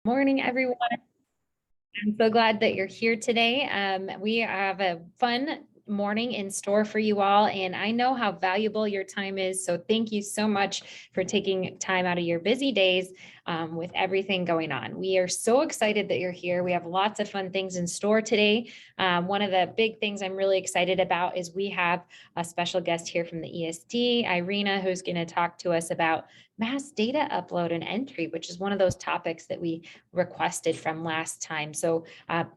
Morning, everyone. I'm so glad that you're here today. We have a fun morning in store for you all, and I know how valuable your time is. So thank you so much for taking time out of your busy days with everything going on. We are so excited that you're here. We have lots of fun things in store today. One of the big things I'm really excited about is we have a special guest here from the ESD, Irina, who's going to talk to us about mass data upload and entry, which is one of those topics that we requested from last time. So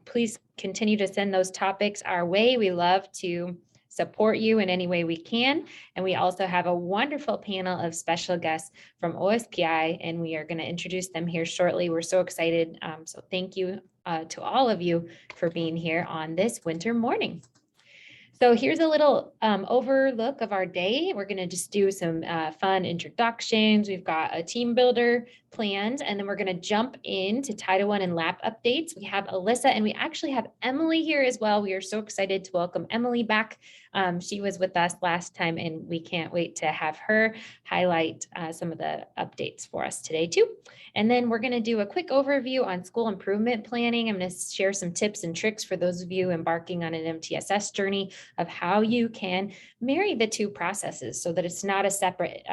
please continue to send those topics our way. We love to support you in any way we can. And we also have a wonderful panel of special guests from OSPI, and we are going to introduce them here shortly. We're so excited. So thank you to all of you for being here on this winter morning. So here's a little overlook of our day. We're going to just do some fun introductions. We've got a team builder planned, and then we're going to jump into Title I and LAP updates. We have Alyssa, and we actually have Emily here as well. We are so excited to welcome Emily back. She was with us last time, and we can't wait to have her highlight some of the updates for us today too. And then we're going to do a quick overview on school improvement planning. I'm going to share some tips and tricks for those of you embarking on an MTSS journey of how you can marry the two processes so that it's not a separate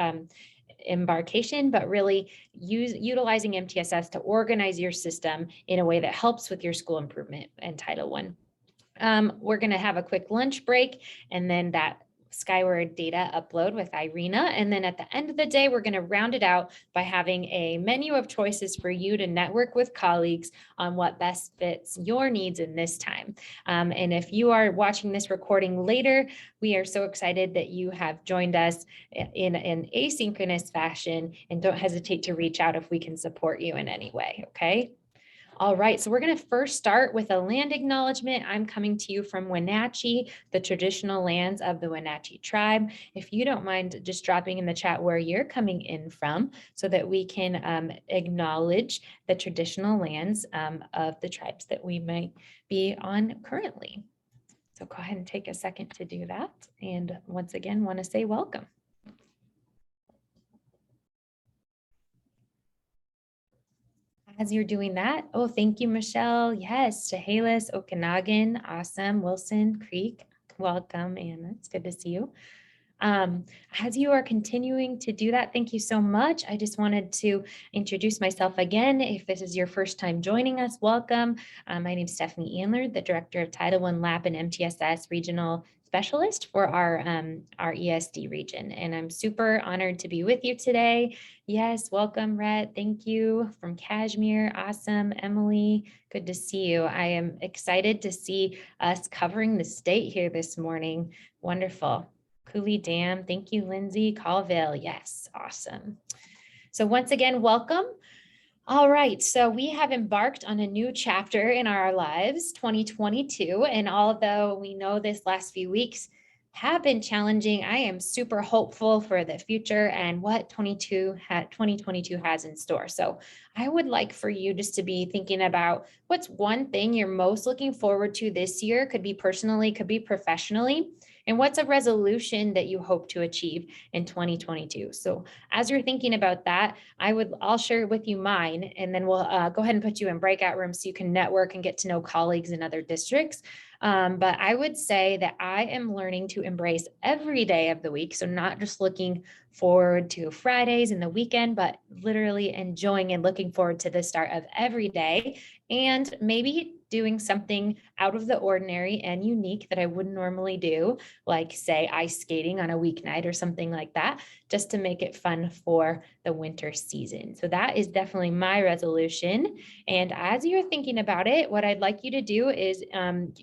embarkation, but really utilizing MTSS to organize your system in a way that helps with your school improvement and Title I. We're going to have a quick lunch break, and then that Skyward data upload with Irina. And then at the end of the day, we're going to round it out by having a menu of choices for you to network with colleagues on what best fits your needs in this time. And if you are watching this recording later, we are so excited that you have joined us in an asynchronous fashion, and don't hesitate to reach out if we can support you in any way. Okay. All right, so we're going to first start with a land acknowledgement. I'm coming to you from Wenatchee, the traditional lands of the Wenatchee tribe. If you don't mind just dropping in the chat where you're coming in from so that we can acknowledge the traditional lands of the tribes that we might be on currently. So go ahead and take a second to do that. And once again, want to say welcome. As you're doing that, oh, thank you, Michelle. Yes, Chehalis, Okanagan, awesome. Wilson Creek, welcome, Anna. It's good to see you. As you are continuing to do that, thank you so much. I just wanted to introduce myself again. If this is your first time joining us, welcome. My name is Stephanie Anler, the Director of Title I LAP and MTSS Regional Specialist for our ESD region. And I'm super honored to be with you today. Yes, welcome, Rhett. Thank you from Kashmir. Awesome. Emily, good to see you. I am excited to see us covering the state here this morning. Wonderful. Cooley Dam. Thank you, Lindsay. Colville. Yes, awesome. So once again, welcome. All right, so we have embarked on a new chapter in our lives, 2022. And although we know this last few weeks have been challenging, I am super hopeful for the future and what 2022 has in store. So I would like for you just to be thinking about what's one thing you're most looking forward to this year. Could be personally, could be professionally. And what's a resolution that you hope to achieve in 2022? So as you're thinking about that, I'll share with you mine, and then we'll go ahead and put you in breakout rooms so you can network and get to know colleagues in other districts. But I would say that I am learning to embrace every day of the week. So not just looking forward to Fridays and the weekend, but literally enjoying and looking forward to the start of every day, and maybe doing something out of the ordinary and unique that I wouldn't normally do, like say ice skating on a weeknight or something like that, just to make it fun for the winter season. So that is definitely my resolution. And as you're thinking about it, what I'd like you to do is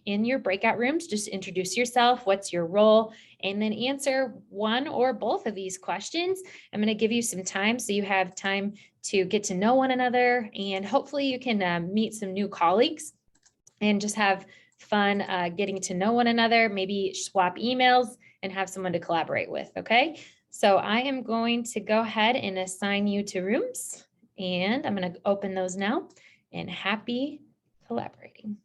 in your breakout rooms, just introduce yourself, what's your role, and then answer one or both of these questions. I'm going to give you some time so you have time to get to know one another, and hopefully you can meet some new colleagues and just have fun getting to know one another, maybe swap emails and have someone to collaborate with, okay? So I am going to go ahead and assign you to rooms, and I'm going to open those now, and happy collaborating.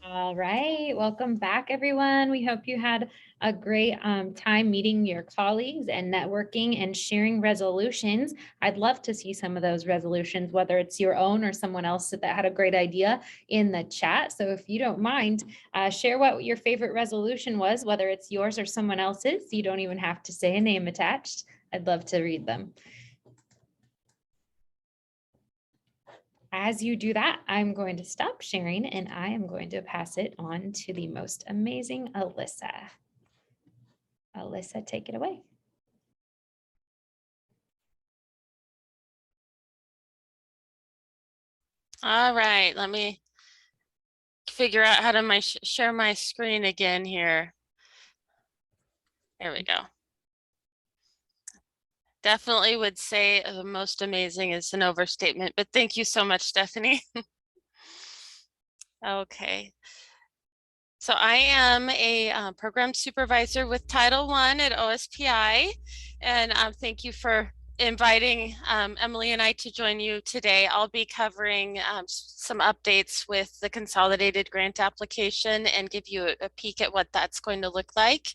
All right, welcome back, everyone. We hope you had a great time meeting your colleagues and networking and sharing resolutions. I'd love to see some of those resolutions, whether it's your own or someone else that had a great idea in the chat. So if you don't mind, share what your favorite resolution was, whether it's yours or someone else's. You don't even have to say a name attached. I'd love to read them. As you do that, I'm going to stop sharing and I am going to pass it on to the most amazing Alyssa. Alyssa, take it away. All right, let me figure out how to share my screen again here. There we go. Definitely would say the most amazing is an overstatement, but thank you so much, Stephanie. Okay. So I am a program supervisor with Title I at OSPI, and thank you for inviting Emily and I to join you today. I'll be covering some updates with the consolidated grant application and give you a peek at what that's going to look like,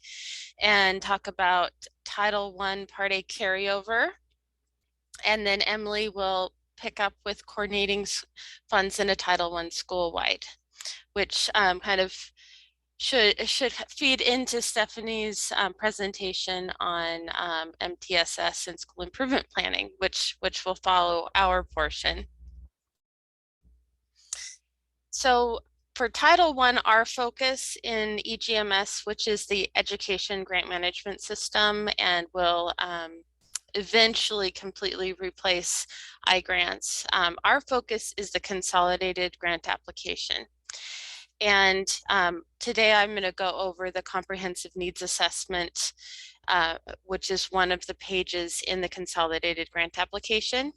and talk about Title I Part A carryover. And then Emily will pick up with coordinating funds in a Title I school-wide, which kind of should feed into Stephanie's presentation on MTSS and school improvement planning, which will follow our portion. So for Title I, our focus in EGMS, which is the Education Grant Management System, and will eventually completely replace iGrants. Our focus is the consolidated grant application. And today I'm going to go over the comprehensive needs assessment, which is one of the pages in the consolidated grant application.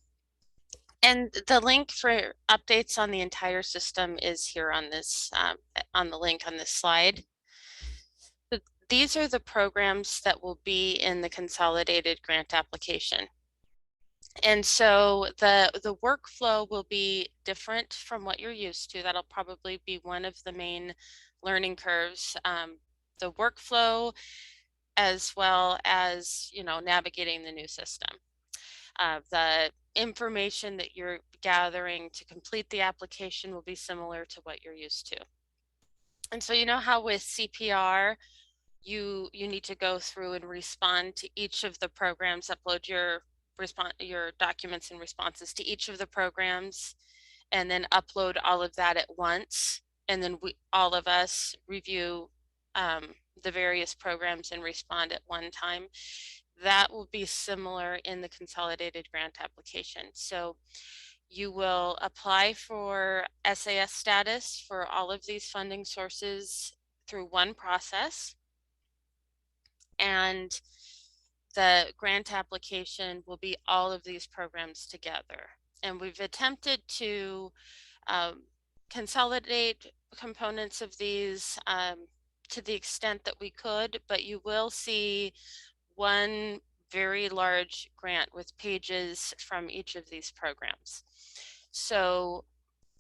And the link for updates on the entire system is here on this, on the link on this slide. But these are the programs that will be in the consolidated grant application. And so the workflow will be different from what you're used to. That'll probably be one of the main learning curves. The workflow, as well as, you know, navigating the new system. The information that you're gathering to complete the application will be similar to what you're used to. And so, you know how with CPR, you need to go through and respond to each of the programs, upload your documents and responses to each of the programs, and then upload all of that at once. And then all of us review the various programs and respond at one time. That will be similar in the consolidated grant application. So you will apply for SAS status for all of these funding sources through one process. And the grant application will be all of these programs together. And we've attempted to consolidate components of these to the extent that we could, but you will see one very large grant with pages from each of these programs. So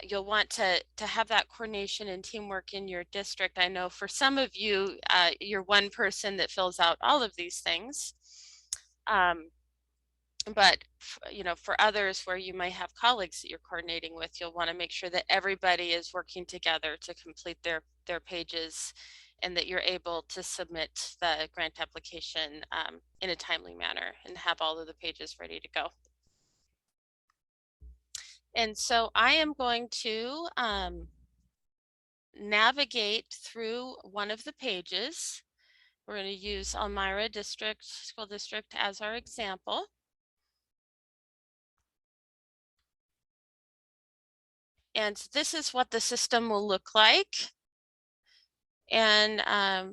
you'll want to have that coordination and teamwork in your district. I know for some of you, you're one person that fills out all of these things. But you know, for others where you might have colleagues that you're coordinating with, you'll want to make sure that everybody is working together to complete their pages, and that you're able to submit the grant application in a timely manner and have all of the pages ready to go. And so I am going to navigate through one of the pages. We're going to use Elmira School District as our example. And this is what the system will look like. And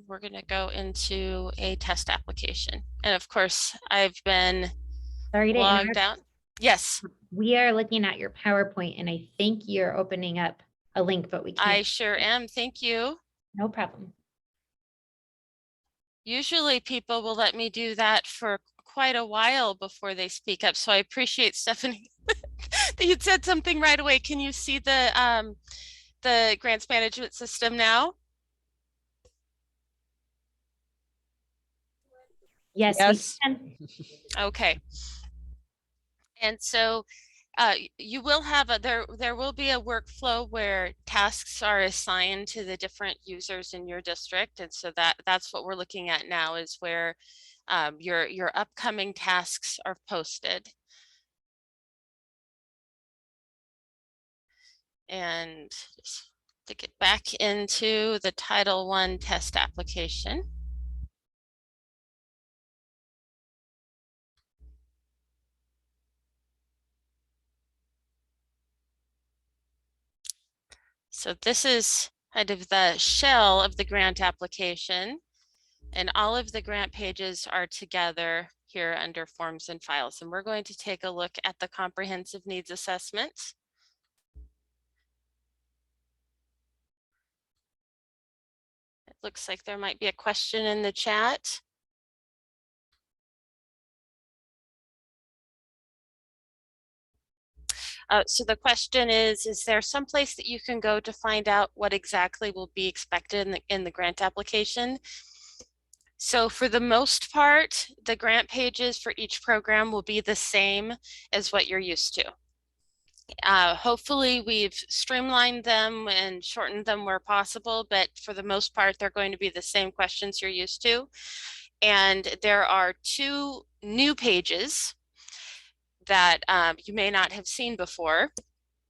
we're going to go into a test application. And of course, I've been logged out. Yes. We are looking at your PowerPoint, and I think you're opening up a link, but we can't. I sure am. Thank you. No problem. Usually people will let me do that for quite a while before they speak up. So I appreciate, Stephanie, that you said something right away. Can you see the grants management system now? Yes. Yes. We can. Okay. And so you will have there will be a workflow where tasks are assigned to the different users in your district. And so that's what we're looking at now, is where your upcoming tasks are posted. And just to get back into the Title I test application. So this is kind of the shell of the grant application, and all of the grant pages are together here under Forms and Files. And we're going to take a look at the comprehensive needs assessment. It looks like there might be a question in the chat. So the question is there some place that you can go to find out what exactly will be expected in the grant application? So for the most part, the grant pages for each program will be the same as what you're used to. Hopefully we've streamlined them and shortened them where possible, but for the most part, they're going to be the same questions you're used to. And there are two new pages that you may not have seen before,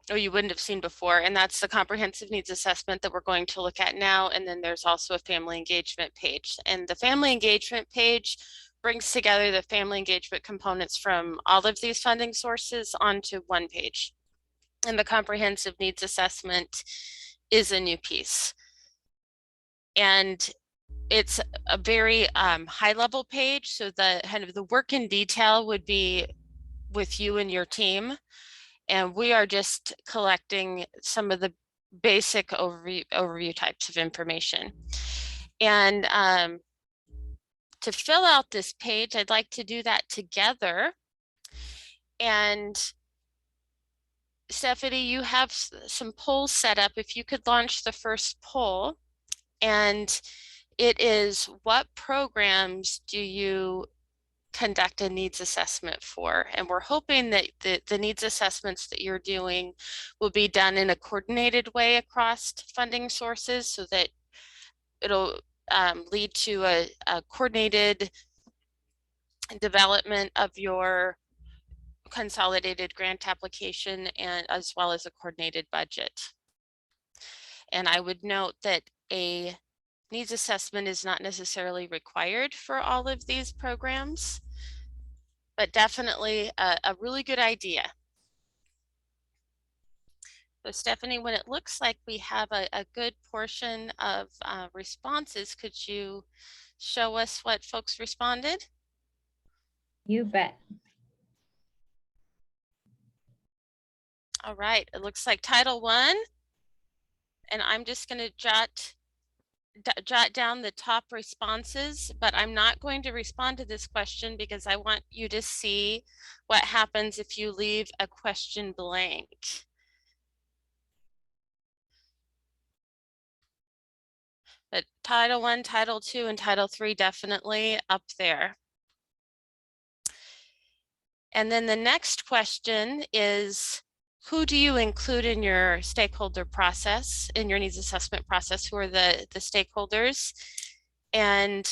or you wouldn't have seen before, and that's the comprehensive needs assessment that we're going to look at now. And then there's also a family engagement page. And the family engagement page brings together the family engagement components from all of these funding sources onto one page. And the comprehensive needs assessment is a new piece. And it's a very high level page. So the kind of the work in detail would be with you and your team. And we are just collecting some of the basic overview types of information. And to fill out this page, I'd like to do that together. And Stephanie, you have some polls set up. If you could launch the first poll, and it is, what programs do you conduct a needs assessment for? And we're hoping that the needs assessments that you're doing will be done in a coordinated way across funding sources, so that it'll lead to a coordinated development of your consolidated grant application, and as well as a coordinated budget. And I would note that a needs assessment is not necessarily required for all of these programs, but definitely a really good idea. So Stephanie, when it looks like we have a good portion of responses, could you show us what folks responded? You bet. All right, it looks like Title I, and I'm just going to jot down the top responses, but I'm not going to respond to this question because I want you to see what happens if you leave a question blank. But Title I, Title II, and Title III definitely up there. And then the next question is, who do you include in your stakeholder process, in your needs assessment process? Who are the stakeholders? And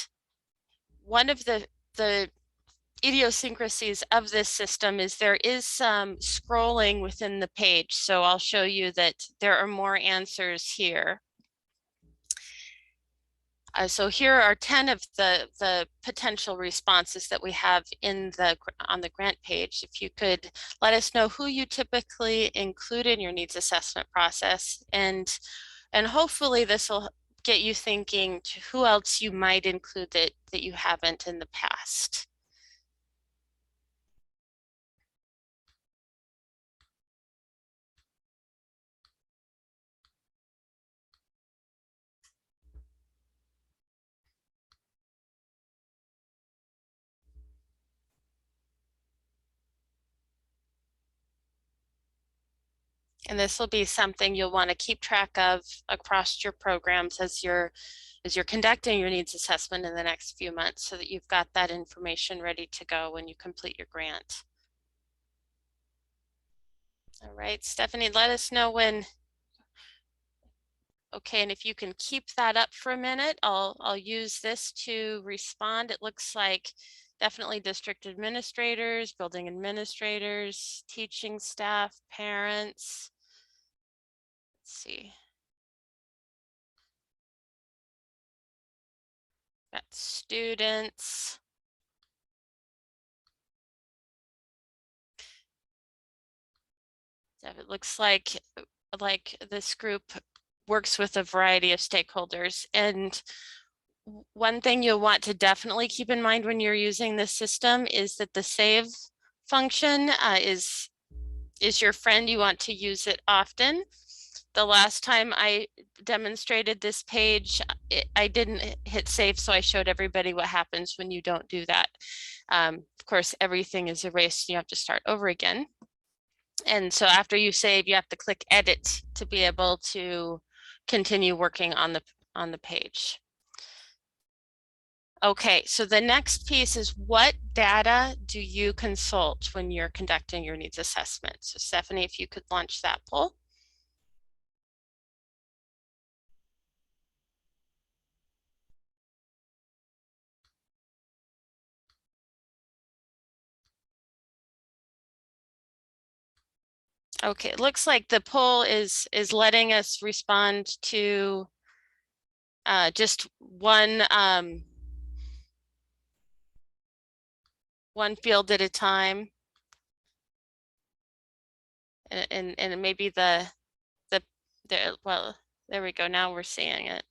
one of the idiosyncrasies of this system is there is some scrolling within the page. So I'll show you that there are more answers here. So here are 10 of the potential responses that we have on the grant page. If you could let us know who you typically include in your needs assessment process, and hopefully this will get you thinking to who else you might include that you haven't in the past. And this will be something you'll want to keep track of across your programs as you're conducting your needs assessment in the next few months, so that you've got that information ready to go when you complete your grant. All right, Stephanie, let us know when. Okay, and if you can keep that up for a minute, I'll use this to respond. It looks like definitely district administrators, building administrators, teaching staff, parents. Let's see. Got students. So it looks like this group works with a variety of stakeholders. And one thing you'll want to definitely keep in mind when you're using this system is that the save function is your friend. You want to use it often. The last time I demonstrated this page, I didn't hit save, so I showed everybody what happens when you don't do that. Of course, everything is erased and you have to start over again. And so after you save, you have to click edit to be able to continue working on the page. Okay, so the next piece is, what data do you consult when you're conducting your needs assessment? So Stephanie, if you could launch that poll. Okay, it looks like the poll is letting us respond to just one field at a time, and maybe well, there we go. Now we're seeing it.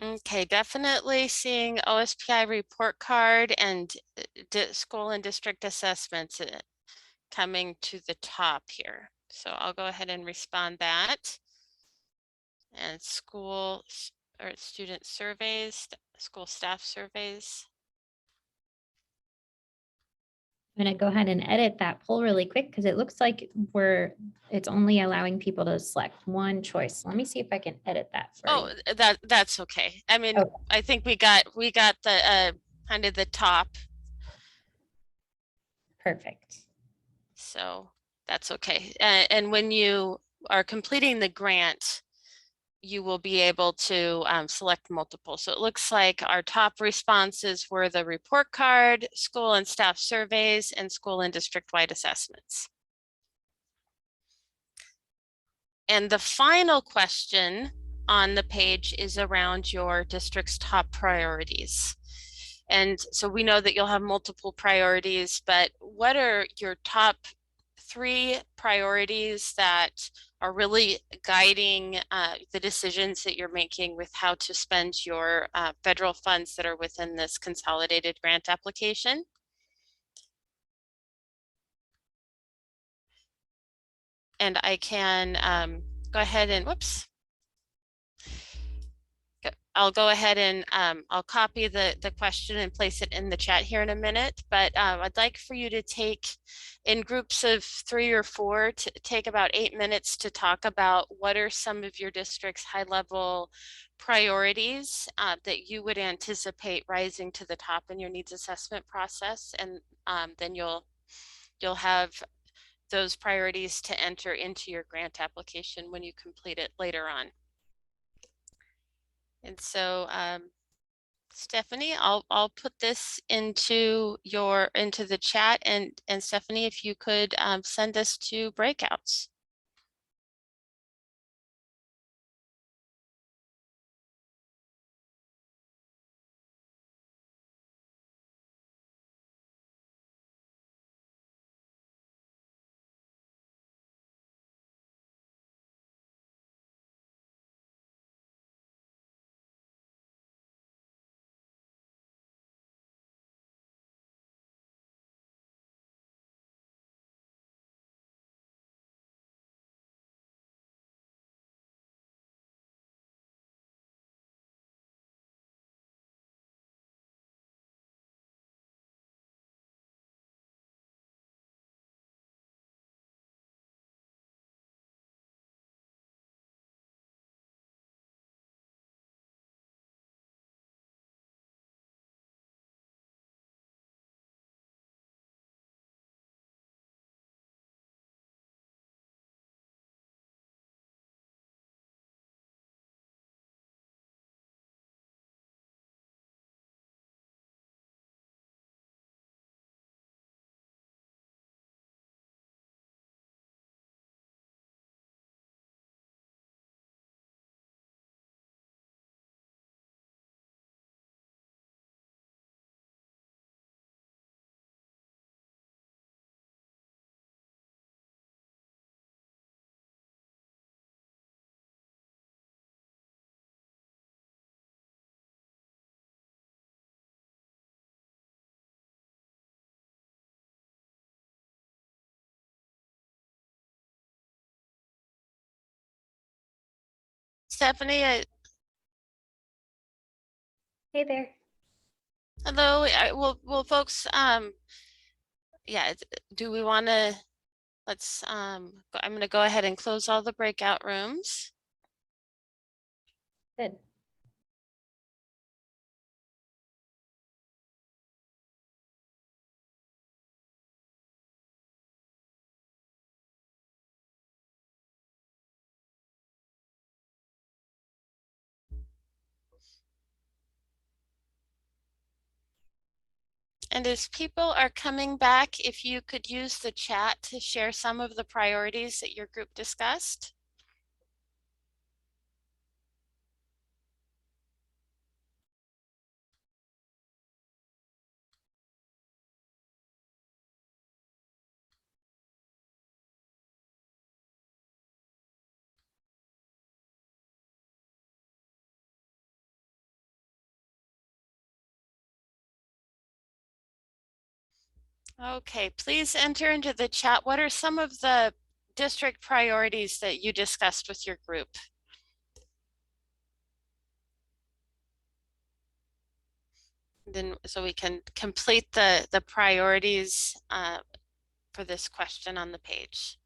Okay, definitely seeing OSPI report card and school and district assessments coming to the top here. So I'll go ahead and respond that. And or student surveys, school staff surveys. I'm gonna go ahead and edit that poll really quick because it looks like it's only allowing people to select one choice. Let me see if I can edit that for Oh, you. that's okay. I mean, Okay. I think we got the kind of the top, Perfect. so that's okay. And when you are completing the grant, you will be able to select multiple. So it looks like our top responses were the report card, school and staff surveys, and school and district-wide assessments. And the final question on the page is around your district's top priorities. And so we know that you'll have multiple priorities, but what are your top 3 priorities that are really guiding the decisions that you're making with how to spend your federal funds that are within this consolidated grant application? And I can go ahead and, whoops. I'll go ahead and I'll copy the question and place it in the chat here in a minute, but I'd like for you to take in groups of 3 or 4 to take about 8 minutes to talk about what are some of your district's high level priorities that you would anticipate rising to the top in your needs assessment process. And then you'll have those priorities to enter into your grant application when you complete it later on. And so Stephanie, I'll put this into the chat, and Stephanie, if you could send us to breakouts. Stephanie, Hey there. hello. Well, folks, yeah, do we want to? Let's. I'm going to go ahead and close all the breakout rooms. Good. And as people are coming back, if you could use the chat to share some of the priorities that your group discussed. Okay, please enter into the chat. What are some of the district priorities that you discussed with your group? Then, so we can complete the priorities for this question on the page.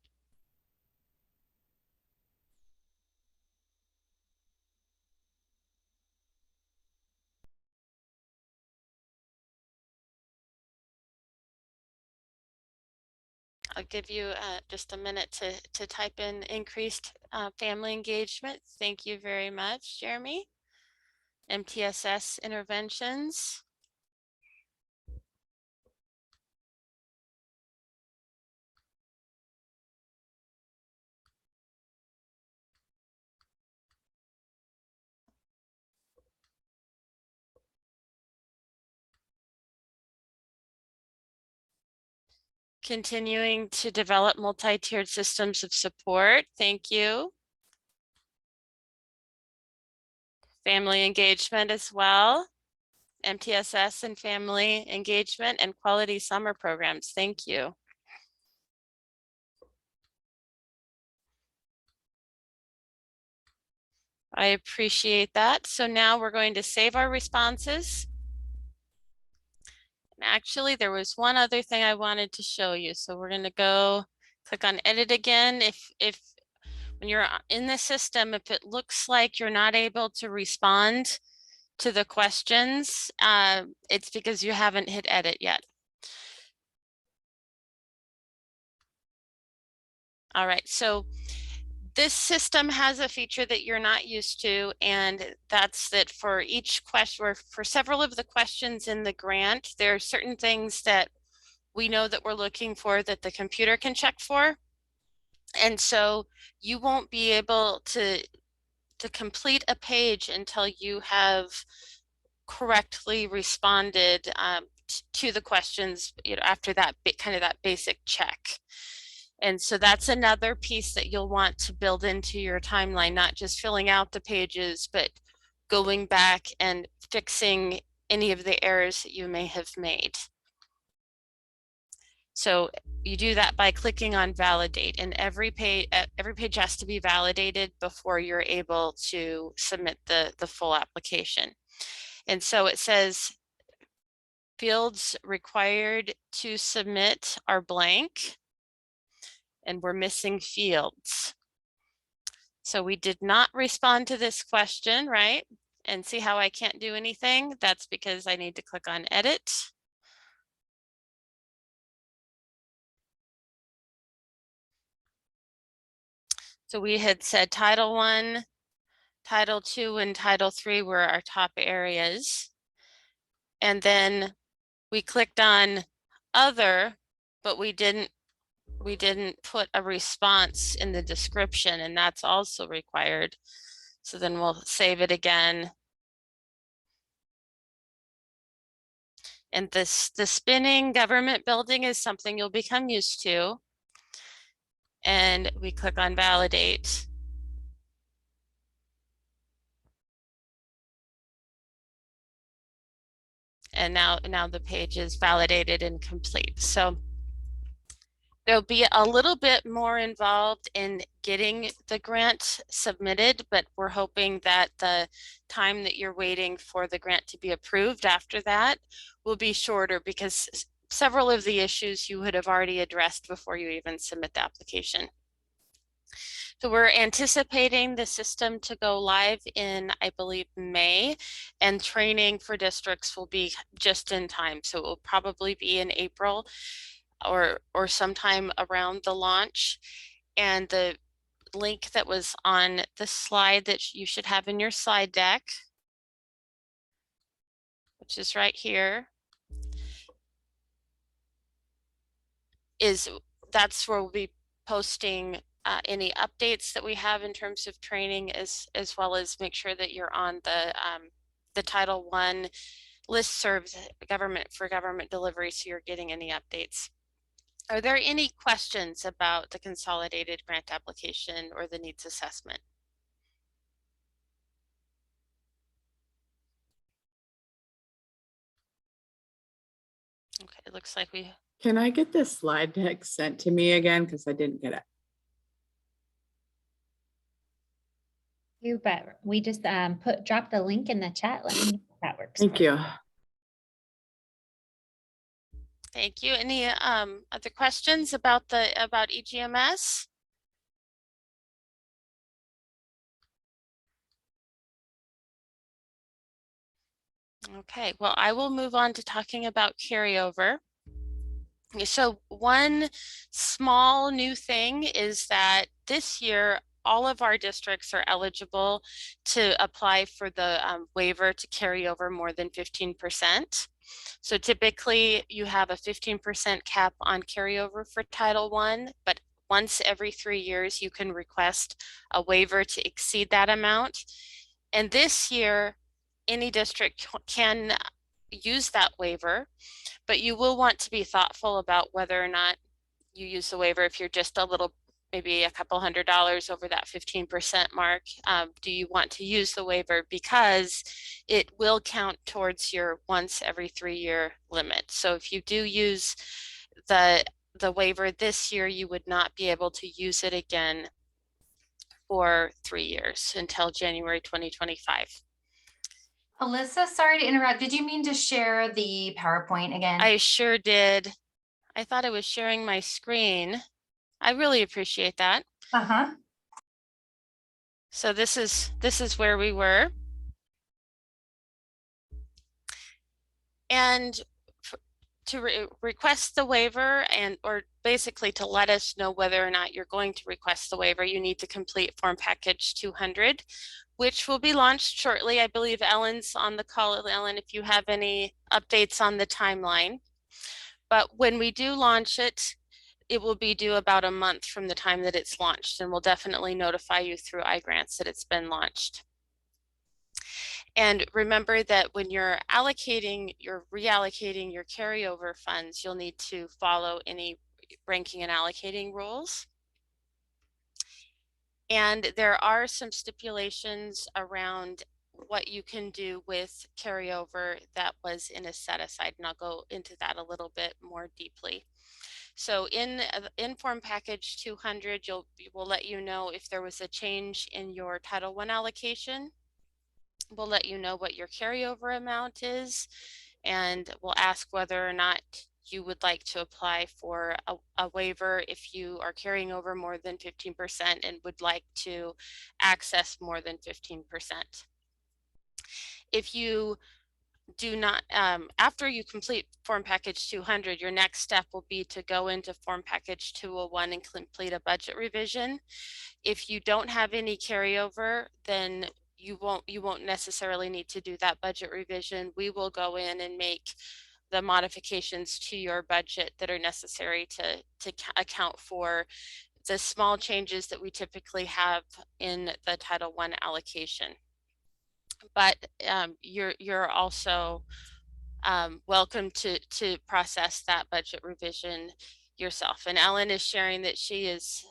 I'll give you just a minute to type in increased family engagement. Thank you very much, Jeremy. MTSS interventions. Continuing to develop multi-tiered systems of support. Thank you. Family engagement as well. MTSS and family engagement and quality summer programs. Thank you. I appreciate that. So now we're going to save our responses. And actually, there was one other thing I wanted to show you. So we're going to go click on edit again. If when you're in the system, if it looks like you're not able to respond to the questions, it's because you haven't hit edit yet. All right, so this system has a feature that you're not used to, and that's that for each question, or for several of the questions in the grant, there are certain things that we know that we're looking for that the computer can check for. And so you won't be able to complete a page until you have correctly responded to the questions, after that kind of that basic check. And so that's another piece that you'll want to build into your timeline, not just filling out the pages, but going back and fixing any of the errors that you may have made. So you do that by clicking on validate, and every page has to be validated before you're able to submit the full application. And so it says fields required to submit are blank, and we're missing fields. So we did not respond to this question, right? And see how I can't do anything? That's because I need to click on edit. So we had said Title I, Title II, and Title III were our top areas. And then we clicked on other, but we didn't put a response in the description, and that's also required. So then we'll save it again. And the spinning government building is something you'll become used to. And we click on validate. And now the page is validated and complete. So there'll be a little bit more involved in getting the grant submitted, but we're hoping that the time that you're waiting for the grant to be approved after that will be shorter, because several of the issues you would have already addressed before you even submit the application. So we're anticipating the system to go live in, I believe, May, and training for districts will be just in time. So it will probably be in April or sometime around the launch. And the link that was on the slide that you should have in your slide deck, which is right here, that's where we'll be posting any updates that we have in terms of training, as well as make sure that you're on the Title I listserv for government delivery, so you're getting any updates. Are there any questions about the consolidated grant application or the needs assessment? Okay. it looks like we, Can I get this slide deck sent to me again? Because I didn't get it. You bet. We just dropped the link in the chat. Let me know if that works. Thank you. thank you. Any other questions about EGMS? Okay, well, I will move on to talking about carryover. So one small new thing is that this year, all of our districts are eligible to apply for the waiver to carry over more than 15%. So typically you have a 15% cap on carryover for Title I, but once every 3 years, you can request a waiver to exceed that amount. And this year, any district can use that waiver, but you will want to be thoughtful about whether or not you use the waiver. If you're just a little, maybe a couple $100 over that 15% mark, do you want to use the waiver? Because it will count towards your once every 3-year limit. So if you do use the waiver this year, you would not be able to use it again for 3 years until January 2025. Alyssa, sorry to interrupt. Did you mean to share the PowerPoint again? I sure did. I thought I was sharing my screen. I really appreciate that. Uh-huh. So this is where we were. And to request the waiver or basically to let us know whether or not you're going to request the waiver, you need to complete Form Package 200, which will be launched shortly. I believe Ellen's on the call. Ellen, if you have any updates on the timeline. But when we do launch it, it will be due about a month from the time that it's launched, and we'll definitely notify you through iGrants that it's been launched. And remember that when you're reallocating your carryover funds, you'll need to follow any ranking and allocating rules. And there are some stipulations around what you can do with carryover that was in a set aside, and I'll go into that a little bit more deeply. So in Form Package 200, we'll let you know if there was a change in your Title I allocation. We'll let you know what your carryover amount is, and we'll ask whether or not you would like to apply for a waiver if you are carrying over more than 15% and would like to access more than 15%. If you do not, after you complete Form Package 200, your next step will be to go into Form Package 201 and complete a budget revision. If you don't have any carryover, then you won't necessarily need to do that budget revision. We will go in and make the modifications to your budget that are necessary to account for the small changes that we typically have in the Title I allocation. But you're also welcome to process that budget revision yourself. And Ellen is sharing that she is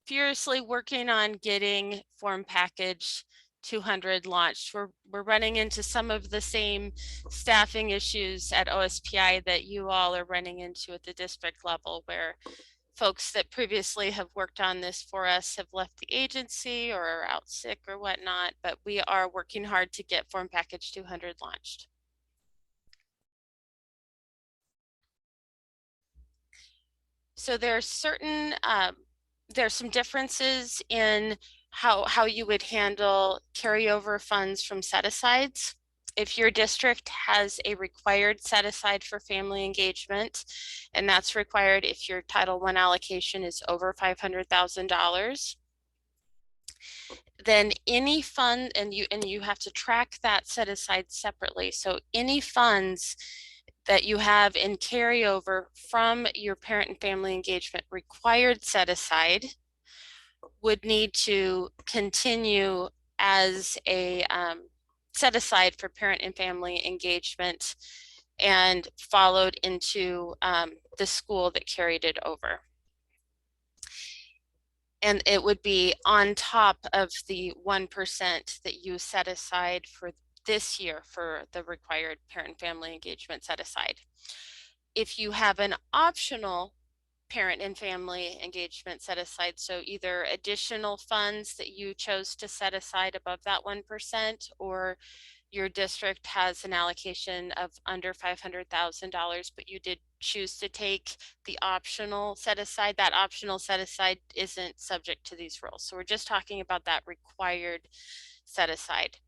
furiously working on getting Form Package 200 launched. We're running into some of the same staffing issues at OSPI that you all are running into at the district level, where folks that previously have worked on this for us have left the agency or are out sick or whatnot, but we are working hard to get Form Package 200 launched. So there are certain, there's some differences in how you would handle carryover funds from set-asides. If your district has a required set-aside for family engagement, and that's required if your Title I allocation is over $500,000, then any fund, and you have to track that set-aside separately. So any funds that you have in carryover from your parent and family engagement required set aside would need to continue as a set aside for parent and family engagement and followed into the school that carried it over. And it would be on top of the 1% that you set aside for this year for the required parent and family engagement set aside. If you have an optional parent and family engagement set aside, so either additional funds that you chose to set aside above that 1%, or your district has an allocation of under $500,000, but you did choose to take the optional set aside, that optional set aside isn't subject to these rules. So we're just talking about that required set aside.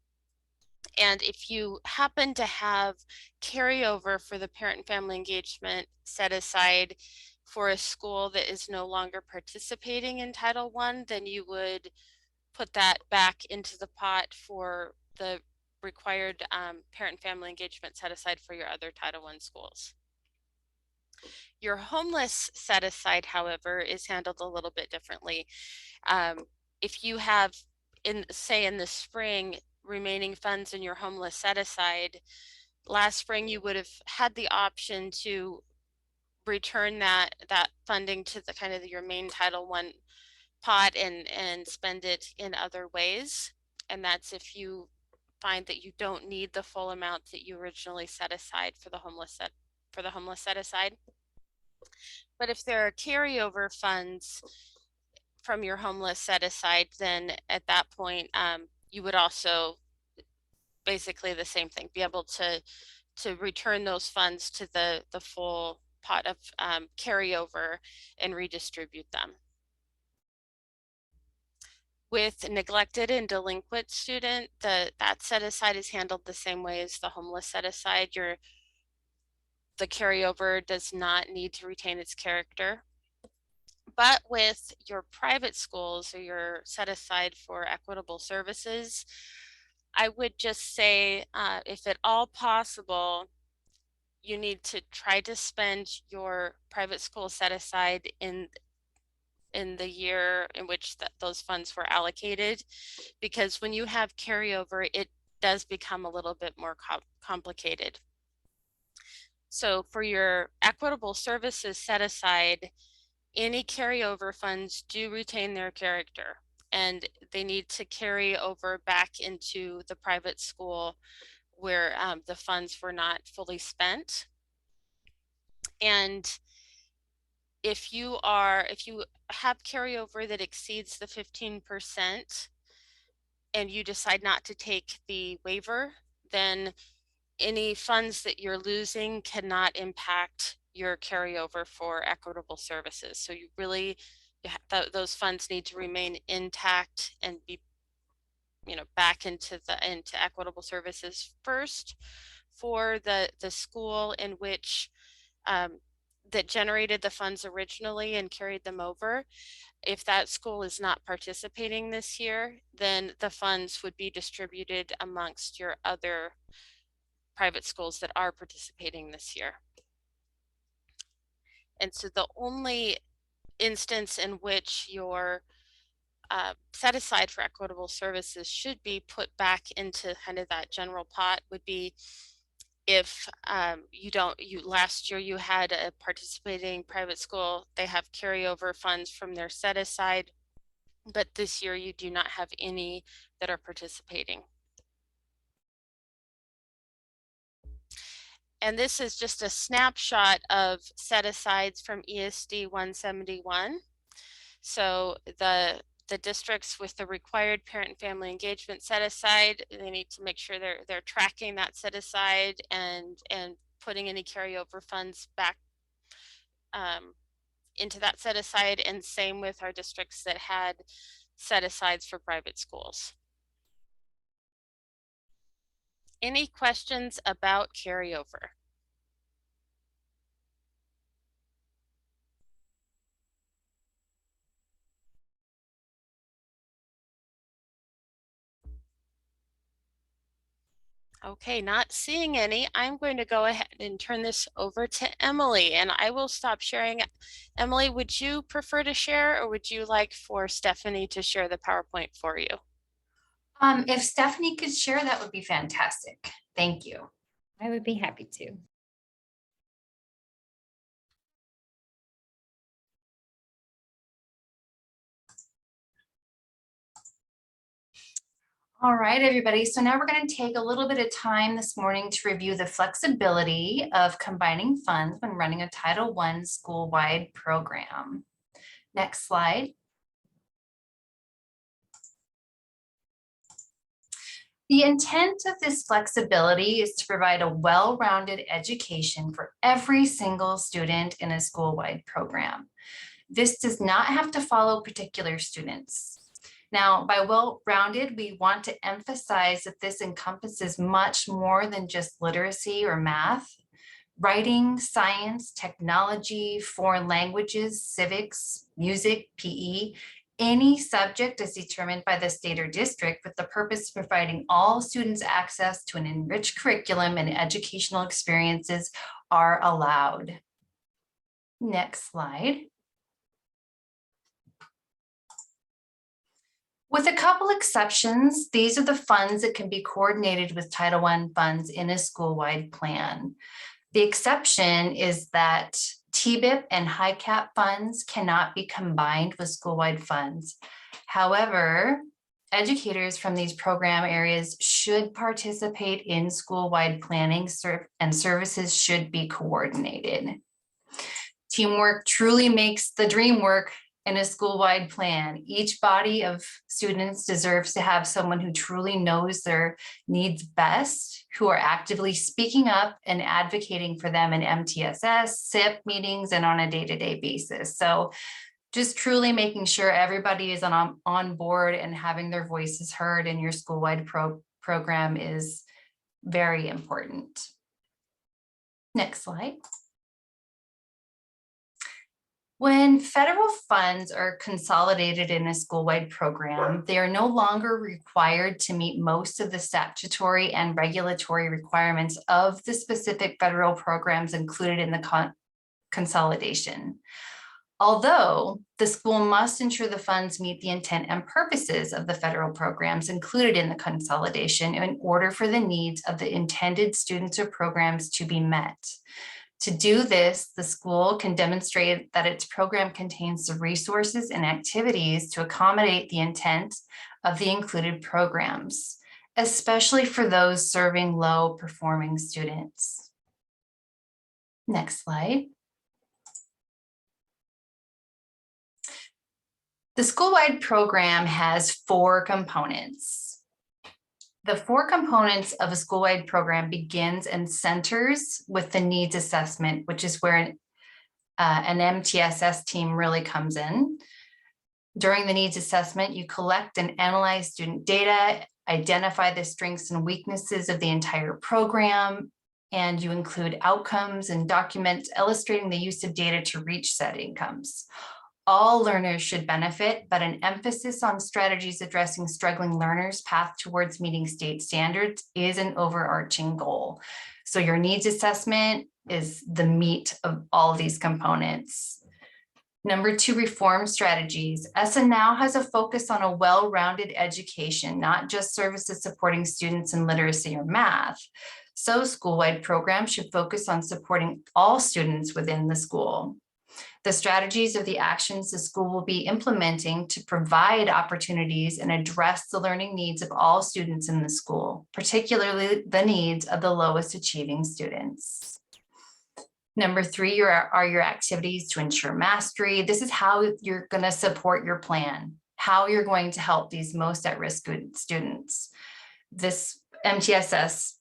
And if you happen to have carryover for the parent and family engagement set aside for a school that is no longer participating in Title I, then you would put that back into the pot for the required parent and family engagement set aside for your other Title I schools. Your homeless set aside, however, is handled a little bit differently. If you have, say in the spring, remaining funds in your homeless set aside, last spring you would have had the option to return that funding to the kind of your main Title I pot and spend it in other ways. And that's if you find that you don't need the full amount that you originally set aside for the homeless set aside. But if there are carryover funds from your homeless set aside, then at that point you would also basically the same thing, be able to return those funds to the full pot of carryover and redistribute them. With neglected and delinquent student, that set aside is handled the same way as the homeless set aside. The carryover does not need to retain its character. But with your private schools or your set aside for equitable services, I would just say, if at all possible, you need to try to spend your private school set aside in the year in which those funds were allocated, because when you have carryover, it does become a little bit more complicated. So for your equitable services set aside, any carryover funds do retain their character, and they need to carry over back into the private school where the funds were not fully spent. And if you have carryover that exceeds the 15% and you decide not to take the waiver, then any funds that you're losing cannot impact your carryover for equitable services. So you really, those funds need to remain intact and be, back into equitable services first for the school in which that generated the funds originally and carried them over. If that school is not participating this year, then the funds would be distributed amongst your other private schools that are participating this year. And so the only instance in which your set aside for equitable services should be put back into kind of that general pot would be if last year you had a participating private school, they have carryover funds from their set aside, but this year you do not have any that are participating. And this is just a snapshot of set asides from ESD 171. So the districts with the required parent and family engagement set aside, they need to make sure they're tracking that set aside and putting any carryover funds back into that set aside, and same with our districts that had set asides for private schools. Any questions about carryover? Okay, not seeing any. I'm going to go ahead and turn this over to Emily, and I will stop sharing. Emily, would you prefer to share, or would you like for Stephanie to share the PowerPoint for you? If Stephanie could share, that would be fantastic. Thank you. I would be happy to. All right, everybody. So now we're going to take a little bit of time this morning to review the flexibility of combining funds when running a Title I school-wide program. Next slide. The intent of this flexibility is to provide a well-rounded education for every single student in a school-wide program. This does not have to follow particular students. Now, by well-rounded, we want to emphasize that this encompasses much more than just literacy or math. Writing, science, technology, foreign languages, civics, music, PE, any subject is determined by the state or district with the purpose of providing all students access to an enriched curriculum and educational experiences are allowed. Next slide. With a couple exceptions, these are the funds that can be coordinated with Title I funds in a school-wide plan. The exception is that TBIP and HICAP funds cannot be combined with school-wide funds. However, educators from these program areas should participate in school-wide planning and services should be coordinated. Teamwork truly makes the dream work in a school-wide plan. Each body of students deserves to have someone who truly knows their needs best, who are actively speaking up and advocating for them in MTSS, SIP meetings, and on a day-to-day basis. So just truly making sure everybody is on board and having their voices heard in your school-wide program is very important. Next slide. When federal funds are consolidated in a school-wide program, they are no longer required to meet most of the statutory and regulatory requirements of the specific federal programs included in the consolidation. Although the school must ensure the funds meet the intent and purposes of the federal programs included in the consolidation in order for the needs of the intended students or programs to be met. To do this, the school can demonstrate that its program contains the resources and activities to accommodate the intent of the included programs, especially for those serving low-performing students. Next slide. The school-wide program has 4 components. The 4 components of a school-wide program begins and centers with the needs assessment, which is where an MTSS team really comes in. During the needs assessment, you collect and analyze student data, identify the strengths and weaknesses of the entire program, and you include outcomes and documents illustrating the use of data to reach set outcomes. All learners should benefit, but an emphasis on strategies addressing struggling learners' path towards meeting state standards is an overarching goal. So your needs assessment is the meat of all of these components. Number 2, reform strategies. ESSA now has a focus on a well-rounded education, not just services supporting students in literacy or math. So school-wide programs should focus on supporting all students within the school. The strategies or the actions the school will be implementing to provide opportunities and address the learning needs of all students in the school, particularly the needs of the lowest achieving students. Number 3 are your activities to ensure mastery. This is how you're going to support your plan, how you're going to help these most at-risk students. This MTSS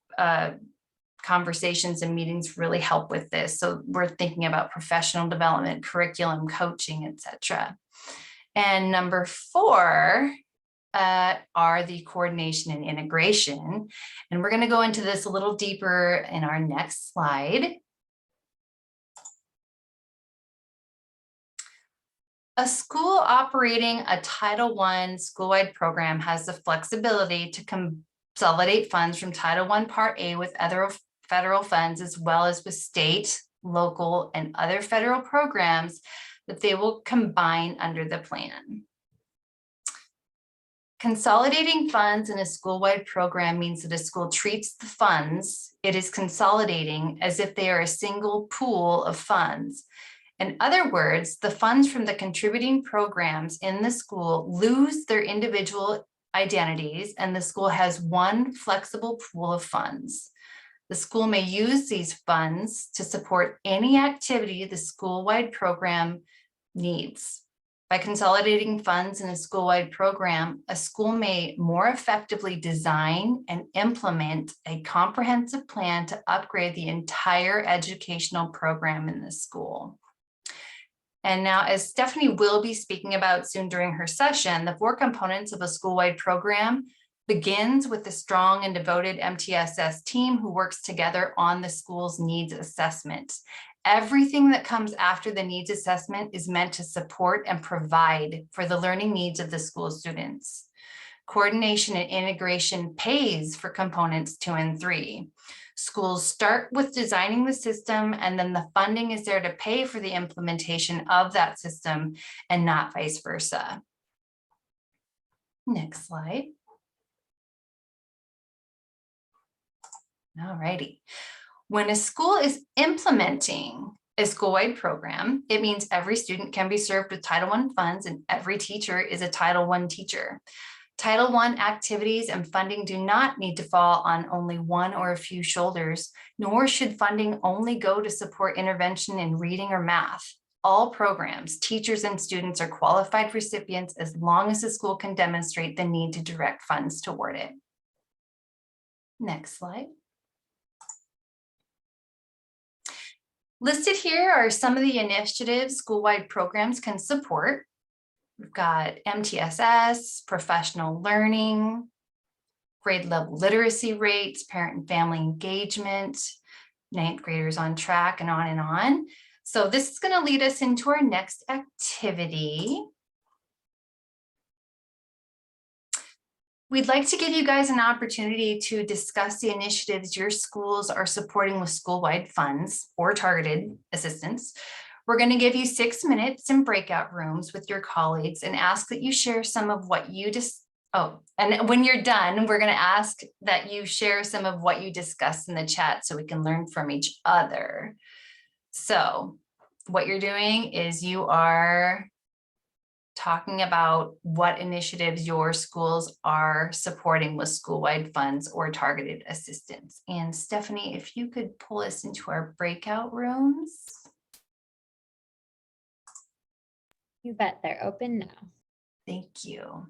conversations and meetings really help with this. So we're thinking about professional development, curriculum, coaching, etc. And number 4 are the coordination and integration. And we're going to go into this a little deeper in our next slide. A school operating a Title I school-wide program has the flexibility to consolidate funds from Title I Part A with other federal funds, as well as with state, local, and other federal programs that they will combine under the plan. Consolidating funds in a school-wide program means that a school treats the funds it is consolidating as if they are a single pool of funds. In other words, the funds from the contributing programs in the school lose their individual identities, and the school has one flexible pool of funds. The school may use these funds to support any activity the school-wide program needs. By consolidating funds in a school-wide program, a school may more effectively design and implement a comprehensive plan to upgrade the entire educational program in the school. And now, as Stephanie will be speaking about soon during her session, the 4 components of a school-wide program begins with a strong and devoted MTSS team who works together on the school's needs assessment. Everything that comes after the needs assessment is meant to support and provide for the learning needs of the school students. Coordination and integration pays for components 2 and 3. Schools start with designing the system, and then the funding is there to pay for the implementation of that system and not vice versa. Next slide. All righty. When a school is implementing a school-wide program, it means every student can be served with Title I funds and every teacher is a Title I teacher. Title I activities and funding do not need to fall on only one or a few shoulders, nor should funding only go to support intervention in reading or math. All programs, teachers, and students are qualified recipients as long as the school can demonstrate the need to direct funds toward it. Next slide. Listed here are some of the initiatives school-wide programs can support. We've got MTSS, professional learning, grade level literacy rates, parent and family engagement, 9th graders on track, and on and on. So this is going to lead us into our next activity. We'd like to give you guys an opportunity to discuss the initiatives your schools are supporting with school-wide funds or targeted assistance. We're going to give you 6 minutes in breakout rooms with your colleagues and ask that you share some of what you and when you're done, we're going to ask that you share some of what you discussed in the chat so we can learn from each other. So what you're doing is you are talking about what initiatives your schools are supporting with school-wide funds or targeted assistance. And Stephanie, if you could pull us into our breakout rooms. You bet, they're open now. Thank you.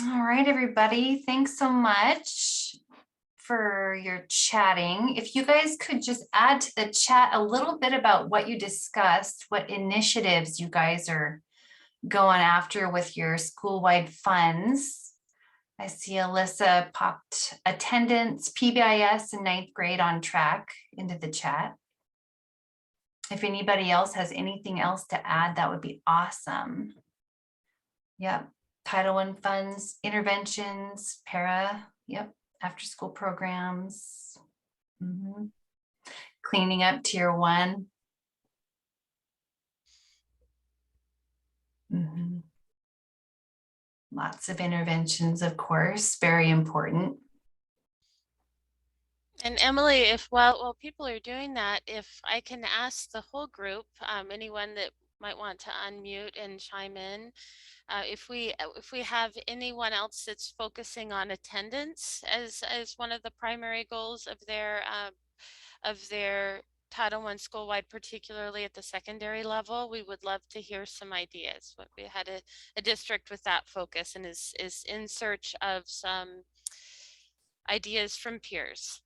All right, everybody. Thanks so much for your chatting. If you guys could just add to the chat a little bit about what you discussed, what initiatives you guys are going after with your school-wide funds. I see Alyssa popped attendance, PBIS, and 9th grade on track into the chat. If anybody else has anything else to add, that would be awesome. Yep. Title I funds, interventions, para, yep, after school programs, cleaning up tier 1. Lots of interventions, of course, very important. And Emily, if while people are doing that, if I can ask the whole group, anyone that might want to unmute and chime in, if we have anyone else that's focusing on attendance as one of the primary goals of their Title I school-wide, particularly at the secondary level. We would love to hear some ideas. But we had a district with that focus and is in search of some ideas from peers.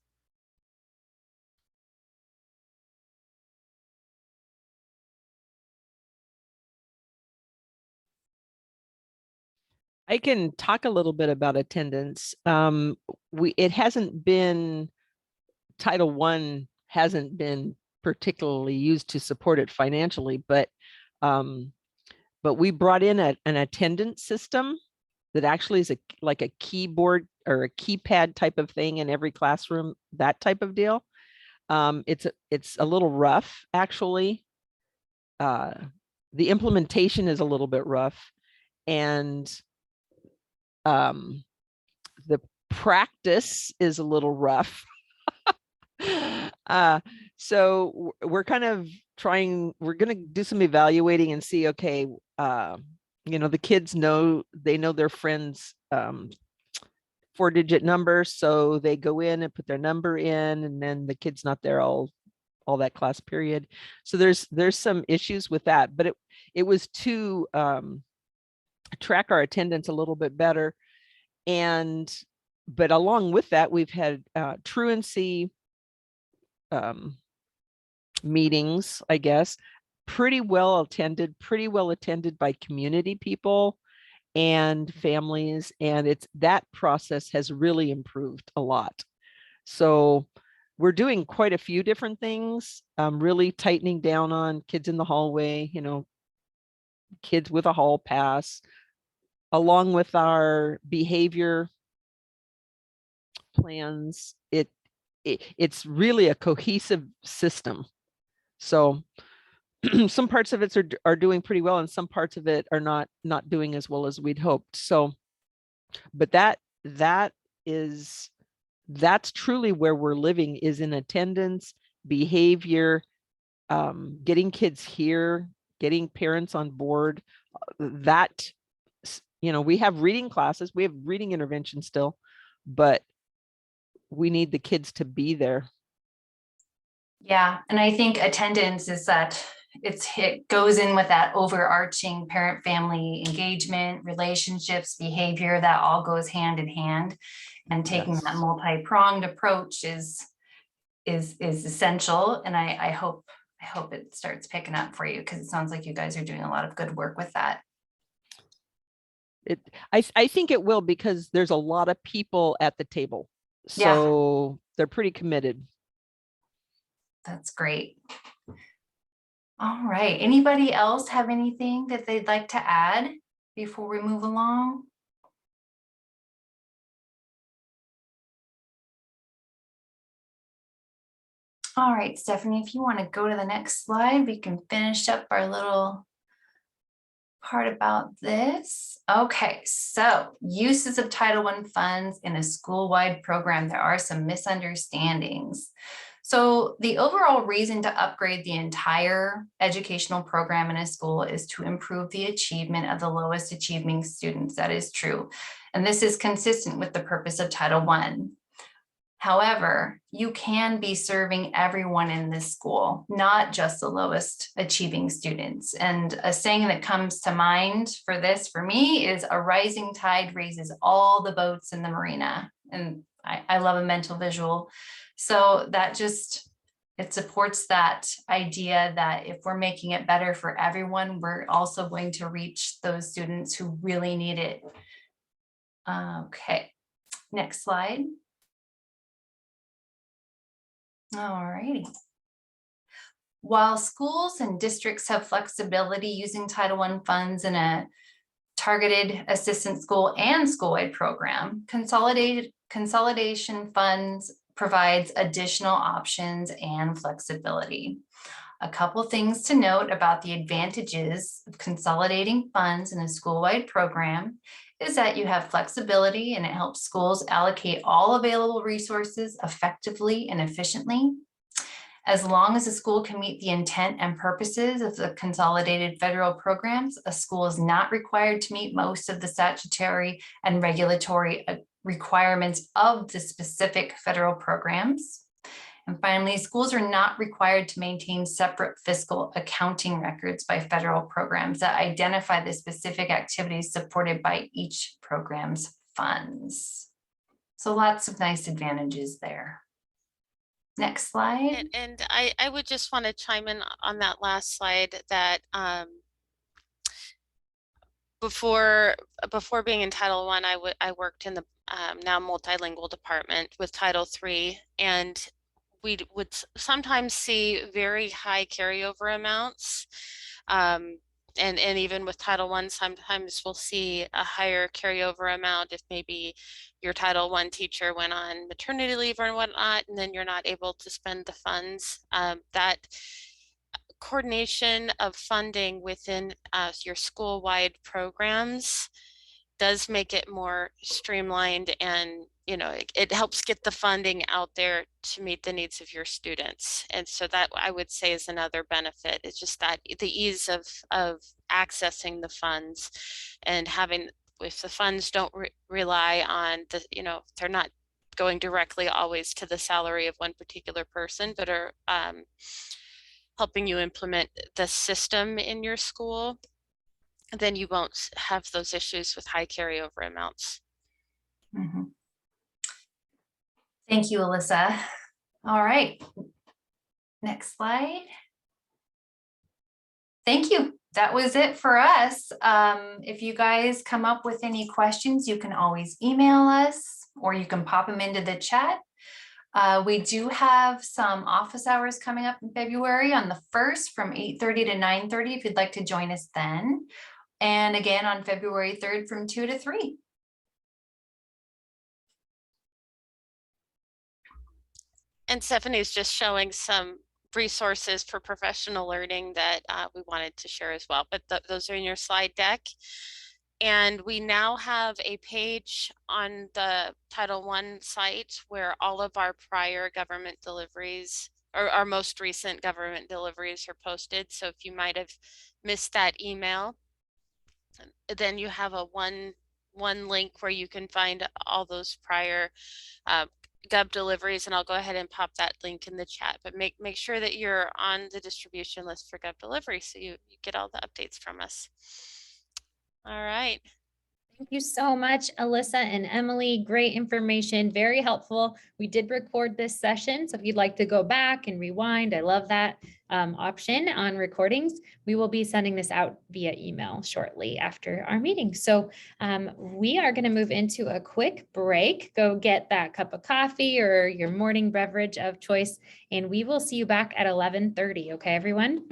I can talk a little bit about attendance. It hasn't been, Title I hasn't been particularly used to support it financially, but we brought in an attendance system that actually is like a keyboard or a keypad type of thing in every classroom, that type of deal. It's a little rough, actually. The implementation is a little bit rough, and the practice is a little rough. So we're kind of we're going to do some evaluating and see, okay, the kids know their friends' 4-digit number, so they go in and put their number in, and then the kid's not there all that class period. So there's some issues with that, but it was to track our attendance a little bit better. But along with that, we've had truancy meetings, I guess, pretty well attended by community people and families. And that process has really improved a lot. So we're doing quite a few different things, really tightening down on kids in the hallway, kids with a hall pass, along with our behavior plans. It's really a cohesive system. So some parts of it are doing pretty well, and some parts of it are not doing as well as we'd hoped. So, but that's truly where we're living, is in attendance, behavior, getting kids here, getting parents on board. That, we have reading classes, we have reading intervention still, but we need the kids to be there. Yeah, and I think attendance is that it goes in with that overarching parent-family engagement, relationships, behavior, that all goes hand in hand. And taking Yes. that multi-pronged approach is essential. And I hope it starts picking up for you, because it sounds like you guys are doing a lot of good work with that. I think it will, because there's a lot of people at the table. So they're pretty committed. That's great. All right. Anybody else have anything that they'd like to add before we move along? All right, Stephanie, if you want to go to the next slide, we can finish up our little part about this. Okay, so uses of Title I funds in a school-wide program. There are some misunderstandings. So the overall reason to upgrade the entire educational program in a school is to improve the achievement of the lowest achieving students. That is true. And this is consistent with the purpose of Title I. However, you can be serving everyone in this school, not just the lowest achieving students. And a saying that comes to mind for this, for me, is a rising tide raises all the boats in the marina. And I love a mental visual. So that it supports that idea that if we're making it better for everyone, we're also going to reach those students who really need it. Okay, next slide. All righty. While schools and districts have flexibility using Title I funds in a targeted assistance school and school-wide program, consolidation funds provides additional options and flexibility. A couple things to note about the advantages of consolidating funds in a school-wide program is that you have flexibility, and it helps schools allocate all available resources effectively and efficiently. As long as a school can meet the intent and purposes of the consolidated federal programs, a school is not required to meet most of the statutory and regulatory requirements of the specific federal programs. And finally, schools are not required to maintain separate fiscal accounting records by federal programs that identify the specific activities supported by each program's funds. So lots of nice advantages there. Next slide. And I would just want to chime in on that last slide that before being in Title I, I worked in the now multilingual department with Title III, and we would sometimes see very high carryover amounts. And even with Title I, sometimes we'll see a higher carryover amount if maybe your Title I teacher went on maternity leave or whatnot, and then you're not able to spend the funds. That coordination of funding within your school-wide programs does make it more streamlined, and it helps get the funding out there to meet the needs of your students. And so that, I would say, is another benefit. It's just that the ease of accessing the funds, and having, if the funds don't rely on the, they're not going directly always to the salary of one particular person, but are helping you implement the system in your school, then you won't have those issues with high carryover amounts. Mhm. Thank you, Alyssa. All right. Next slide. Thank you. That was it for us. If you guys come up with any questions, you can always email us, or you can pop them into the chat. We do have some office hours coming up in February on the 1st from 8:30 to 9:30 if you'd like to join us then. And again on February 3rd from 2 to 3. And Stephanie is just showing some resources for professional learning that we wanted to share as well, but those are in your slide deck. And we now have a page on the Title I site where all of our prior government deliveries, or our most recent government deliveries, are posted. So if you might have missed that email, then you have a one link where you can find all those prior Gov deliveries, and I'll go ahead and pop that link in the chat. But make sure that you're on the distribution list for Gov delivery, so you get all the updates from us. All right. Thank you so much, Alyssa and Emily. Great information, very helpful. We did record this session, so if you'd like to go back and rewind, I love that option on recordings. We will be sending this out via email shortly after our meeting. So we are going to move into a quick break. Go get that cup of coffee or your morning beverage of choice, and we will see you back at 11:30. Okay, everyone?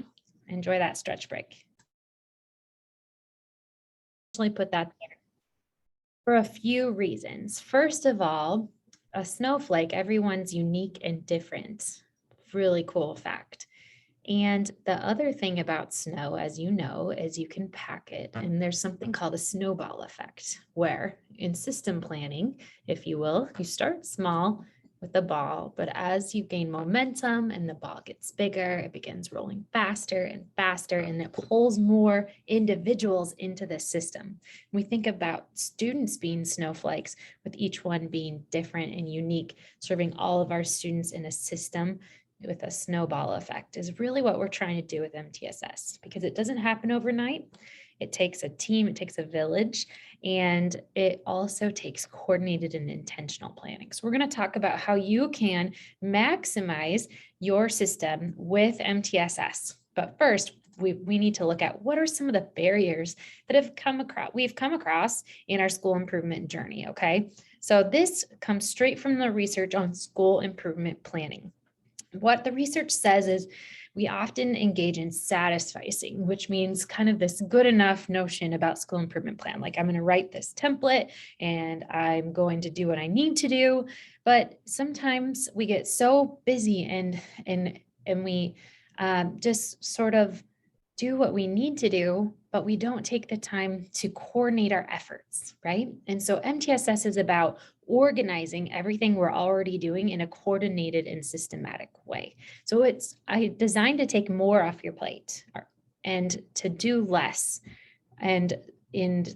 Enjoy that stretch break. Put that there for a few reasons. First of all, a snowflake, everyone's unique and different. Really cool fact. And the other thing about snow, as you know, is you can pack it. And there's something called a snowball effect, where in system planning, if you will, you start small with the ball, but as you gain momentum and the ball gets bigger, it begins rolling faster and faster, and it pulls more individuals into the system. We think about students being snowflakes, with each one being different and unique, serving all of our students in a system with a snowball effect is really what we're trying to do with MTSS, because it doesn't happen overnight. It takes a team, it takes a village, and it also takes coordinated and intentional planning. So we're going to talk about how you can maximize your system with MTSS. But first, we need to look at what are some of the barriers that we've come across in our school improvement journey. Okay, so this comes straight from the research on school improvement planning. What the research says is we often engage in satisficing, which means kind of this good enough notion about school improvement plan. Like, I'm going to write this template and I'm going to do what I need to do. But sometimes we get so busy and we just sort of do what we need to do, but we don't take the time to coordinate our efforts, right? And so MTSS is about organizing everything we're already doing in a coordinated and systematic way. So it's designed to take more off your plate and to do less. And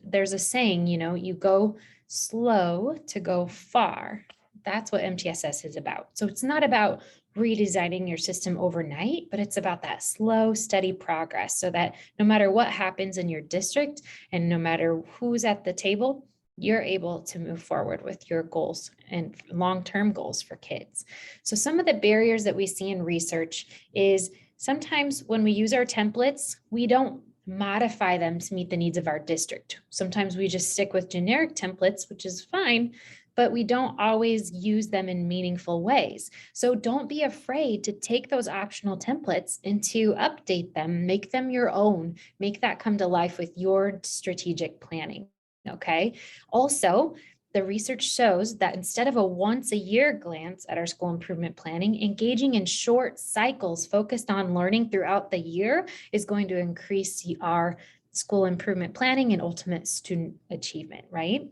there's a saying, you go slow to go far. That's what MTSS is about. So it's not about redesigning your system overnight, but it's about that slow, steady progress so that no matter what happens in your district and no matter who's at the table, you're able to move forward with your goals and long-term goals for kids. So some of the barriers that we see in research is sometimes when we use our templates, we don't modify them to meet the needs of our district. Sometimes we just stick with generic templates, which is fine, but we don't always use them in meaningful ways. So don't be afraid to take those optional templates and to update them, make them your own, make that come to life with your strategic planning. Okay. Also, the research shows that instead of a once a year glance at our school improvement planning, engaging in short cycles focused on learning throughout the year is going to increase our school improvement planning and ultimate student achievement, right?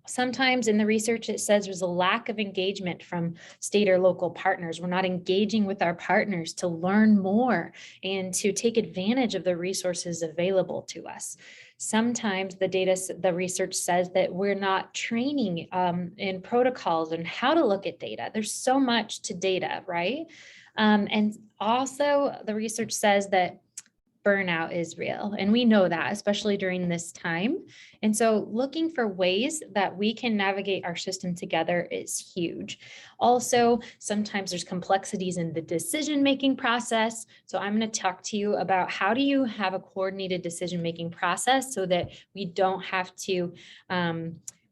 Sometimes in the research, it says there's a lack of engagement from state or local partners. We're not engaging with our partners to learn more and to take advantage of the resources available to us. Sometimes the research says that we're not training in protocols and how to look at data. There's so much to data, right? And also the research says that burnout is real. And we know that, especially during this time. And so looking for ways that we can navigate our system together is huge. Also, sometimes there's complexities in the decision-making process. So I'm going to talk to you about how do you have a coordinated decision-making process so that we don't have to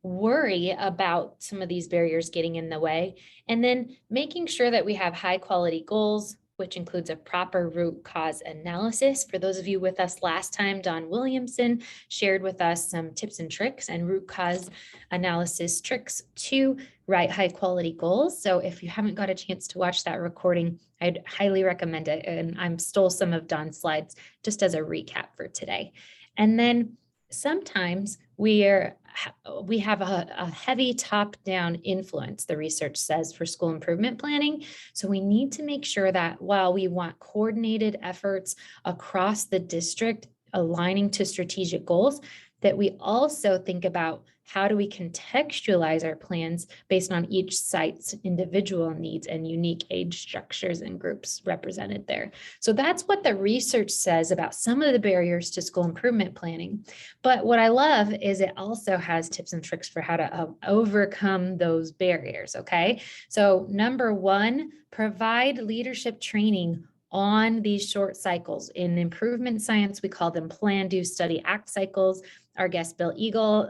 worry about some of these barriers getting in the way. And then making sure that we have high quality goals, which includes a proper root cause analysis. For those of you with us last time, Don Williamson shared with us some tips and tricks and root cause analysis tricks to write high quality goals. So if you haven't got a chance to watch that recording, I'd highly recommend it. And I stole some of Don's slides just as a recap for today. And then sometimes we have a heavy top-down influence, the research says, for school improvement planning. So we need to make sure that while we want coordinated efforts across the district aligning to strategic goals, that we also think about how do we contextualize our plans based on each site's individual needs and unique age structures and groups represented there. So that's what the research says about some of the barriers to school improvement planning. But what I love is it also has tips and tricks for how to overcome those barriers, okay? So number one, provide leadership training on these short cycles. In improvement science, we call them plan, do, study, act cycles. Our guest Bill Eagle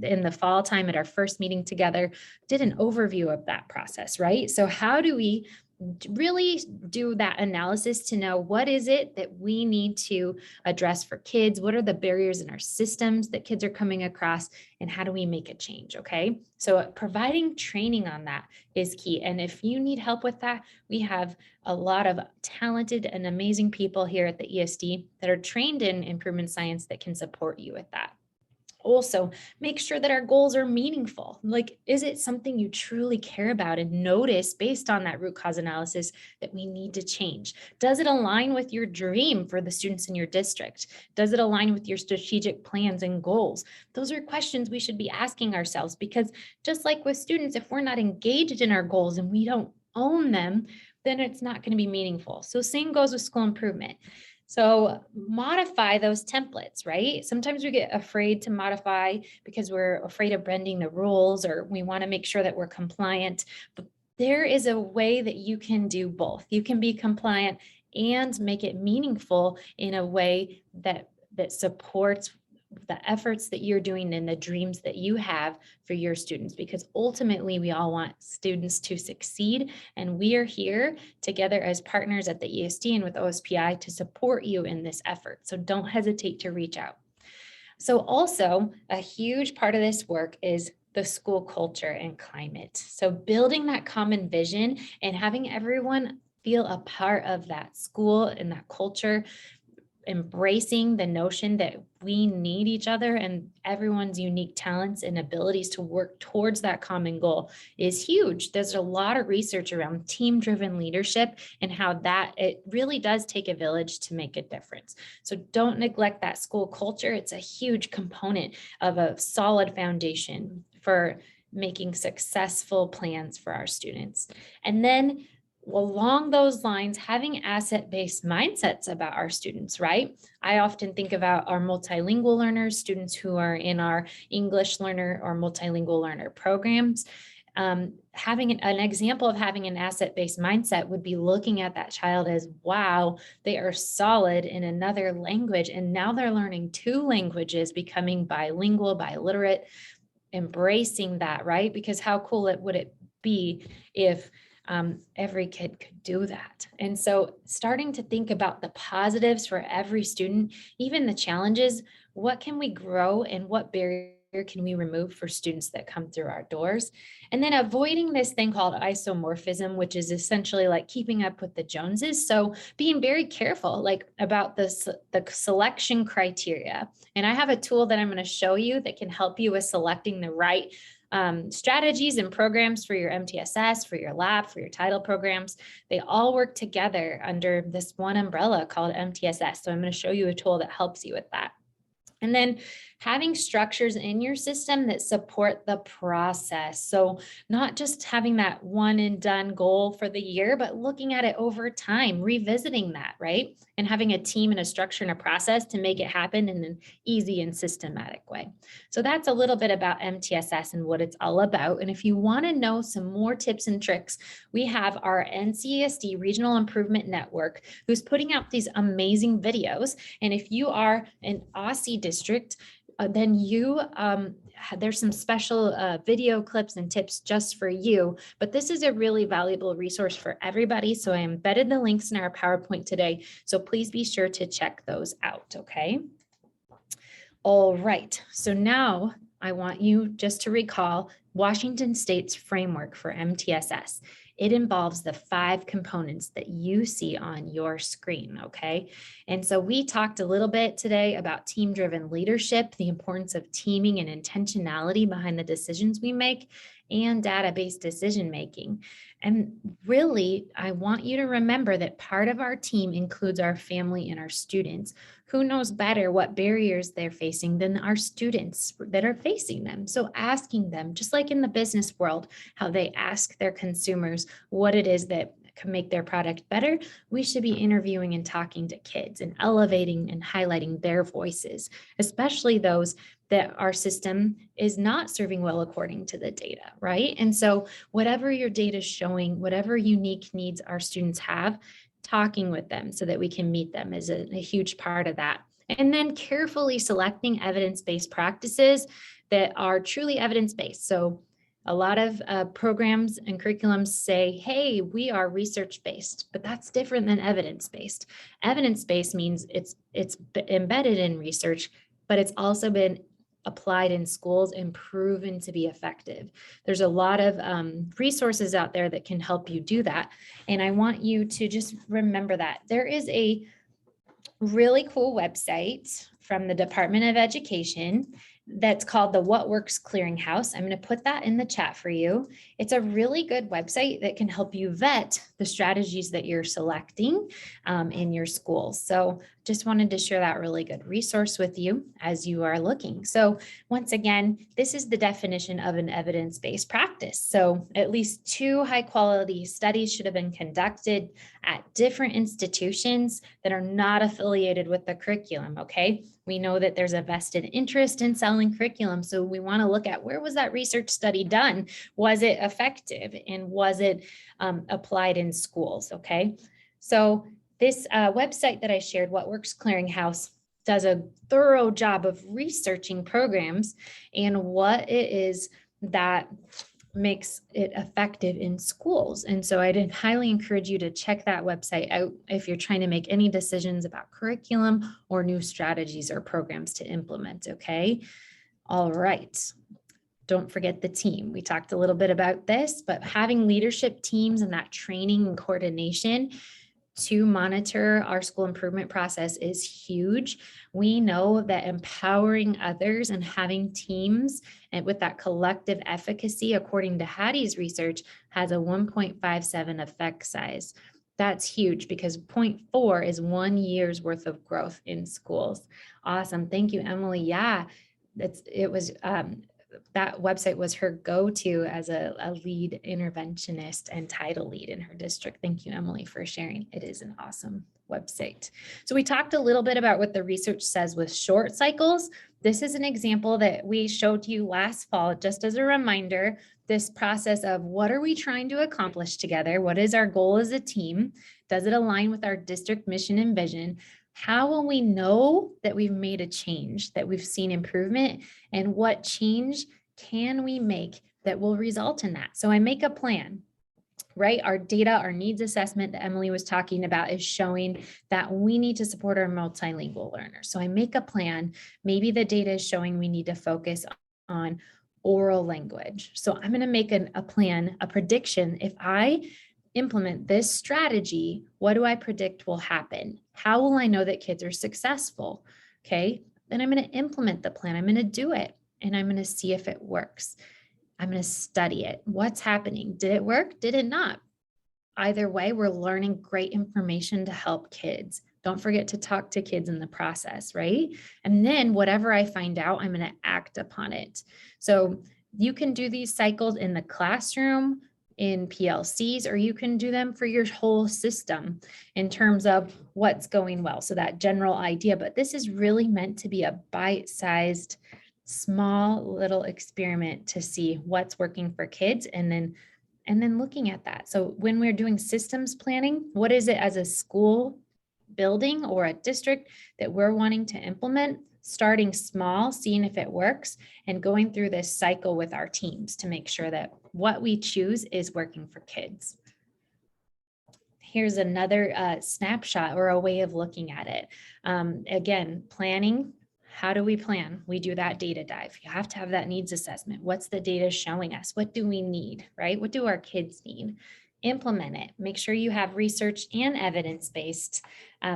in the fall time at our first meeting together did an overview of that process, right? So how do we really do that analysis to know what is it that we need to address for kids? What are the barriers in our systems that kids are coming across, and how do we make a change? Okay, so providing training on that is key. And if you need help with that, we have a lot of talented and amazing people here at the ESD that are trained in improvement science that can support you with that. Also, make sure that our goals are meaningful. Like, is it something you truly care about and notice based on that root cause analysis that we need to change? Does it align with your dream for the students in your district? Does it align with your strategic plans and goals? Those are questions we should be asking ourselves, because just like with students, if we're not engaged in our goals and we don't own them, then it's not going to be meaningful. So same goes with school improvement. So modify those templates, right? Sometimes we get afraid to modify because we're afraid of bending the rules, or we want to make sure that we're compliant. But there is a way that you can do both. You can be compliant and make it meaningful in a way that supports the efforts that you're doing and the dreams that you have for your students, because ultimately we all want students to succeed, and we are here together as partners at the ESD and with OSPI to support you in this effort. So don't hesitate to reach out. So also a huge part of this work is the school culture and climate. So building that common vision and having everyone feel a part of that school and that culture, embracing the notion that we need each other and everyone's unique talents and abilities to work towards that common goal is huge. There's a lot of research around team-driven leadership and how that it really does take a village to make a difference. So don't neglect that school culture. It's a huge component of a solid foundation for making successful plans for our students. And then along those lines, having asset-based mindsets about our students, right? I often think about our multilingual learners, students who are in our English learner or multilingual learner programs. Having an example of having an asset-based mindset would be looking at that child as, wow, they are solid in another language. And now they're learning 2 languages, becoming bilingual, biliterate, embracing that, right? Because how cool would it be if every kid could do that? And so starting to think about the positives for every student, even the challenges, what can we grow and what barrier can we remove for students that come through our doors? And then avoiding this thing called isomorphism, which is essentially like keeping up with the Joneses. So being very careful, like about the selection criteria. And I have a tool that I'm going to show you that can help you with selecting the right strategies and programs for your MTSS, for your lab, for your title programs. They all work together under this one umbrella called MTSS. So I'm going to show you a tool that helps you with that. And then having structures in your system that support the process. So not just having that one and done goal for the year, but looking at it over time, revisiting that, right? And having a team and a structure and a process to make it happen in an easy and systematic way. So that's a little bit about MTSS and what it's all about. And if you want to know some more tips and tricks, we have our NCESD Regional Improvement Network, who's putting out these amazing videos. And if you are an Aussie district, then you there's some special video clips and tips just for you, but this is a really valuable resource for everybody. So I embedded the links in our PowerPoint today. So please be sure to check those out. Okay. All right. So now I want you just to recall Washington State's framework for MTSS. It involves the 5 components that you see on your screen, okay? And so we talked a little bit today about team-driven leadership, the importance of teaming and intentionality behind the decisions we make, and data-based decision-making. And really, I want you to remember that part of our team includes our family and our students. Who knows better what barriers they're facing than our students that are facing them? So asking them, just like in the business world, how they ask their consumers what it is that can make their product better, we should be interviewing and talking to kids and elevating and highlighting their voices, especially those that our system is not serving well according to the data, right? And so whatever your data is showing, whatever unique needs our students have, talking with them so that we can meet them is a huge part of that. And then carefully selecting evidence-based practices that are truly evidence-based. So a lot of programs and curriculums say, hey, we are research-based, but that's different than evidence-based. Evidence-based means it's embedded in research, but it's also been applied in schools and proven to be effective. There's a lot of resources out there that can help you do that. And I want you to just remember that. There is a really cool website from the Department of Education that's called the What Works Clearinghouse. I'm going to put that in the chat for you. It's a really good website that can help you vet the strategies that you're selecting in your schools. So just wanted to share that really good resource with you as you are looking. So once again, this is the definition of an evidence-based practice. So at least 2 high-quality studies should have been conducted at different institutions that are not affiliated with the curriculum, okay? We know that there's a vested interest in selling curriculum, so we want to look at where was that research study done? Was it effective and was it applied in schools, okay? So this website that I shared, What Works Clearinghouse, does a thorough job of researching programs and what it is that makes it effective in schools. And so I'd highly encourage you to check that website out if you're trying to make any decisions about curriculum or new strategies or programs to implement, okay? All right. Don't forget the team. We talked a little bit about this, but having leadership teams and that training and coordination to monitor our school improvement process is huge. We know that empowering others and having teams and with that collective efficacy, according to Hattie's research, has a 1.57 effect size. That's huge because 0.4 is 1 year's worth of growth in schools. Awesome. Thank you, Emily. Yeah, it was that website was her go-to as a lead interventionist and title lead in her district. Thank you, Emily, for sharing. It is an awesome website. So we talked a little bit about what the research says with short cycles. This is an example that we showed you last fall, just as a reminder, this process of what are we trying to accomplish together? What is our goal as a team? Does it align with our district mission and vision? How will we know that we've made a change, that we've seen improvement, and what change can we make that will result in that? So I make a plan, right? Our data, our needs assessment that Emily was talking about is showing that we need to support our multilingual learners. So I make a plan. Maybe the data is showing we need to focus on oral language. So I'm going to make a plan, a prediction. If I implement this strategy, what do I predict will happen? How will I know that kids are successful? Okay, then I'm going to implement the plan. I'm going to do it, and I'm going to see if it works. I'm going to study it. What's happening? Did it work? Did it not? Either way, we're learning great information to help kids. Don't forget to talk to kids in the process, right? And then whatever I find out, I'm going to act upon it. So you can do these cycles in the classroom, in PLCs, or you can do them for your whole system in terms of what's going well. So that general idea, but this is really meant to be a bite-sized, small little experiment to see what's working for kids, and then looking at that. So when we're doing systems planning, what is it as a school building or a district that we're wanting to implement? Starting small, seeing if it works, and going through this cycle with our teams to make sure that what we choose is working for kids. Here's another snapshot or a way of looking at it. Again, planning. How do we plan? We do that data dive. You have to have that needs assessment. What's the data showing us? What do we need, right? What do our kids need? Implement it. Make sure you have research and evidence-based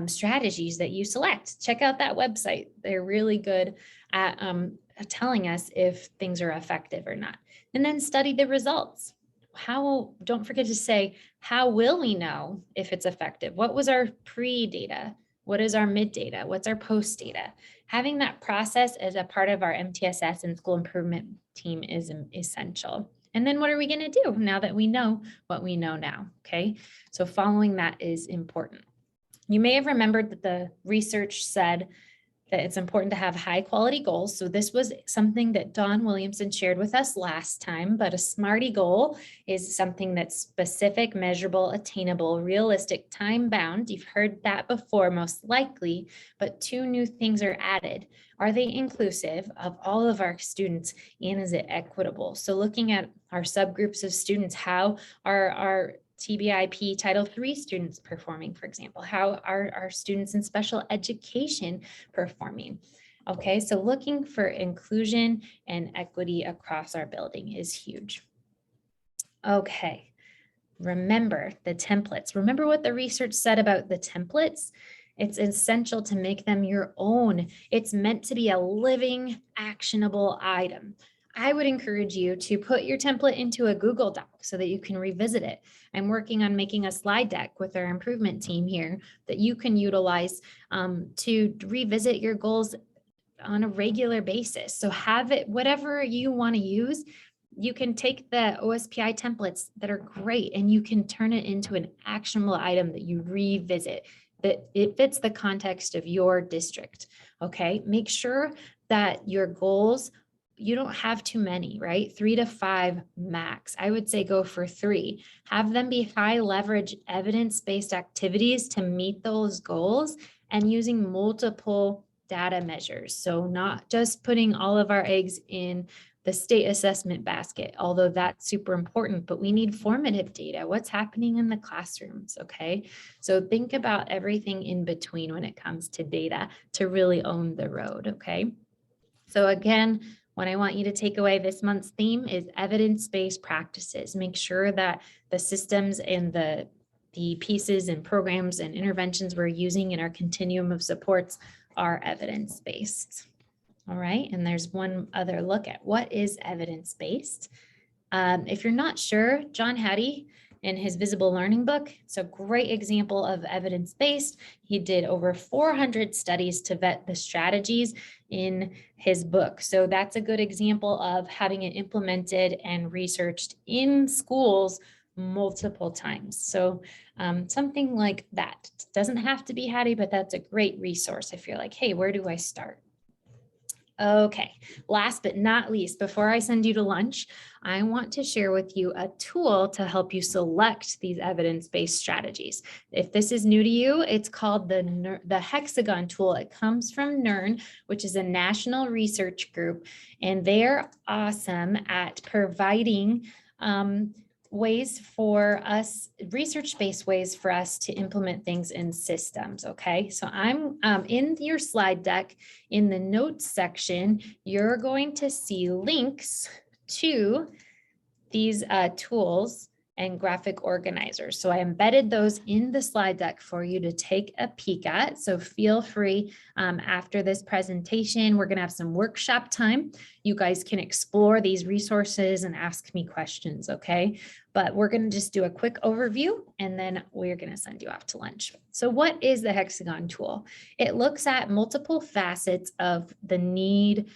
strategies that you select. Check out that website. They're really good at telling us if things are effective or not. And then study the results. Don't forget to say, how will we know if it's effective? What was our pre-data? What is our mid data? What's our post data? Having that process as a part of our MTSS and school improvement team is essential. And then what are we going to do now that we know what we know now? Okay, so following that is important. You may have remembered that the research said that it's important to have high quality goals. So this was something that Dawn Williamson shared with us last time, but a SMARTY goal is something that's specific, measurable, attainable, realistic, time bound. You've heard that before, most likely, but 2 new things are added. Are they inclusive of all of our students, and is it equitable? So looking at our subgroups of students, how are our TBIP Title III students performing, for example? How are our students in special education performing? Okay, so looking for inclusion and equity across our building is huge. Okay, remember the templates. Remember what the research said about the templates? It's essential to make them your own. It's meant to be a living, actionable item. I would encourage you to put your template into a Google Doc so that you can revisit it. I'm working on making a slide deck with our improvement team here that you can utilize to revisit your goals on a regular basis. So have it, whatever you want to use, you can take the OSPI templates that are great and you can turn it into an actionable item that you revisit, that it fits the context of your district. Okay, make sure that your goals, you don't have too many, right? 3 to 5 max. I would say go for 3. Have them be high leverage evidence-based activities to meet those goals and using multiple data measures. So not just putting all of our eggs in the state assessment basket, although that's super important, but we need formative data. What's happening in the classrooms, okay? So think about everything in between when it comes to data to really own the road, okay? So again, what I want you to take away this month's theme is evidence-based practices. Make sure that the systems and the pieces and programs and interventions we're using in our continuum of supports are evidence-based. All right, and there's one other look at what is evidence-based. If you're not sure, John Hattie in his Visible Learning book. It's a great example of evidence-based. He did over 400 studies to vet the strategies in his book. So that's a good example of having it implemented and researched in schools multiple times. So something like that. It doesn't have to be Hattie, but that's a great resource if you're like, hey, where do I start? Okay, last but not least, before I send you to lunch, I want to share with you a tool to help you select these evidence-based strategies. If this is new to you, it's called the Hexagon tool. It comes from NERN, which is a national research group, and they're awesome at providing ways for us, research-based ways for us to implement things in systems, okay? So I'm in your slide deck, in the notes section, you're going to see links to these tools and graphic organizers. So I embedded those in the slide deck for you to take a peek at. So feel free after this presentation, we're gonna have some workshop time. You guys can explore these resources and ask me questions, okay? But we're gonna just do a quick overview and then we're gonna send you off to lunch. So what is the Hexagon tool? It looks at multiple facets of the need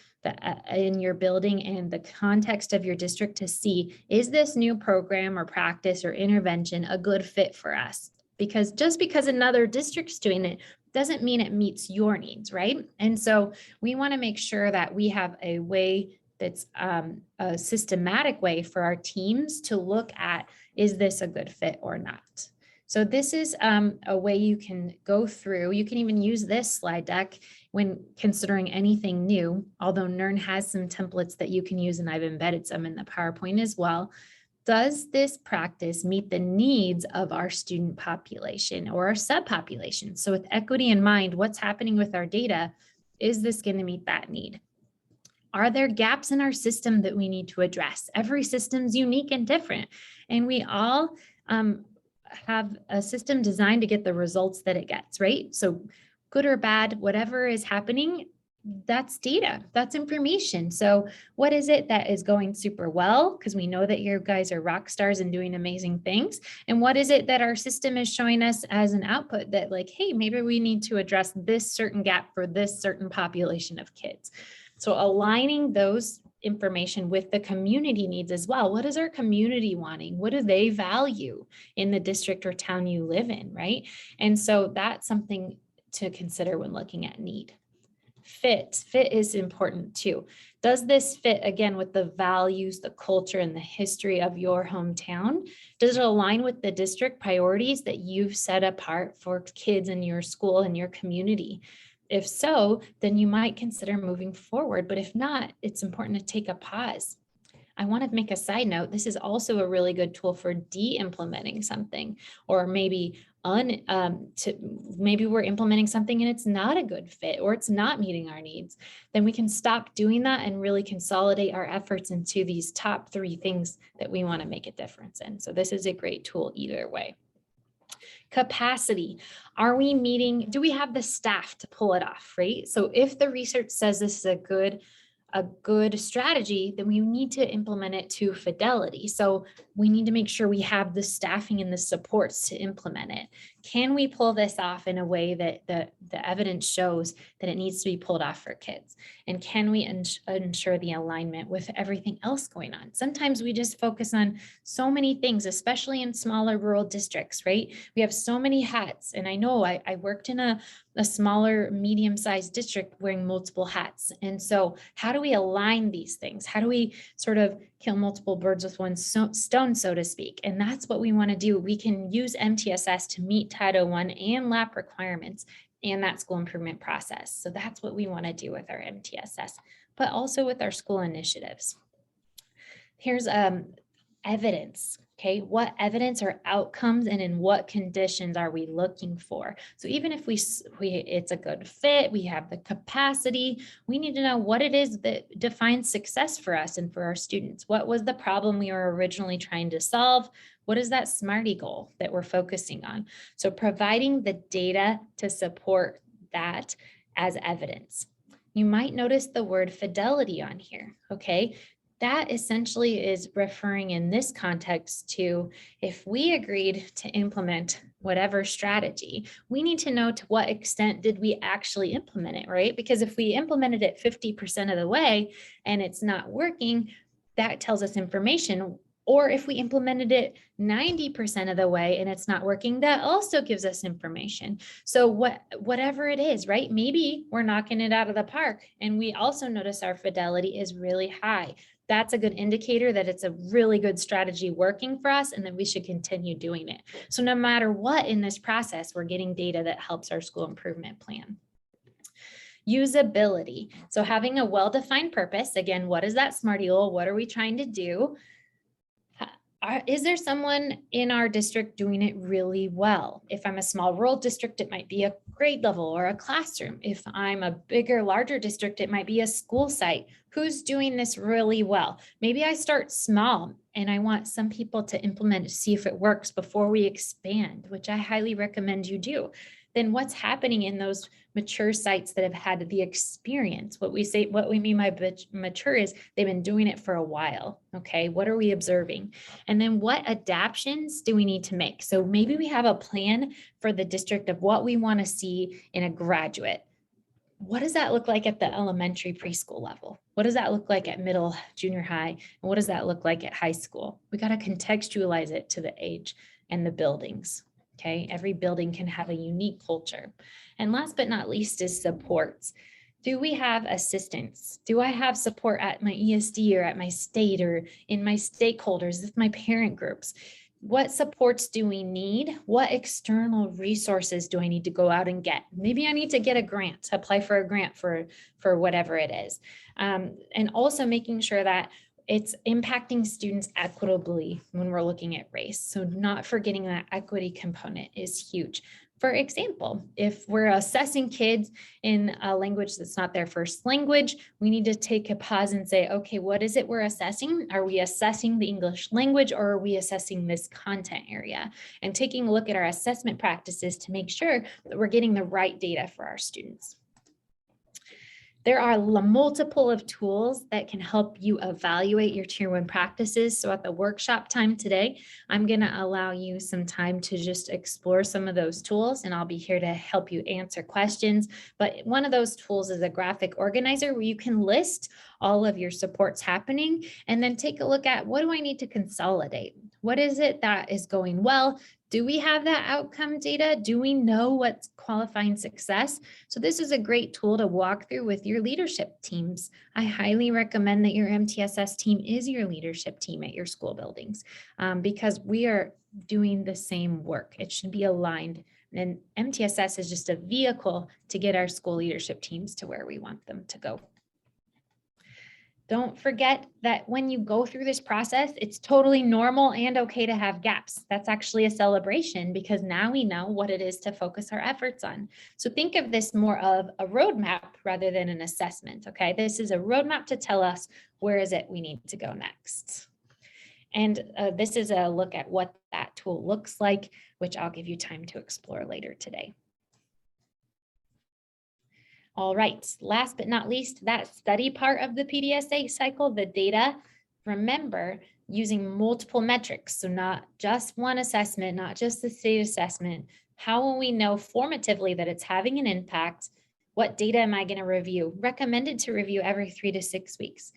in your building and the context of your district to see, is this new program or practice or intervention a good fit for us? Because just because another district's doing it doesn't mean it meets your needs, right? And so we want to make sure that we have a way that's a systematic way for our teams to look at, is this a good fit or not? So this is a way you can go through. You can even use this slide deck when considering anything new, although NERN has some templates that you can use, and I've embedded some in the PowerPoint as well. Does this practice meet the needs of our student population or our subpopulation? So with equity in mind, what's happening with our data? Is this going to meet that need? Are there gaps in our system that we need to address? Every system's unique and different, and we all have a system designed to get the results that it gets, right? So good or bad, whatever is happening, that's data, that's information. So what is it that is going super well? Because we know that you guys are rock stars and doing amazing things. And what is it that our system is showing us as an output that like, hey, maybe we need to address this certain gap for this certain population of kids. So aligning those information with the community needs as well. What is our community wanting? What do they value in the district or town you live in, right? And so that's something to consider when looking at need. Fit is important too. Does this fit again with the values, the culture, and the history of your hometown? Does it align with the district priorities that you've set apart for kids in your school and your community? If so, then you might consider moving forward. But if not, it's important to take a pause. I want to make a side note. This is also a really good tool for de-implementing something, or maybe maybe we're implementing something and it's not a good fit or it's not meeting our needs. Then we can stop doing that and really consolidate our efforts into these top 3 things that we want to make a difference in. So this is a great tool either way. Capacity. Are we meeting, do we have the staff to pull it off, right? So if the research says this is a good strategy, then we need to implement it to fidelity. So we need to make sure we have the staffing and the supports to implement it. Can we pull this off in a way that the evidence shows that it needs to be pulled off for kids? And can we ensure the alignment with everything else going on? Sometimes we just focus on so many things, especially in smaller rural districts, right? We have so many hats. And I know I worked in a smaller, medium-sized district wearing multiple hats. And so how do we align these things? How do we sort of kill multiple birds with one stone, so to speak? And that's what we want to do. We can use MTSS to meet Title I and LAP requirements and that school improvement process. So that's what we want to do with our MTSS, but also with our school initiatives. Here's evidence. Okay, what evidence or outcomes and in what conditions are we looking for? So even if it's a good fit, we have the capacity, we need to know what it is that defines success for us and for our students. What was the problem we were originally trying to solve? What is that SMARTY goal that we're focusing on? So providing the data to support that as evidence. You might notice the word fidelity on here, okay? that essentially is referring in this context to if we agreed to implement whatever strategy, we need to know to what extent did we actually implement it, right? Because if we implemented it 50% of the way and it's not working, that tells us information. Or if we implemented it 90% of the way and it's not working, that also gives us information. So whatever it is, right? Maybe we're knocking it out of the park and we also notice our fidelity is really high. That's a good indicator that it's a really good strategy working for us and that we should continue doing it. So no matter what in this process, we're getting data that helps our school improvement plan. Usability. So having a well-defined purpose, again, what is that SMART-EAL? What are we trying to do? Is there someone in our district doing it really well? If I'm a small rural district, it might be a grade level or a classroom. If I'm a bigger, larger district, it might be a school site. Who's doing this really well? Maybe I start small and I want some people to implement it to see if it works before we expand, which I highly recommend you do. Then what's happening in those mature sites that have had the experience? What we mean by mature is they've been doing it for a while. Okay, what are we observing? And then what adaptations do we need to make? So maybe we have a plan for the district of what we want to see in a graduate. What does that look like at the elementary preschool level? What does that look like at middle, junior high? And what does that look like at high school? We got to contextualize it to the age and the buildings. Okay, every building can have a unique culture. And last but not least is supports. Do we have assistance? Do I have support at my ESD or at my state or in my stakeholders, with my parent groups? What supports do we need? What external resources do I need to go out and get? Maybe I need to get a grant, apply for a grant for whatever it is. And also making sure that it's impacting students equitably when we're looking at race. So not forgetting that equity component is huge. For example, if we're assessing kids in a language that's not their first language, we need to take a pause and say, okay, what is it we're assessing? Are we assessing the English language or are we assessing this content area? And taking a look at our assessment practices to make sure that we're getting the right data for our students. There are multiple of tools that can help you evaluate your Tier 1 practices. So at the workshop time today, I'm going to allow you some time to just explore some of those tools, and I'll be here to help you answer questions. But one of those tools is a graphic organizer where you can list all of your supports happening and then take a look at what do I need to consolidate? What is it that is going well? Do we have that outcome data? Do we know what's qualifying success? So this is a great tool to walk through with your leadership teams. I highly recommend that your MTSS team is your leadership team at your school buildings because we are doing the same work. It should be aligned. And MTSS is just a vehicle to get our school leadership teams to where we want them to go. Don't forget that when you go through this process, it's totally normal and okay to have gaps. That's actually a celebration because now we know what it is to focus our efforts on. So think of this more of a roadmap rather than an assessment, okay? This is a roadmap to tell us where is it we need to go next. And this is a look at what that tool looks like, which I'll give you time to explore later today. All right, last but not least, that study part of the PDSA cycle, the data, remember using multiple metrics. So not just one assessment, not just the state assessment. How will we know formatively that it's having an impact? What data am I going to review? Recommended to review every 3 to 6 weeks.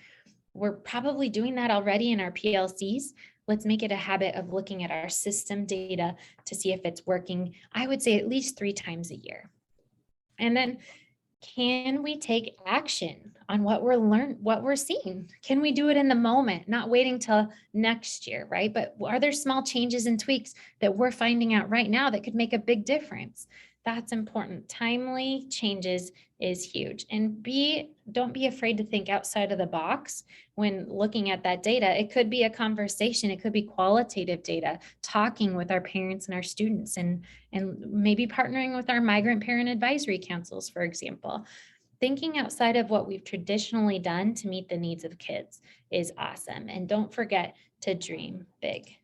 We're probably doing that already in our PLCs. Let's make it a habit of looking at our system data to see if it's working. I would say at least 3 times a year. And then can we take action on what we're seeing? Can we do it in the moment, not waiting till next year, right? But are there small changes and tweaks that we're finding out right now that could make a big difference? That's important. Timely changes is huge. And don't be afraid to think outside of the box when looking at that data. It could be a conversation, it could be qualitative data, talking with our parents and our students, and maybe partnering with our migrant parent advisory councils, for example. Thinking outside of what we've traditionally done to meet the needs of kids is awesome. And don't forget to dream big.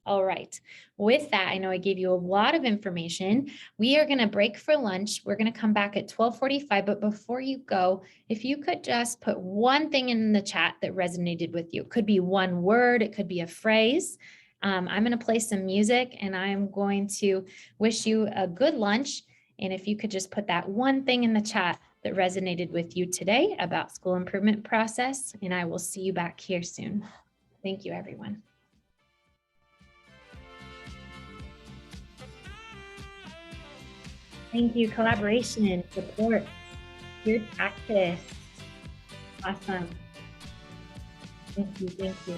All right. With that, I know I gave you a lot of information. We are going to break for lunch. We're going to come back at 12:45. But before you go, if you could just put one thing in the chat that resonated with you. It could be one word. It could be a phrase. I'm going to play some music and I'm going to wish you a good lunch. And if you could just put that one thing in the chat that resonated with you today about school improvement process, and I will see you back here soon. Thank you, everyone. Thank you. Collaboration, support, good practice. Awesome. Thank you. Thank you.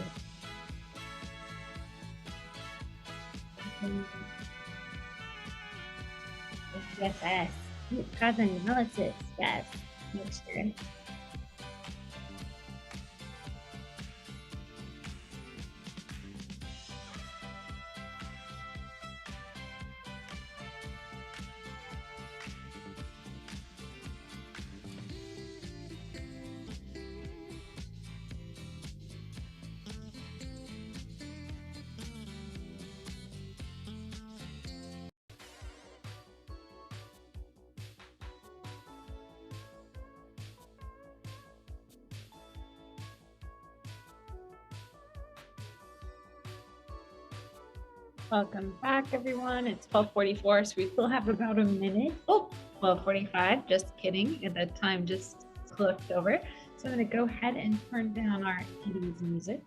Yes. Root cause analysis. Yes. Make sure. Welcome back, everyone. It's 12:44, so we still have about a minute. Oh, 12:45, just kidding. The time just clicked over. So I'm going to go ahead and turn down our 80s music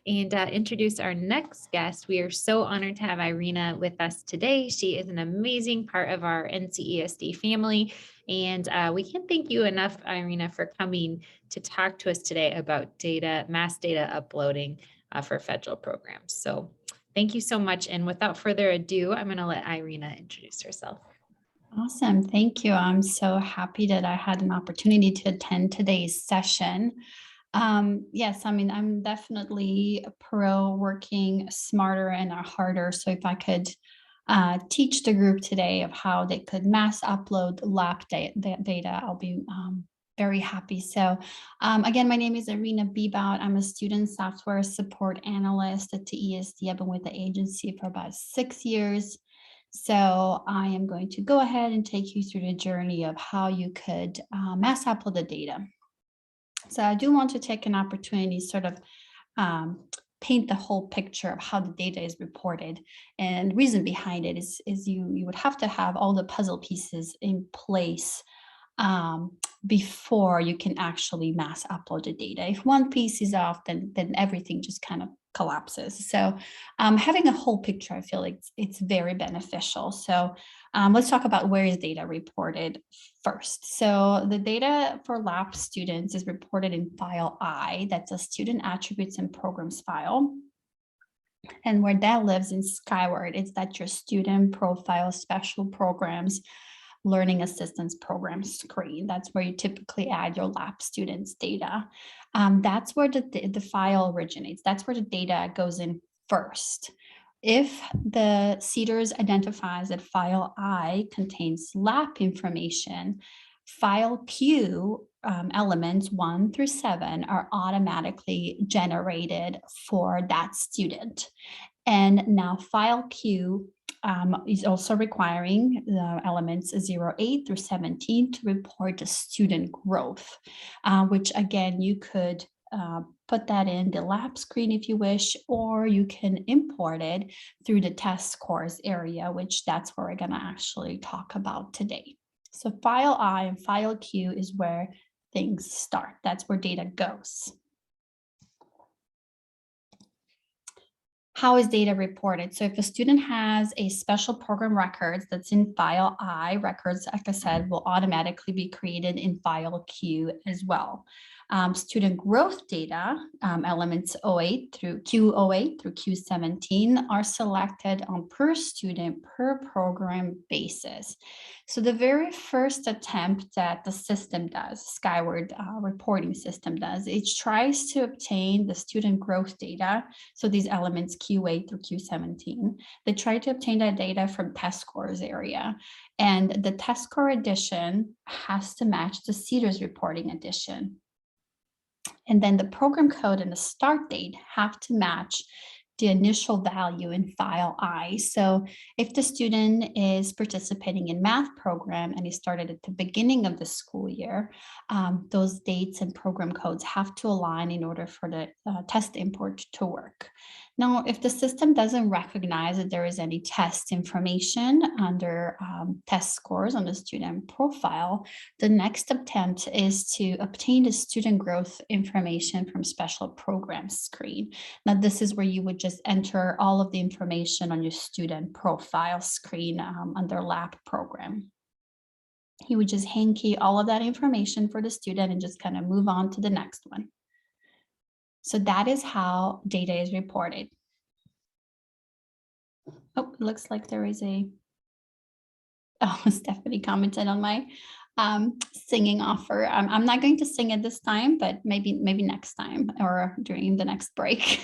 and introduce our next guest. We are so honored to have Irina with us today. She is an amazing part of our NCESD family. And we can't thank you enough, Irina, for coming to talk to us today about mass data uploading for federal programs. So thank you so much. And without further ado, I'm going to let Irina introduce herself. Awesome. Thank you. I'm so happy that I had an opportunity to attend today's session. Yes, I mean, I'm definitely pro working smarter and harder. So if I could teach the group today of how they could mass upload lab data, I'll be very happy. So again, my name is Irina Bebout. I'm a student software support analyst at TESD. I've been with the agency for about 6 years. So I am going to go ahead and take you through the journey of how you could mass upload the data. So I do want to take an opportunity to sort of paint the whole picture of how the data is reported. And the reason behind it is you would have to have all the puzzle pieces in place before you can actually mass upload the data. If one piece is off, then everything just kind of collapses. So having a whole picture, I feel like it's very beneficial. So let's talk about where is data reported first. So the data for lab students is reported in file I, that's a student attributes and programs file. And where that lives in Skyward, it's that your student profile, special programs, learning assistance program screen. That's where you typically add your lab students data. That's where the file originates. That's where the data goes in first. If the CEDARS identifies that file I contains lab information, file Q elements 1 through 7 are automatically generated for that student. And now file Q is also requiring the elements 08 through 17 to report the student growth, which again, you could put that in the lab screen if you wish, or you can import it through the test scores area, which that's where we're going to actually talk about today. So file I and file Q is where things start. That's where data goes. How is data reported? So if a student has a special program records that's in file I, records, like I said, will automatically be created in file Q as well. Student growth data, elements 08 through Q08 through Q17 are selected on per student, per program basis. So the very first attempt that the system does, Skyward reporting system does, it tries to obtain the student growth data. So these elements Q8 through Q17, they try to obtain that data from test scores area. And the test score edition has to match the CEDARS reporting edition. And then the program code and the start date have to match the initial value in file I. So if the student is participating in math program and he started at the beginning of the school year, those dates and program codes have to align in order for the test import to work. Now, if the system doesn't recognize that there is any test information under test scores on the student profile, the next attempt is to obtain the student growth information from special programs screen. Now, this is where you would just enter all of the information on your student profile screen under lab program. You would just hand key all of that information for the student and just kind of move on to the next one. So that is how data is reported. Oh, it looks like there is Stephanie commented on my singing offer. I'm not going to sing it this time, but maybe next time or during the next break.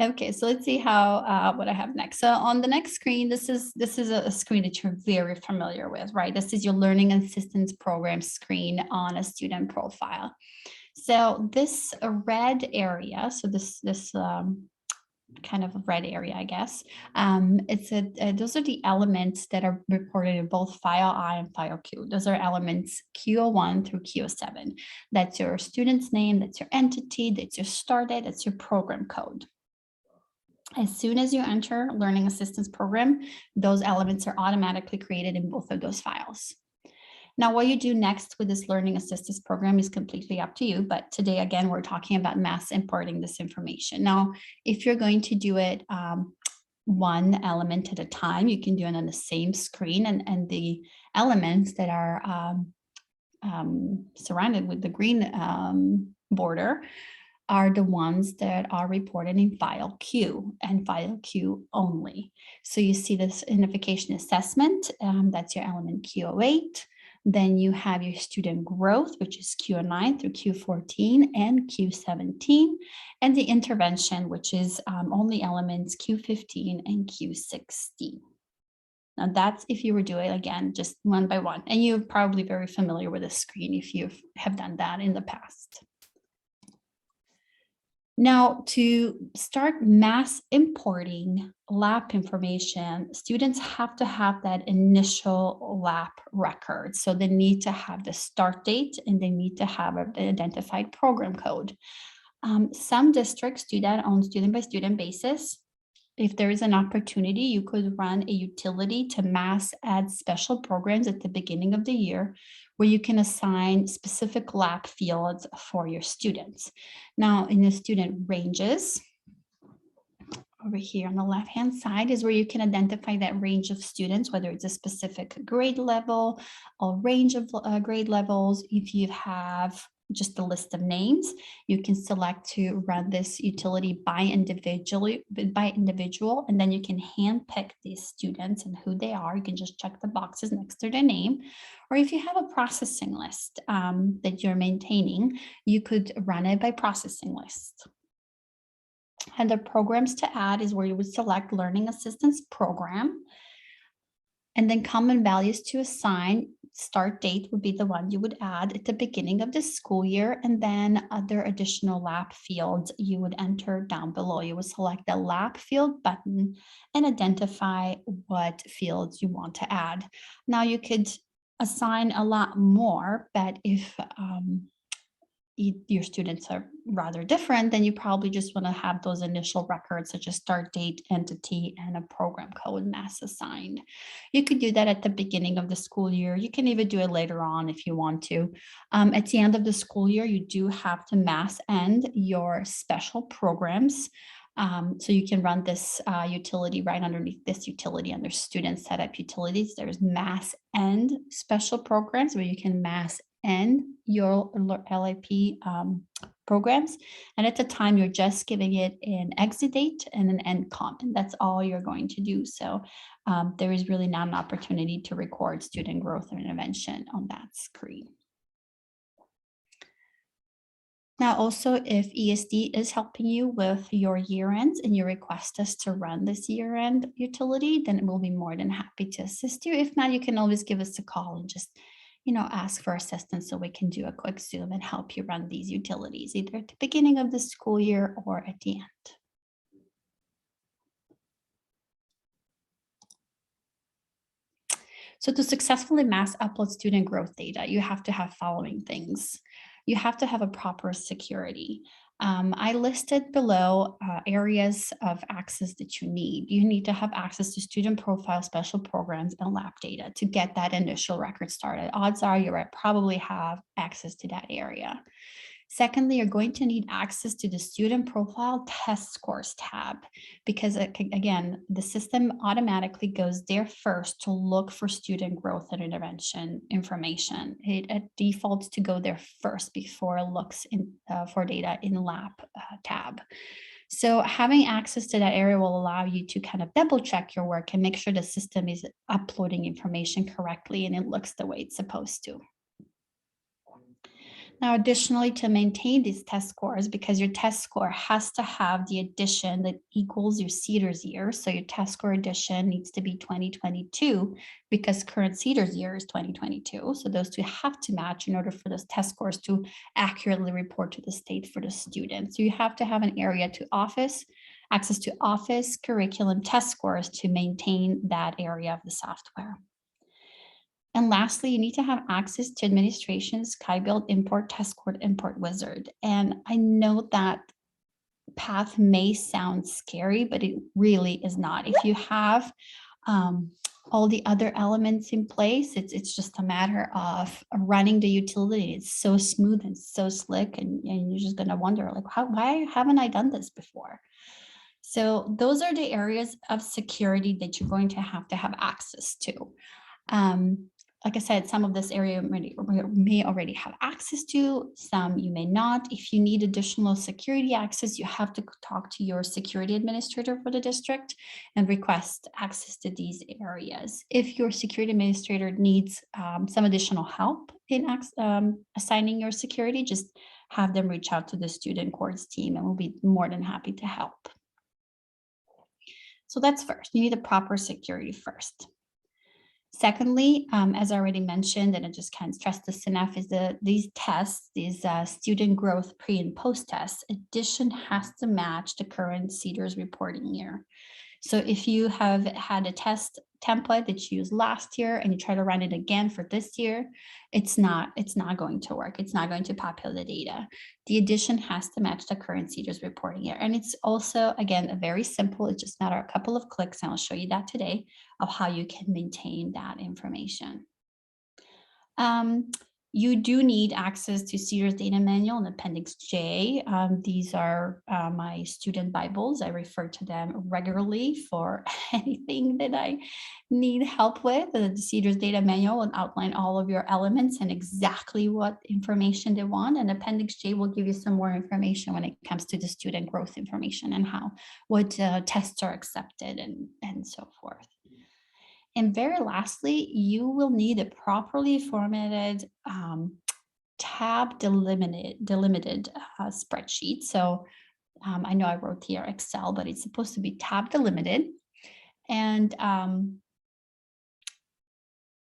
Okay, so let's see how what I have next. So on the next screen, this is a screen that you're very familiar with, right? This is your learning assistance program screen on a student profile. So this red area, so this kind of a red area, I guess. Those are the elements that are reported in both file I and file Q. Those are elements Q01 through Q07. That's your student's name, that's your entity, that's your start date, that's your program code. As soon as you enter learning assistance program, those elements are automatically created in both of those files. Now, what you do next with this learning assistance program is completely up to you. But today, again, we're talking about mass importing this information. Now, if you're going to do it one element at a time, you can do it on the same screen, and the elements that are surrounded with the green border are the ones that are reported in file Q and file Q only. So you see this identification assessment, that's your element Q08. Then you have your student growth, which is Q09 through Q14 and Q17, and the intervention, which is only elements Q15 and Q16. Now that's if you were doing, again, just one by one, and you're probably very familiar with the screen if you have done that in the past. Now, to start mass importing lab information, students have to have that initial lab record. So they need to have the start date and they need to have an identified program code. Some districts do that on student by student basis. If there is an opportunity, you could run a utility to mass add special programs at the beginning of the year where you can assign specific lab fields for your students. Now, in the student ranges, over here on the left-hand side is where you can identify that range of students, whether it's a specific grade level or range of grade levels. If you have just a list of names, you can select to run this utility by individual, and then you can handpick these students and who they are. You can just check the boxes next to their name. Or if you have a processing list that you're maintaining, you could run it by processing list. And the programs to add is where you would select learning assistance program. And then common values to assign, start date would be the one you would add at the beginning of the school year. And then other additional lab fields you would enter down below. You would select the lab field button and identify what fields you want to add. Now you could assign a lot more, but if your students are rather different, then you probably just want to have those initial records such as start date, entity, and a program code mass assigned. You could do that at the beginning of the school year. You can even do it later on if you want to. At the end of the school year, you do have to mass end your special programs. So you can run this utility right underneath this utility under student setup utilities. There's mass end special programs where you can mass end your LAP programs. And at the time, you're just giving it an exit date and an end comment. That's all you're going to do. So there is really not an opportunity to record student growth or intervention on that screen. Now, also, if ESD is helping you with your year ends and you request us to run this year end utility, then we'll be more than happy to assist you. If not, you can always give us a call and just ask for assistance so we can do a quick Zoom and help you run these utilities, either at the beginning of the school year or at the end. So to successfully mass upload student growth data, you have to have following things. You have to have a proper security. I listed below areas of access that you need. You need to have access to student profile, special programs, and lab data to get that initial record started. Odds are you probably have access to that area. Secondly, you're going to need access to the student profile test scores tab, because again, the system automatically goes there first to look for student growth and intervention information. It defaults to go there first before it looks for data in lab tab. So having access to that area will allow you to kind of double check your work and make sure the system is uploading information correctly and it looks the way it's supposed to. Now, additionally, to maintain these test scores, because your test score has to have the addition that equals your CEDARS year. So your test score addition needs to be 2022 because current CEDARS year is 2022. So those two have to match in order for those test scores to accurately report to the state for the student. So you have to have an area to access to Office curriculum test scores to maintain that area of the software. And lastly, you need to have access to administration's SkyBuild import test score import wizard. And I know that path may sound scary, but it really is not. If you have all the other elements in place, it's just a matter of running the utility. It's so smooth and so slick, and you're just going to wonder, like, why haven't I done this before? So those are the areas of security that you're going to have access to. Like I said, some of this area may already have access to, some you may not. If you need additional security access, you have to talk to your security administrator for the district and request access to these areas. If your security administrator needs some additional help in assigning your security, just have them reach out to the student courts team and we'll be more than happy to help. So that's first, you need the proper security first. Secondly, as I already mentioned, and I just can't stress this enough, is these tests, these student growth pre and post tests, addition has to match the current CEDARS reporting year. So if you have had a test template that you used last year and you try to run it again for this year, it's not going to work. It's not going to populate the data. The addition has to match the current CEDARS reporting year. And it's also, again, very simple. It's just a matter of a couple of clicks, and I'll show you that today, of how you can maintain that information. You do need access to CEDARS Data Manual and Appendix J. These are my student Bibles. I refer to them regularly for anything that I need help with. The CEDARS Data Manual will outline all of your elements and exactly what information they want. And Appendix J will give you some more information when it comes to the student growth information and what tests are accepted and so forth. And very lastly, you will need a properly formatted tab delimited spreadsheet. So I know I wrote here Excel, but it's supposed to be tab delimited. And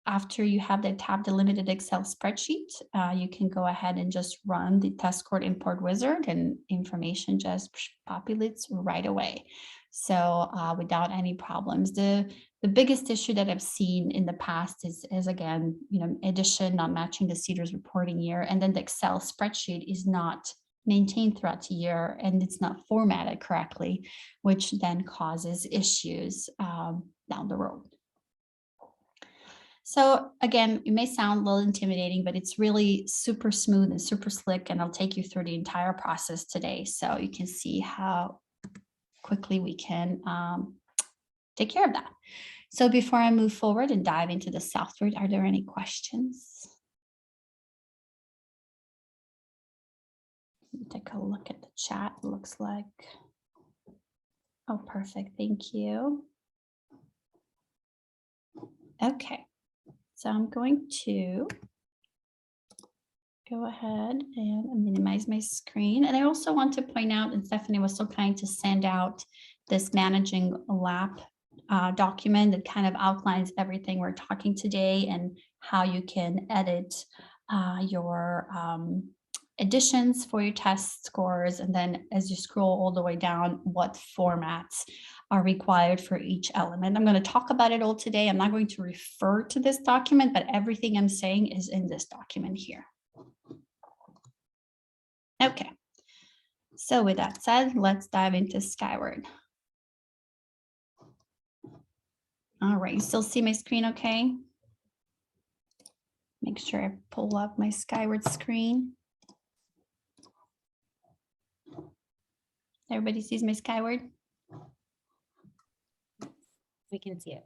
after you have the tab delimited Excel spreadsheet, you can go ahead and just run the test score import wizard and information just populates right away. So without any problems. The biggest issue that I've seen in the past is again, addition not matching the CEDARS reporting year, and then the Excel spreadsheet is not maintained throughout the year and it's not formatted correctly, which then causes issues down the road. So again, it may sound a little intimidating, but it's really super smooth and super slick, and I'll take you through the entire process today so you can see how quickly we can take care of that. So before I move forward and dive into the software, are there any questions? Take a look at the chat. It looks like, oh, perfect. Thank you. Okay, so I'm going to go ahead and minimize my screen. And I also want to point out, and Stephanie was so kind to send out this managing LAP document that kind of outlines everything we're talking today and how you can edit your additions for your test scores. And then as you scroll all the way down, what formats are required for each element. I'm going to talk about it all today. I'm not going to refer to this document, but everything I'm saying is in this document here. Okay. So with that said, let's dive into Skyward. All right, you still see my screen okay? Make sure I pull up my Skyward screen. Everybody sees my Skyward? We can see it.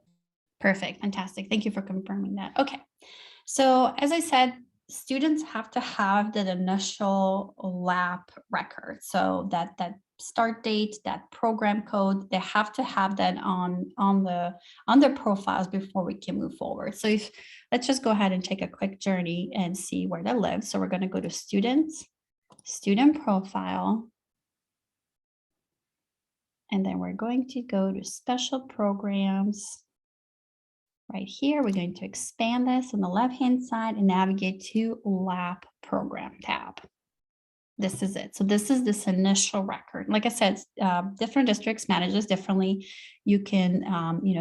Perfect, fantastic. Thank you for confirming that. Okay, so as I said, students have to have that initial lab record. So that start date, that program code, they have to have that on their profiles before we can move forward. So let's just go ahead and take a quick journey and see where they live. So we're going to go to students, student profile. And then we're going to go to special programs. Right here, we're going to expand this on the left-hand side and navigate to lab program tab. This is it. So this is this initial record. Like I said, different districts manage this differently. You can,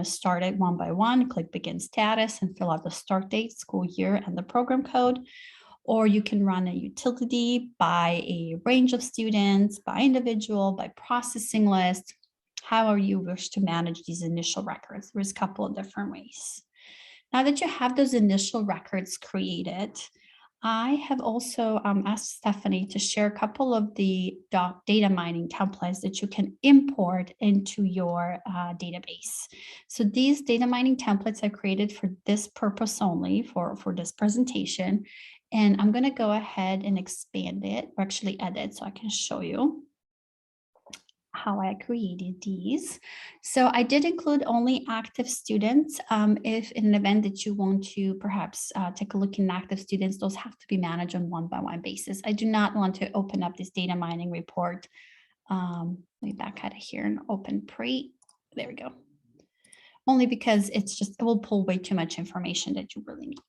start it one by one, click begin status and fill out the start date, school year, and the program code. Or you can run a utility by a range of students, by individual, by processing list. However you wish to manage these initial records. There's a couple of different ways. Now that you have those initial records created, I have also asked Stephanie to share a couple of the data mining templates that you can import into your database. So these data mining templates are created for this purpose only, for this presentation. And I'm going to go ahead and expand it, or actually edit, so I can show you how I created these. So I did include only active students. If in an event that you want to perhaps take a look in active students, those have to be managed on one-by-one basis. I do not want to open up this data mining report. Let me back out of here and open pre. There we go. Only because it will pull way too much information that you really need.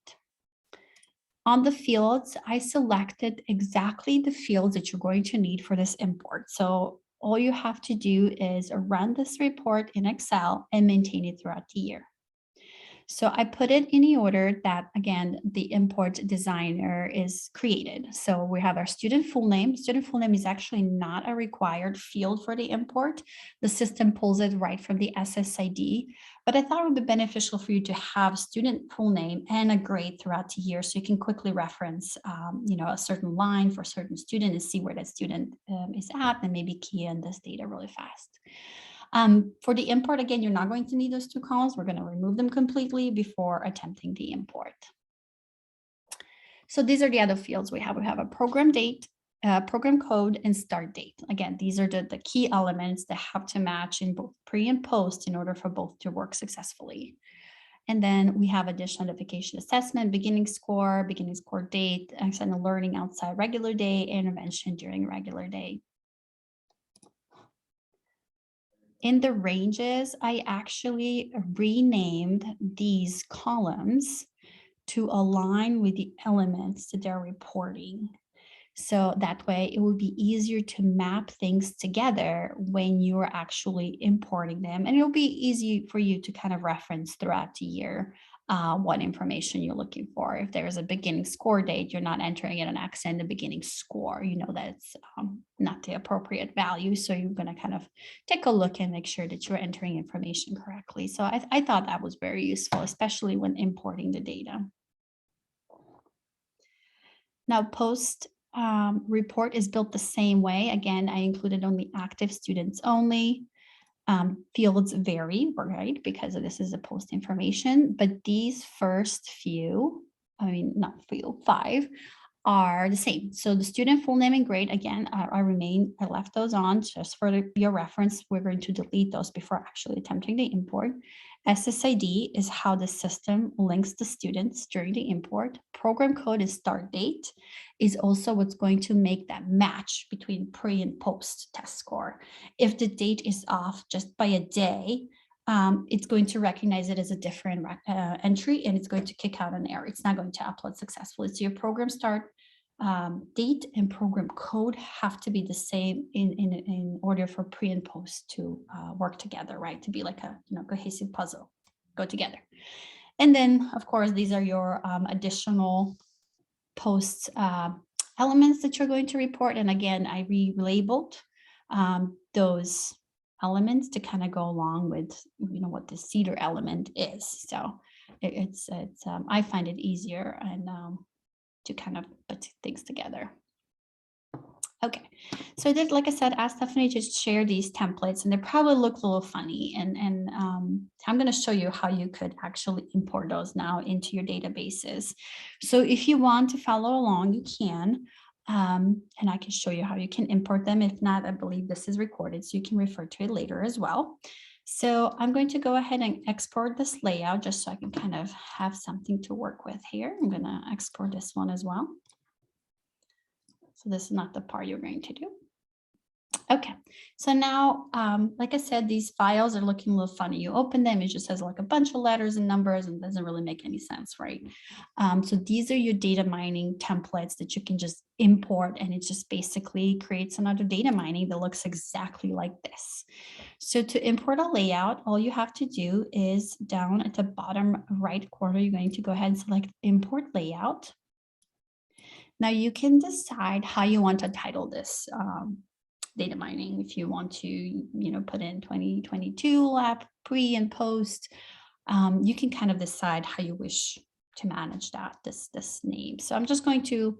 On the fields, I selected exactly the fields that you're going to need for this import. So all you have to do is run this report in Excel and maintain it throughout the year. So I put it in the order that, again, the import designer is created. So we have our student full name. Student full name is actually not a required field for the import. The system pulls it right from the SSID. But I thought it would be beneficial for you to have student full name and a grade throughout the year, so you can quickly reference, a certain line for a certain student and see where that student is at, and maybe key in this data really fast. For the import, again, you're not going to need those two columns. We're going to remove them completely before attempting the import. So these are the other fields we have. We have a program date, program code, and start date. Again, these are the key elements that have to match in both pre and post in order for both to work successfully. And then we have additional identification assessment, beginning score date, extended learning outside regular day, intervention during regular day. In the ranges, I actually renamed these columns to align with the elements that they're reporting. So that way it will be easier to map things together when you're actually importing them. And it'll be easy for you to kind of reference throughout the year what information you're looking for. If there's a beginning score date, you're not entering in an X in the beginning score, you know that's not the appropriate value. So you're going to kind of take a look and make sure that you're entering information correctly. So I thought that was very useful, especially when importing the data. Now, post report is built the same way. Again, I included only active students only. Fields vary, right? Because this is a post information, but these first few, five, are the same. So the student full name and grade, again, I left those on just for your reference. We're going to delete those before actually attempting the import. SSID is how the system links the students during the import. Program code and start date is also what's going to make that match between pre and post test score. If the date is off just by a day, it's going to recognize it as a different entry, and it's going to kick out an error. It's not going to upload successfully. So your program start date and program code have to be the same in order for pre and post to work together, right? To be like a cohesive puzzle, go together. And then, of course, these are your additional post elements that you're going to report. And again, I relabeled those elements to kind of go along with what the Cedar element is. So it's I find it easier and to kind of put things together. Okay, so I did, like I said, ask Stephanie to share these templates, and they probably look a little funny. And I'm going to show you how you could actually import those now into your databases. So if you want to follow along, you can, and I can show you how you can import them. If not, I believe this is recorded, so you can refer to it later as well. So I'm going to go ahead and export this layout just so I can kind of have something to work with here. I'm going to export this one as well. So this is not the part you're going to do. Okay, so now, like I said, these files are looking a little funny. You open them, it just has like a bunch of letters and numbers and doesn't really make any sense, right? So these are your data mining templates that you can just import, and it just basically creates another data mining that looks exactly like this. So to import a layout, all you have to do is down at the bottom right corner, you're going to go ahead and select import layout. Now you can decide how you want to title this data mining. If you want to, put in 2022 lab pre and post, you can kind of decide how you wish to manage that, this name. So I'm just going to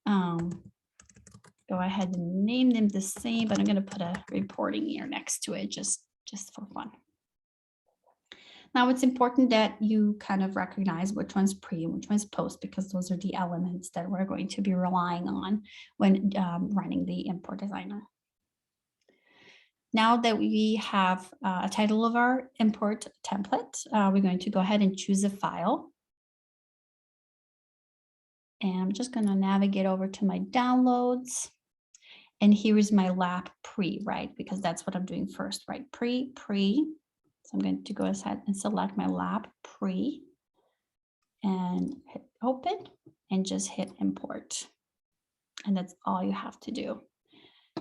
go ahead and name them the same, but I'm going to put a reporting here next to it just for fun. Now it's important that you kind of recognize which one's pre and which one's post, because those are the elements that we're going to be relying on when running the import designer. Now that we have a title of our import template, we're going to go ahead and choose a file. And I'm just going to navigate over to my downloads. And here is my lab pre, right? Because that's what I'm doing first, right? Pre. So I'm going to go ahead and select my lab pre and hit open and just hit import. And that's all you have to do.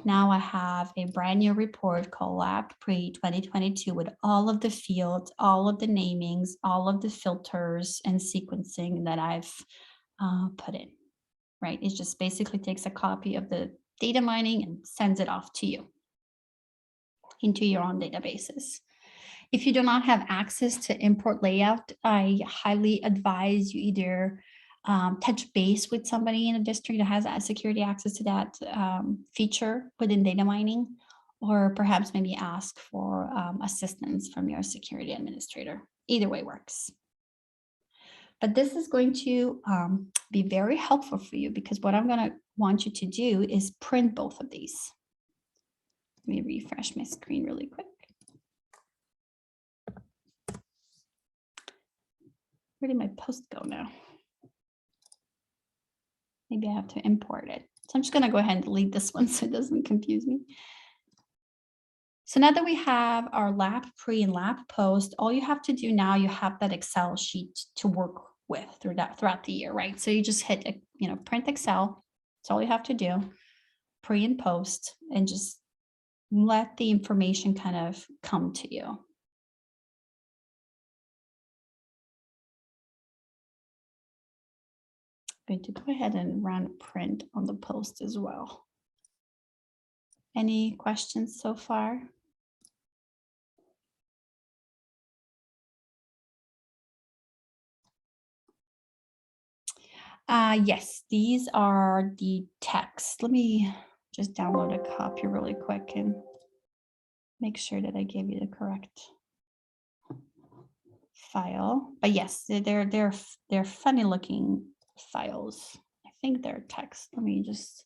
Now I have a brand new report called Lab Pre 2022 with all of the fields, all of the namings, all of the filters and sequencing that I've put in, right? It just basically takes a copy of the data mining and sends it off to you into your own databases. If you do not have access to import layout, I highly advise you either touch base with somebody in a district that has security access to that feature within data mining, or perhaps maybe ask for assistance from your security administrator. Either way works. But this is going to be very helpful for you, because what I'm going to want you to do is print both of these. Let me refresh my screen really quick. Where did my post go now? Maybe I have to import it. So I'm just going to go ahead and delete this one so it doesn't confuse me. So now that we have our lab pre and lab post, all you have to do now, you have that Excel sheet to work with throughout the year, right? So you just hit, print Excel. That's all you have to do, pre and post, and just let the information kind of come to you. Going to go ahead and run print on the post as well. Any questions so far? Yes, these are the text. Let me just download a copy really quick and make sure that I gave you the correct file. But yes, they're funny looking files. I think they're text. Let me just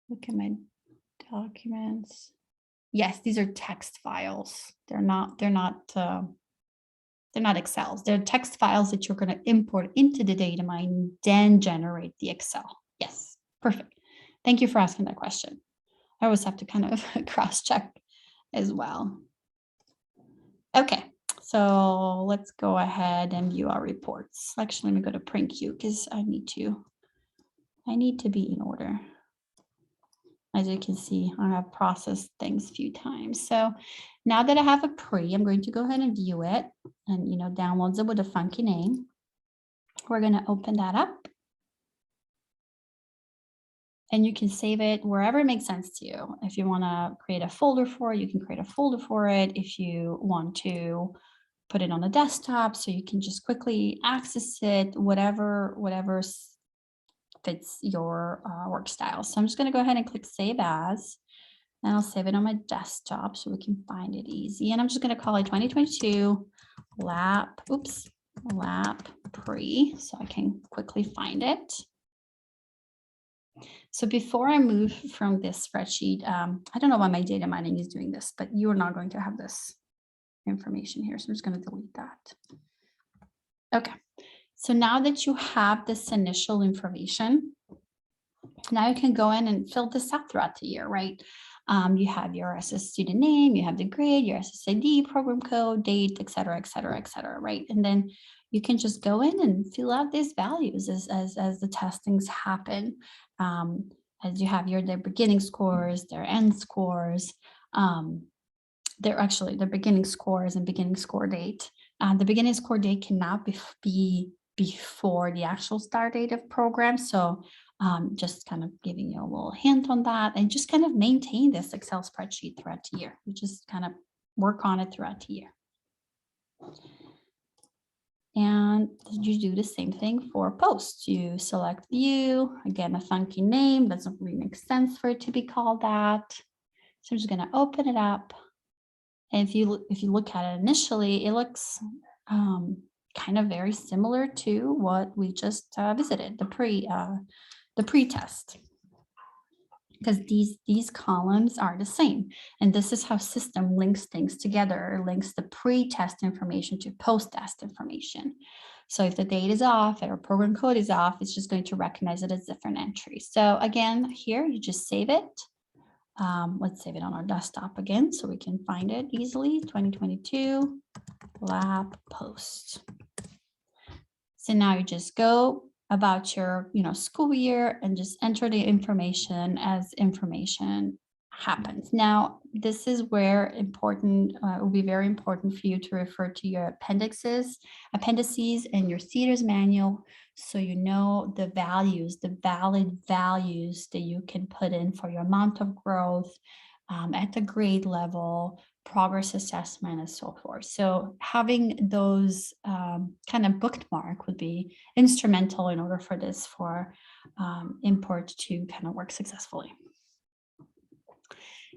look at my documents. Yes, these are text files. They're not Excels. They're text files that you're going to import into the data mine, then generate the Excel. Yes, perfect. Thank you for asking that question. I always have to kind of cross-check as well. Okay, so let's go ahead and view our reports. Actually, let me go to print queue because I need to be in order. As you can see, I have processed things a few times. So now that I have a pre, I'm going to go ahead and view it and, downloads it with a funky name. We're going to open that up. And you can save it wherever it makes sense to you. If you want to create a folder for it, you can create a folder for it. If you want to put it on a desktop so you can just quickly access it, whatever fits your work style. So I'm just going to go ahead and click Save As, and I'll save it on my desktop so we can find it easy. And I'm just going to call it 2022 lap pre, so I can quickly find it. So before I move from this spreadsheet, I don't know why my data mining is doing this, but you are not going to have this information here. So I'm just going to delete that. Okay. So now that you have this initial information, now you can go in and fill this out throughout the year, right? You have your SS student name, you have the grade, your SSID, program code, date, et cetera, right? And then you can just go in and fill out these values as the testings happen. As you have their beginning scores, their end scores, they're actually their beginning scores and beginning score date. The beginning score date cannot be before the actual start date of program. So just kind of giving you a little hint on that, and just kind of maintain this Excel spreadsheet throughout the year. You just kind of work on it throughout the year. And you do the same thing for posts. You select view, again, a funky name, doesn't really make sense for it to be called that. So I'm just going to open it up. And if you look at it initially, it looks kind of very similar to what we just visited, the pre-test, because these columns are the same. And this is how system links things together, links the pre-test information to post-test information. So if the date is off or program code is off, it's just going to recognize it as different entries. So again, here you just save it. Let's save it on our desktop again so we can find it easily. 2022 lab post. So now you just go about your school year and just enter the information as information happens. Now, this is where it will be very important for you to refer to your appendices and your CEDARS manual, so you know the values, the valid values that you can put in for your amount of growth at the grade level, progress assessment, and so forth. So having those kind of bookmark would be instrumental in order for this import to kind of work successfully.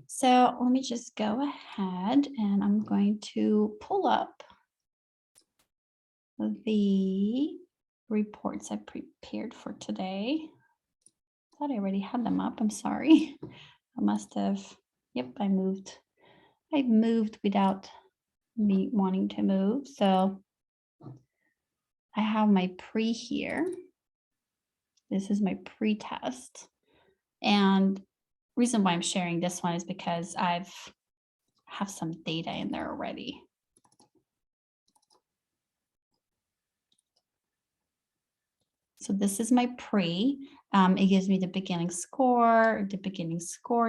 So let me just go ahead and I'm going to pull up the reports I prepared for today. I thought I already had them up. I'm sorry. I must have. Yep, I moved without me wanting to move. So I have my pre here. This is my pre-test. And reason why I'm sharing this one is because I have some data in there already. So this is my pre. It gives me the beginning score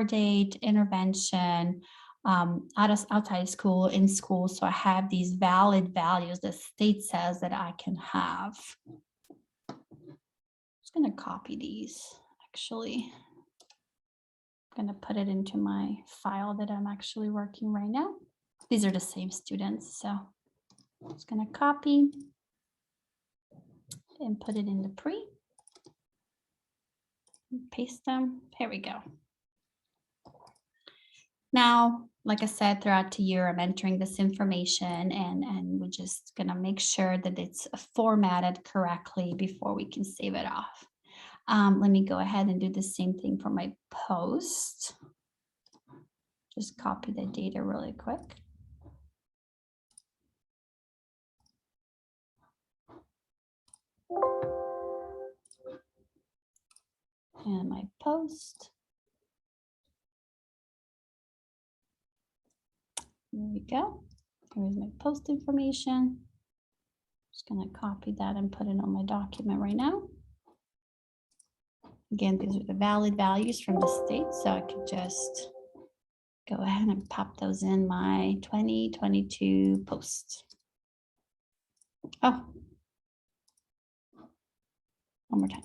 date, intervention, outside school, in school. So I have these valid values that state says that I can have. I'm just going to copy these actually. I'm going to put it into my file that I'm actually working right now. These are the same students. So I'm just going to copy and put it in the pre. Paste them. Here we go. Now, like I said, throughout the year, I'm entering this information and we're just going to make sure that it's formatted correctly before we can save it off. Let me go ahead and do the same thing for my post. Just copy the data really quick. And my post. There we go. Here's my post information. Just gonna copy that and put it on my document right now. Again, these are the valid values from the state, so I could just go ahead and pop those in my 2022 post. Oh, one more time.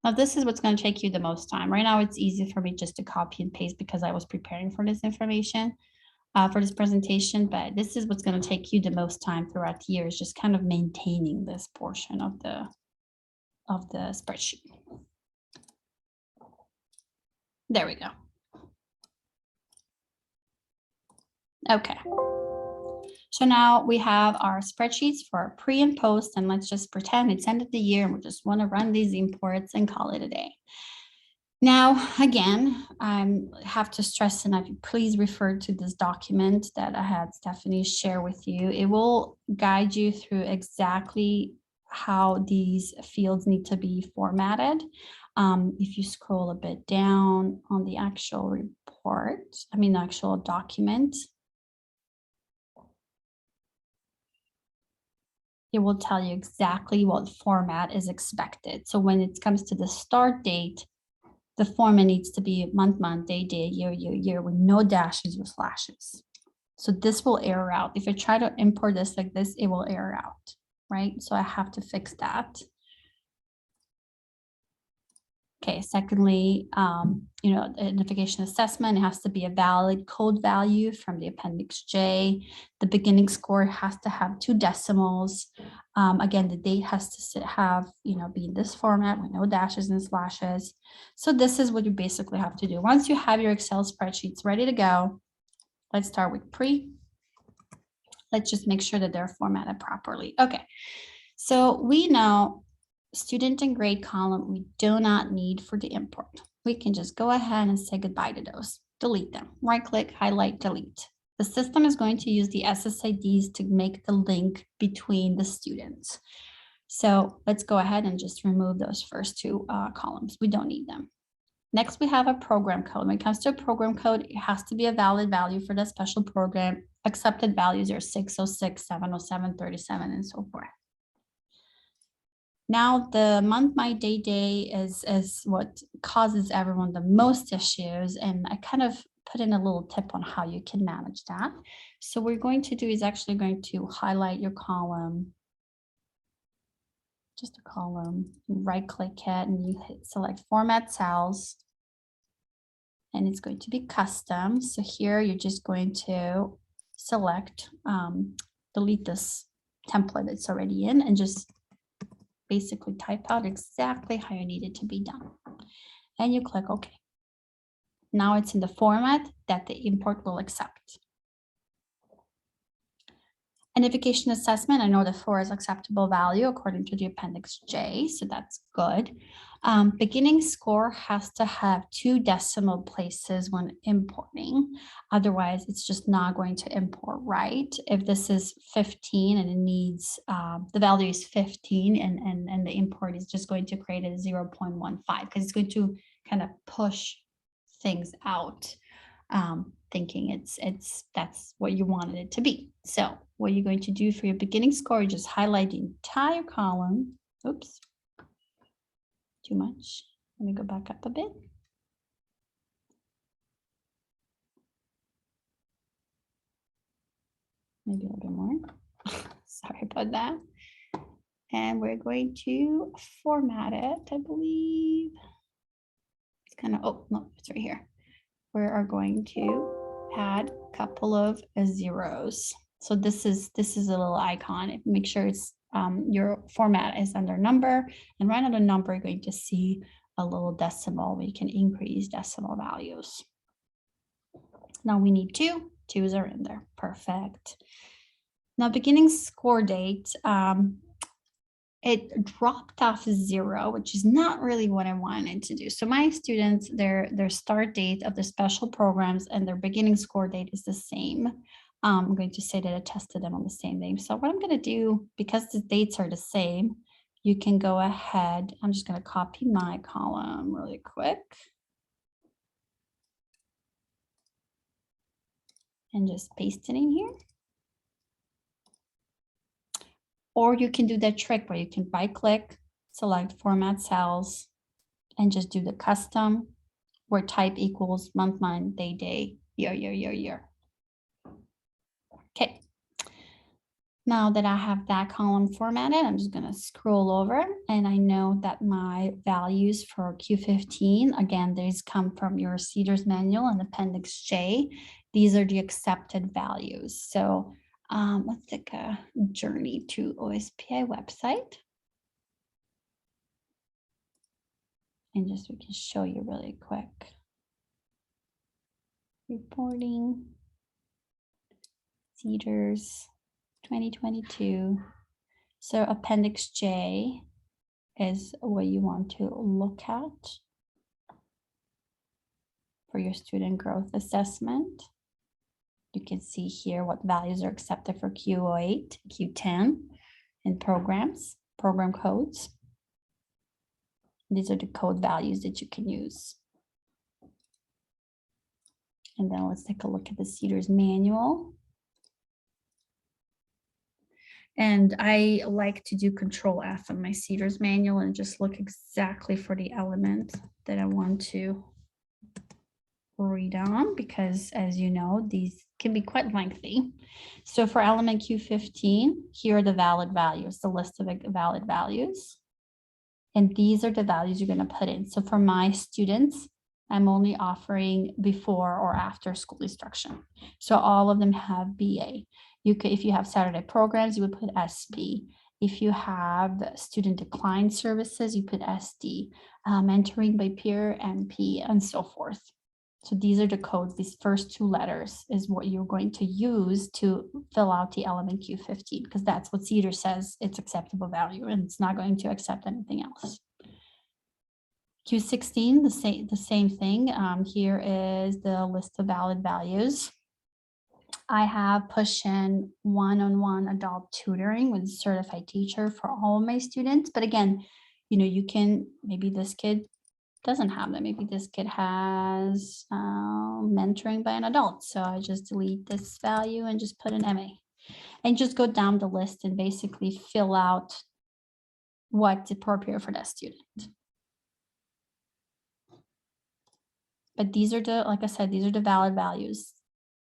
Now, this is what's going to take you the most time. Right now, it's easy for me just to copy and paste because I was preparing for this information, for this presentation, but this is what's going to take you the most time throughout the year, is just kind of maintaining this portion of the spreadsheet. There we go. Okay. So now we have our spreadsheets for pre and post, and let's just pretend it's end of the year and we just want to run these imports and call it a day. Now, again, I have to stress, and please refer to this document that I had Stephanie share with you. It will guide you through exactly how these fields need to be formatted. If you scroll a bit down on the actual report, actual document, it will tell you exactly what format is expected. So when it comes to the start date, the format needs to be month, day, year, with no dashes or slashes. So this will error out. If I try to import this like this, it will error out, right? So I have to fix that. Okay, secondly, identification assessment, it has to be a valid code value from the Appendix J. The beginning score has to have 2 decimals. Again, the date has to be in this format with no dashes and slashes. So this is what you basically have to do. Once you have your Excel spreadsheets ready to go, let's start with pre. Let's just make sure that they're formatted properly. Okay, so we know student and grade column, we do not need for the import. We can just go ahead and say goodbye to those, delete them, right click, highlight, delete. The system is going to use the SSIDs to make the link between the students. So let's go ahead and just remove those first 2 columns. We don't need them. Next, we have a program code. When it comes to a program code, it has to be a valid value for the special program. Accepted values are 606, 707, 37, and so forth. Now, the month, my day is what causes everyone the most issues. And I kind of put in a little tip on how you can manage that. So what we're going to do is actually going to highlight your column, just a column, right click it and you select format cells. And it's going to be custom. So here you're just going to select, delete this template that's already in and just basically type out exactly how you need it to be done. And you click OK. Now it's in the format that the import will accept. Identification assessment, I know the 4 is acceptable value according to the Appendix J, so that's good. Beginning score has to have 2 decimal places when importing. Otherwise, it's just not going to import right. If this is 15 and it needs, the value is 15 and the import is just going to create a 0.15 because it's going to kind of push things out, thinking that's what you wanted it to be. So what you're going to do for your beginning score, you just highlight the entire column. Oops, too much. Let me go back up a bit. Maybe a little bit more. Sorry about that. And we're going to format it, I believe. It's kind of, oh, no, it's right here. We are going to add a couple of zeros. So this is a little icon. Make sure it's your format is under number, and right under number, you're going to see a little decimal where you can increase decimal values. Now we need 2. 2s are in there. Perfect. Now beginning score date, it dropped off 0, which is not really what I wanted to do. So my students, their start date of the special programs and their beginning score date is the same. I'm going to say that I tested them on the same name. So what I'm going to do, because the dates are the same, you can go ahead. I'm just going to copy my column really quick. and just paste it in here. Or you can do that trick where you can right click, select format cells, and just do the custom where type equals month, day, year. Okay. Now that I have that column formatted, I'm just gonna scroll over, and I know that my values for Q15, again, these come from your CEDARS manual and Appendix J. These are the accepted values. So let's take a journey to OSPI website. And just we can show you really quick. Reporting, CEDARS 2022. So Appendix J is what you want to look at for your student growth assessment. You can see here what values are accepted for Q08, Q10, and programs, program codes. These are the code values that you can use. And then let's take a look at the CEDARS manual. And I like to do Control F on my CEDARS manual and just look exactly for the element that I want to read on, because as you know, these can be quite lengthy. So for element Q15, here are the valid values, the list of valid values. And these are the values you're going to put in. So for my students, I'm only offering before or after school instruction. So all of them have BA. You could, if you have Saturday programs, you would put SP. If you have student decline services, you put SD, mentoring by peer, MP, and so forth. So these are the codes. These first two letters is what you're going to use to fill out the element Q15, because that's what CEDARS says it's acceptable value, and it's not going to accept anything else. Q16, the same thing. Here is the list of valid values. I have pushed in one-on-one adult tutoring with a certified teacher for all of my students. But again, you know, you can, maybe this kid doesn't have that. Maybe this kid has mentoring by an adult. So I just delete this value and just put an MA. And just go down the list and basically fill out what's appropriate for that student. But these are the, like I said, these are the valid values.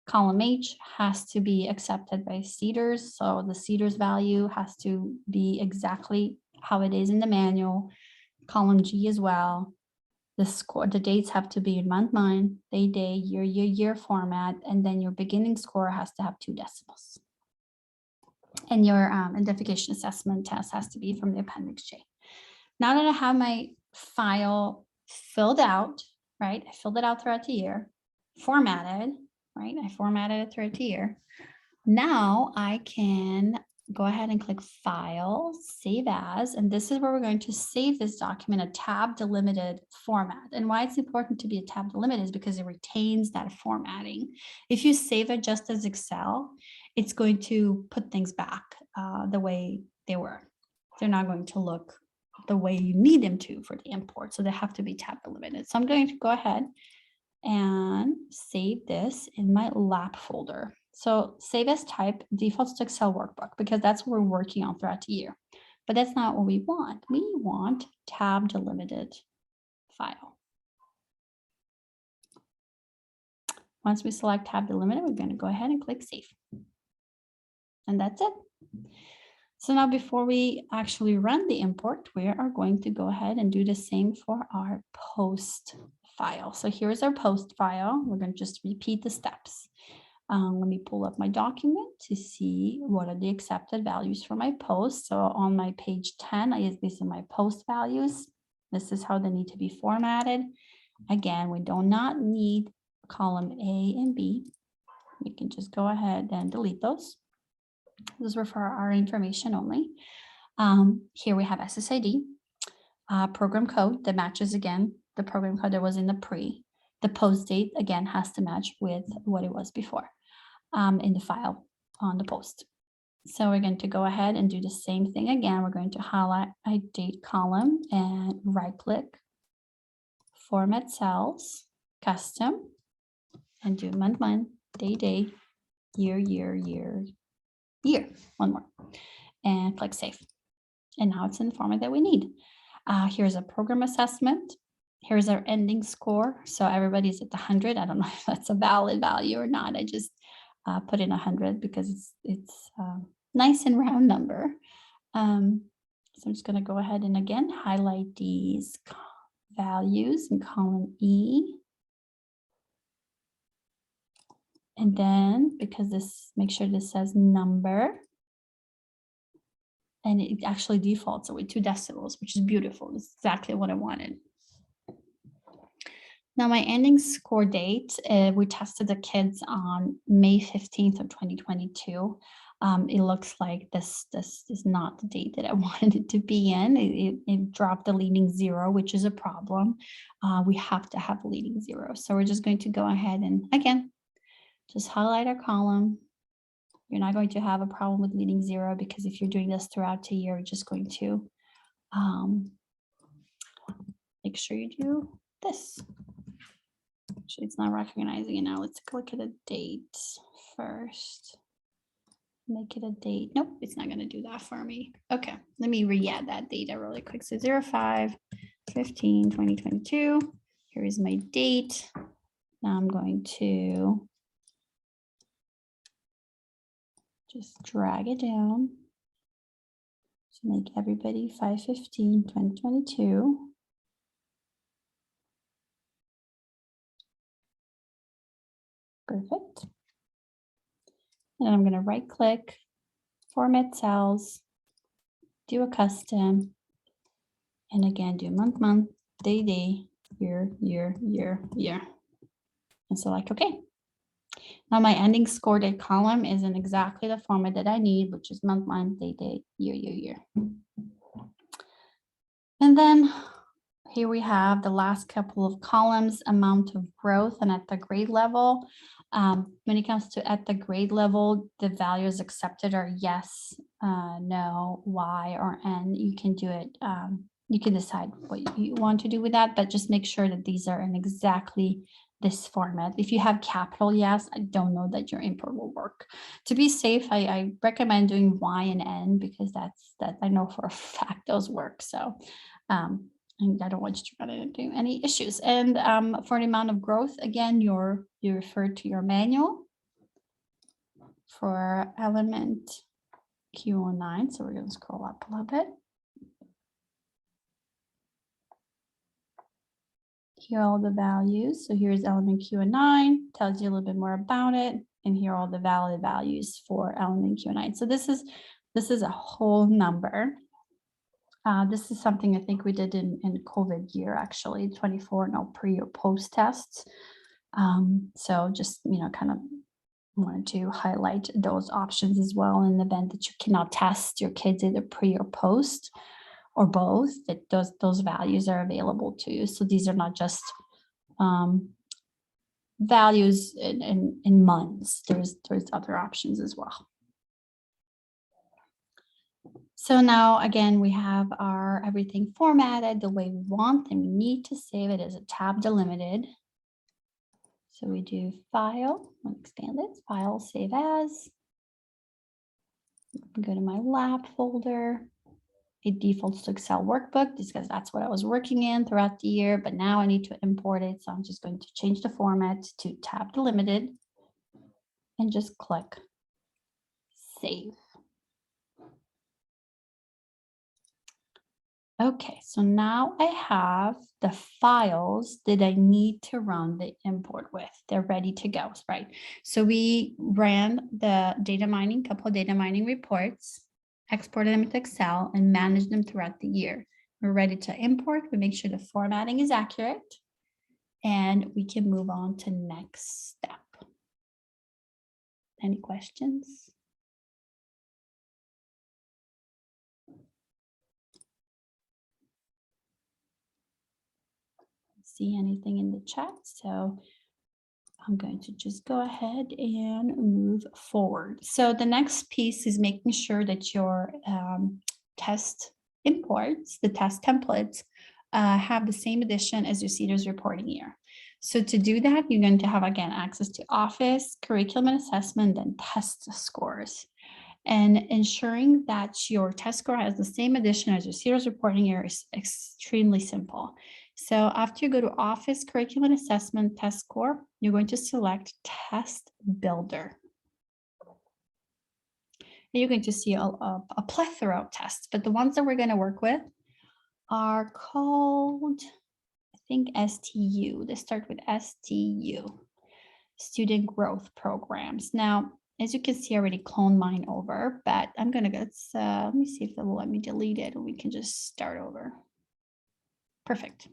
Column H has to be accepted by CEDARS. So the CEDARS value has to be exactly how it is in the manual. Column G as well. The score, the dates have to be in month, day, year format. And then your beginning score has to have 2 decimals. And your identification assessment test has to be from the Appendix J. Now that I have my file filled out, right? I filled it out throughout the year, formatted, right? I formatted it throughout the year. Now I can go ahead and click File, Save As, and this is where we're going to save this document a tab delimited format. And why it's important to be a tab delimited is because it retains that formatting. If you save it just as Excel, it's going to put things back the way they were. They're not going to look the way you need them to for the import. So they have to be tab delimited. So I'm going to go ahead and save this in my lab folder. So save as type defaults to Excel workbook, because that's what we're working on throughout the year. But that's not what we want. We want tab delimited file. Once we select tab delimited, we're going to go ahead and click save. And that's it. So now before we actually run the import, we are going to go ahead and do the same for our post file. So here's our post file. We're going to just repeat the steps. Let me pull up my document to see what are the accepted values for my post. So on my page 10, these are my post values. This is how they need to be formatted. Again, we do not need column A and B. We can just go ahead and delete those. Those were for our information only. Here we have SSID, program code that matches again the program code that was in the pre. The post date again has to match with what it was before in the file on the post. So we're going to go ahead and do the same thing again. We're going to highlight a date column and right click, format cells, custom, and do month, day, year, year, year, year, one more, and click save. And now it's in the format that we need. Here's a program assessment. Here's our ending score. So everybody's at the 100. I don't know if that's a valid value or not. I just put in 100 because it's nice and round number. So I'm just going to go ahead and again highlight these values in column E. And then because this, make sure this says number. And it actually defaults with 2 decimals, which is beautiful. It's exactly what I wanted. Now my ending score date, we tested the kids on May 15th of 2022. It looks like this is not the date that I wanted it to be in. It dropped the leading 0, which is a problem. We have to have a leading 0. So we're just going to go ahead and again, just highlight our column. You're not going to have a problem with leading 0 because if you're doing this throughout the year, you're just going to make sure you do this. Actually, it's not recognizing it now. Let's click at a date first. Make it a date. Nope, it's not going to do that for me. Okay, let me re-add that data really quick. So 05/15/2022. Here is my date. Now I'm going to just drag it down to make everybody 5/15/2022. Perfect. And I'm going to right click, format cells, do a custom, and again, do month, month, day, day, year, year, year, year. And select OK. Now my ending score date column is in exactly the format that I need, which is month, month, day, day, year, year, year. And then here we have the last couple of columns, amount of growth and at the grade level. When it comes to at the grade level, the values accepted are yes, no, Y, or N. You can do it. You can decide what you want to do with that, but just make sure that these are in exactly this format. If you have capital yes, I don't know that your import will work. To be safe, I recommend doing Y and N because that I know for a fact those work. So and I don't want you to run into any issues. And for the amount of growth, again, you refer to your manual for element Q09. So we're going to scroll up a little bit. Here are all the values. So here's element Q09, tells you a little bit more about it. And here are all the valid values for element Q09. So this is a whole number. This is something I think we did in COVID year, actually, 24, no pre or post tests. So just, kind of wanted to highlight those options as well in the event that you cannot test your kids either pre or post or both, that those values are available to you. So these are not just values in months. There's other options as well. So now, again, we have our everything formatted the way we want, and we need to save it as a tab delimited. So we do File, I'll expand it, File, Save As. Go to my lab folder. It defaults to Excel workbook just because that's what I was working in throughout the year, but now I need to import it. So I'm just going to change the format to tab delimited and just click Save. Okay, so now I have the files that I need to run the import with. They're ready to go, right? So we ran the data mining, couple of data mining reports, exported them into Excel, and managed them throughout the year. We're ready to import. We make sure the formatting is accurate, and we can move on to next step. Any questions? See anything in the chat, so I'm going to just go ahead and move forward. So the next piece is making sure that your test imports, the test templates, have the same edition as your CEDARS reporting year. So to do that, you're going to have, again, access to Office, curriculum and assessment, and test scores. And ensuring that your test score has the same addition as your CETARS reporting year is extremely simple. So after you go to Office, curriculum and assessment, test score, you're going to select Test Builder. And you're going to see a plethora of tests, but the ones that we're going to work with are called, I think, STU. They start with STU, Student Growth Programs. Now, as you can see, I already cloned mine over, but I'm gonna go, let me see if it will let me delete it, and we can just start over. Perfect.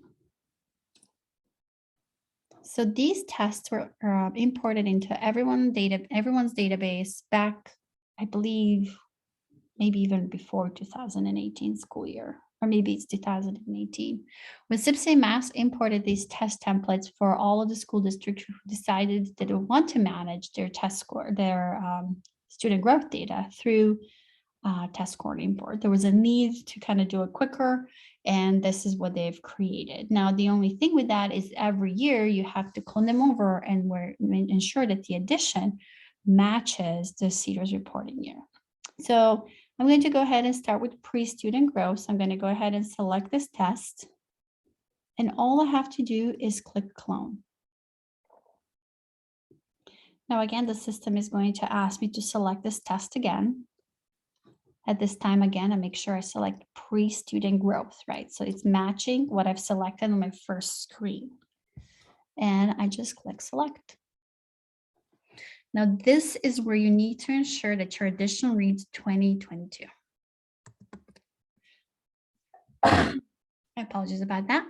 So these tests were imported into everyone's database back, I believe, maybe even before 2018 school year, or maybe it's 2018. When CIBSE Mass imported these test templates for all of the school districts who decided that they want to manage their test score, their student growth data through test score import, there was a need to kind of do it quicker, and this is what they've created. Now, the only thing with that is every year you have to clone them over and ensure that the addition matches the CETARS reporting year. So I'm going to go ahead and start with pre-student growth. So I'm going to go ahead and select this test. And all I have to do is click clone. Now, again, the system is going to ask me to select this test again. At this time, again, I make sure I select pre-student growth, right? So it's matching what I've selected on my first screen. And I just click select. Now, this is where you need to ensure that your addition reads 2022. I apologize about that.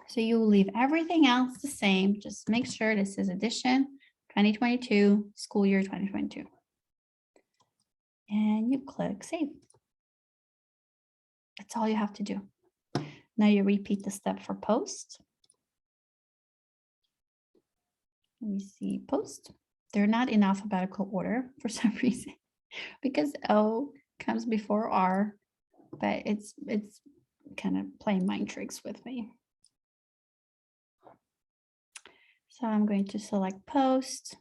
So you will leave everything else the same. Just make sure this is addition 2022, school year 2022. And you click save. That's all you have to do. Now you repeat the step for post. Let me see, post. They're not in alphabetical order for some reason, because O comes before R, but it's kind of playing mind tricks with me. So I'm going to select post,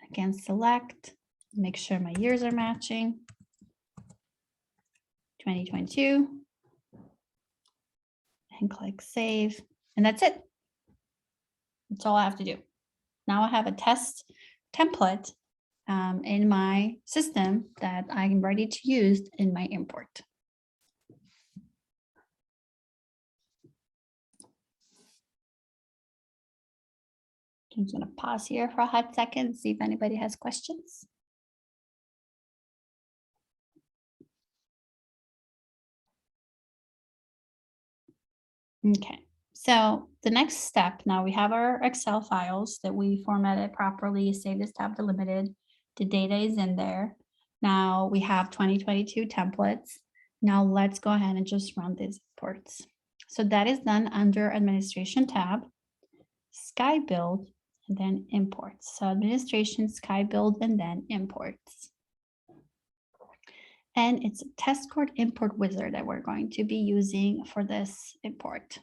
again, select, make sure my years are matching. 2022, and click save, and that's it. That's all I have to do. Now I have a test template in my system that I'm ready to use in my import. I'm just going to pause here for a hot second and see if anybody has questions. Okay, so the next step, now we have our Excel files that we formatted properly, saved as tab delimited. The data is in there. Now we have 2022 templates. Now let's go ahead and just run these imports. So that is done under Administration tab, Sky Build, and then Imports. So Administration, Sky Build, and then Imports. And it's a test score import wizard that we're going to be using for this import.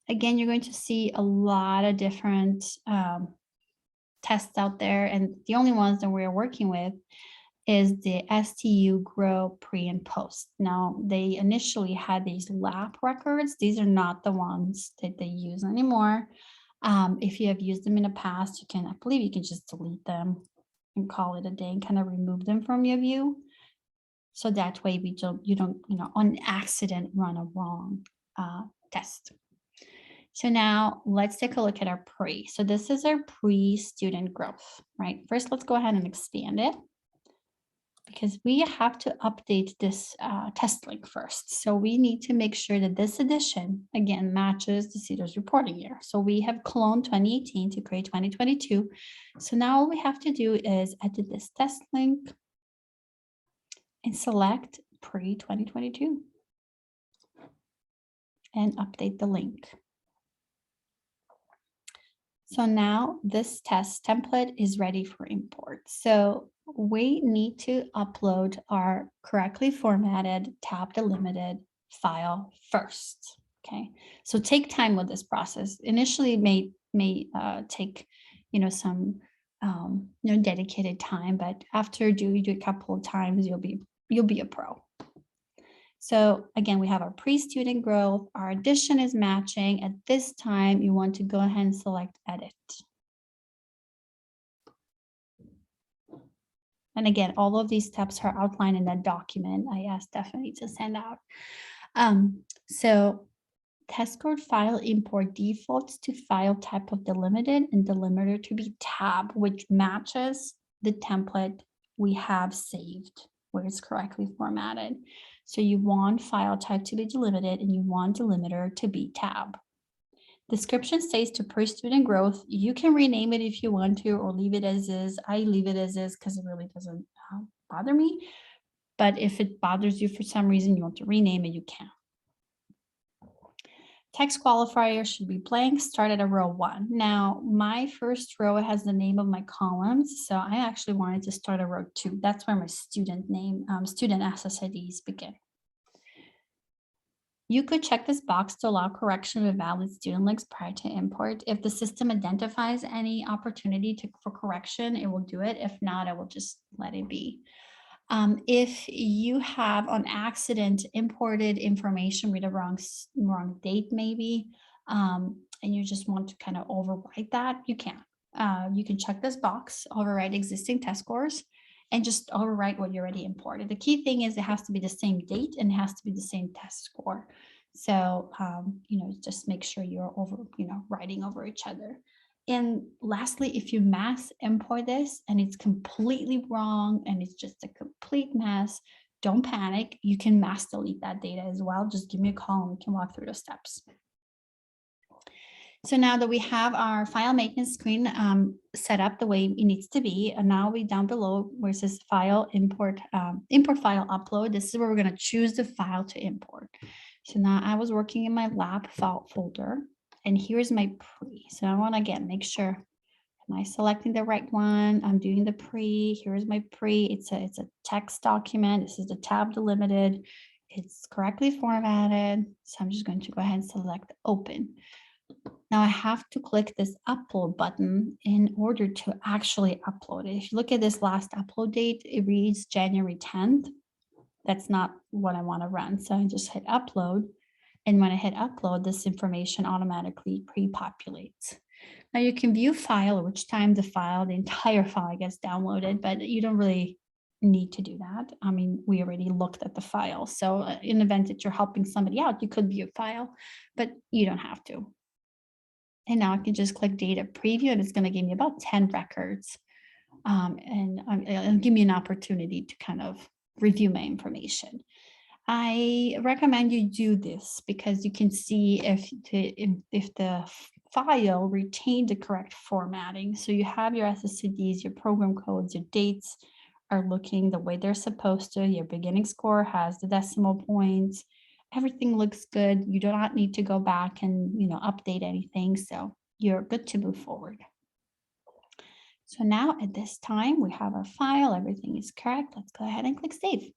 Again, you're going to see a lot of different tests out there, and the only ones that we're working with is the STU Grow pre and post. Now, they initially had these lap records. These are not the ones that they use anymore. If you have used them in the past, you can, I believe you can just delete them and call it a day and kind of remove them from your view. So that way you don't on accident run a wrong test. So now let's take a look at our pre. So this is our pre-student growth, right? First, let's go ahead and expand it because we have to update this test link first. So we need to make sure that this edition, again, matches the CETARS reporting year. So we have cloned 2018 to create 2022. So now all we have to do is edit this test link and select pre-2022 and update the link. So now this test template is ready for import. So we need to upload our correctly formatted tab delimited file first. Okay, so take time with this process. Initially, it may take, some dedicated time, but after you do a couple of times, you'll be a pro. So again, we have our pre-student growth, our addition is matching. At this time, you want to go ahead and select edit. And again, all of these steps are outlined in that document I asked Stephanie to send out. So test score file import defaults to file type of delimited and delimiter to be tab, which matches the template we have saved where it's correctly formatted. So you want file type to be delimited and you want delimiter to be tab. Description stays to pre-student growth. You can rename it if you want to, or leave it as is. I leave it as is because it really doesn't bother me. But if it bothers you for some reason, you want to rename it, you can. Text qualifier should be blank, start at a row 1. Now, my first row has the name of my columns, so I actually wanted to start at row 2. That's where my student name, student SSIDs begin. You could check this box to allow correction of valid student links prior to import. If the system identifies any opportunity for correction, it will do it. If not, it will just let it be. If you have on accident imported information with a wrong date maybe, and you just want to kind of overwrite that, you can. You can check this box, overwrite existing test scores, and just overwrite what you already imported. The key thing is it has to be the same date and it has to be the same test score. So, just make sure you're writing over each other. And lastly, if you mass import this and it's completely wrong and it's just a complete mess, don't panic. You can mass delete that data as well. Just give me a call and we can walk through the steps. So now that we have our file maintenance screen set up the way it needs to be, and now we down below where it says file import, import file upload, this is where we're going to choose the file to import. So now I was working in my lab file folder. And here's my pre. So I want to again make sure, am I selecting the right one? I'm doing the pre. Here's my pre. It's a text document. This is the tab delimited. It's correctly formatted. So I'm just going to go ahead and select open. Now I have to click this upload button in order to actually upload it. If you look at this last upload date, it reads January 10th. That's not what I want to run. So I just hit upload. And when I hit upload, this information automatically pre-populates. Now you can view file, which time the entire file gets downloaded, but you don't really need to do that. I mean, we already looked at the file. So in the event that you're helping somebody out, you could view file, but you don't have to. And now I can just click data preview and it's going to give me about 10 records. And it'll give me an opportunity to kind of review my information. I recommend you do this because you can see if the file retained the correct formatting. So you have your SSIDs, your program codes, your dates are looking the way they're supposed to. Your beginning score has the decimal points. Everything looks good. You do not need to go back and update anything. So you're good to move forward. So now at this time, we have our file. Everything is correct. Let's go ahead and click save.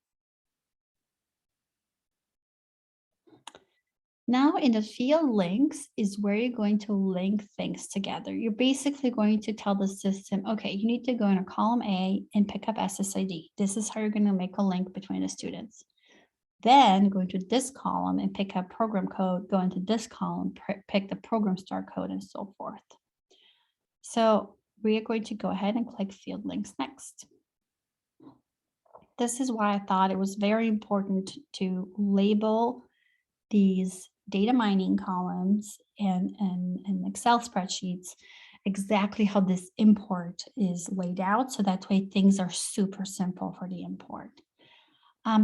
Now in the field links is where you're going to link things together. You're basically going to tell the system, okay, you need to go into column A and pick up SSID. This is how you're going to make a link between the students. Then go into this column and pick up program code, go into this column, pick the program start code and so forth. So we are going to go ahead and click field links next. This is why I thought it was very important to label these data mining columns and Excel spreadsheets exactly how this import is laid out. So that way things are super simple for the import.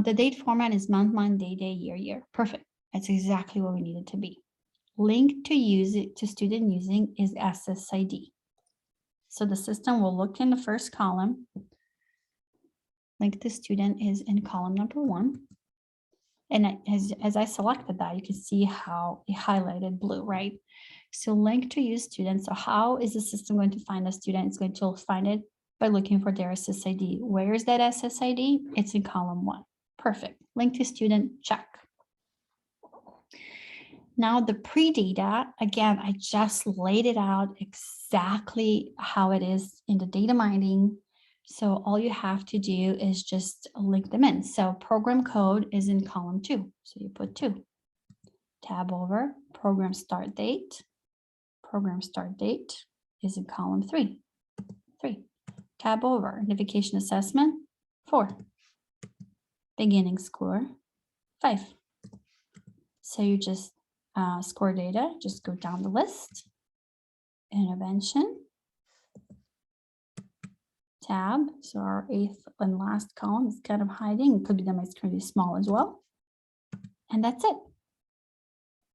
The date format is month, day, year. Perfect. That's exactly what we need it to be. Link to use it to student using is SSID. So the system will look in the first column. Link to student is in column number 1. And as I selected that, you can see how it highlighted blue, right? So link to use student. So how is the system going to find a student? It's going to find it by looking for their SSID. Where is that SSID? It's in column 1. Perfect. Link to student, check. Now the pre-data, again, I just laid it out exactly how it is in the data mining. So all you have to do is just link them in. So program code is in column 2. So you put 2. Tab over, program start date. Program start date is in column 3. 3. Tab over, identification assessment, 4. Beginning score, 5. So you just score data, just go down the list. Intervention. Tab, so our 8th and last column is kind of hiding. It could be that my screen is small as well. And that's it.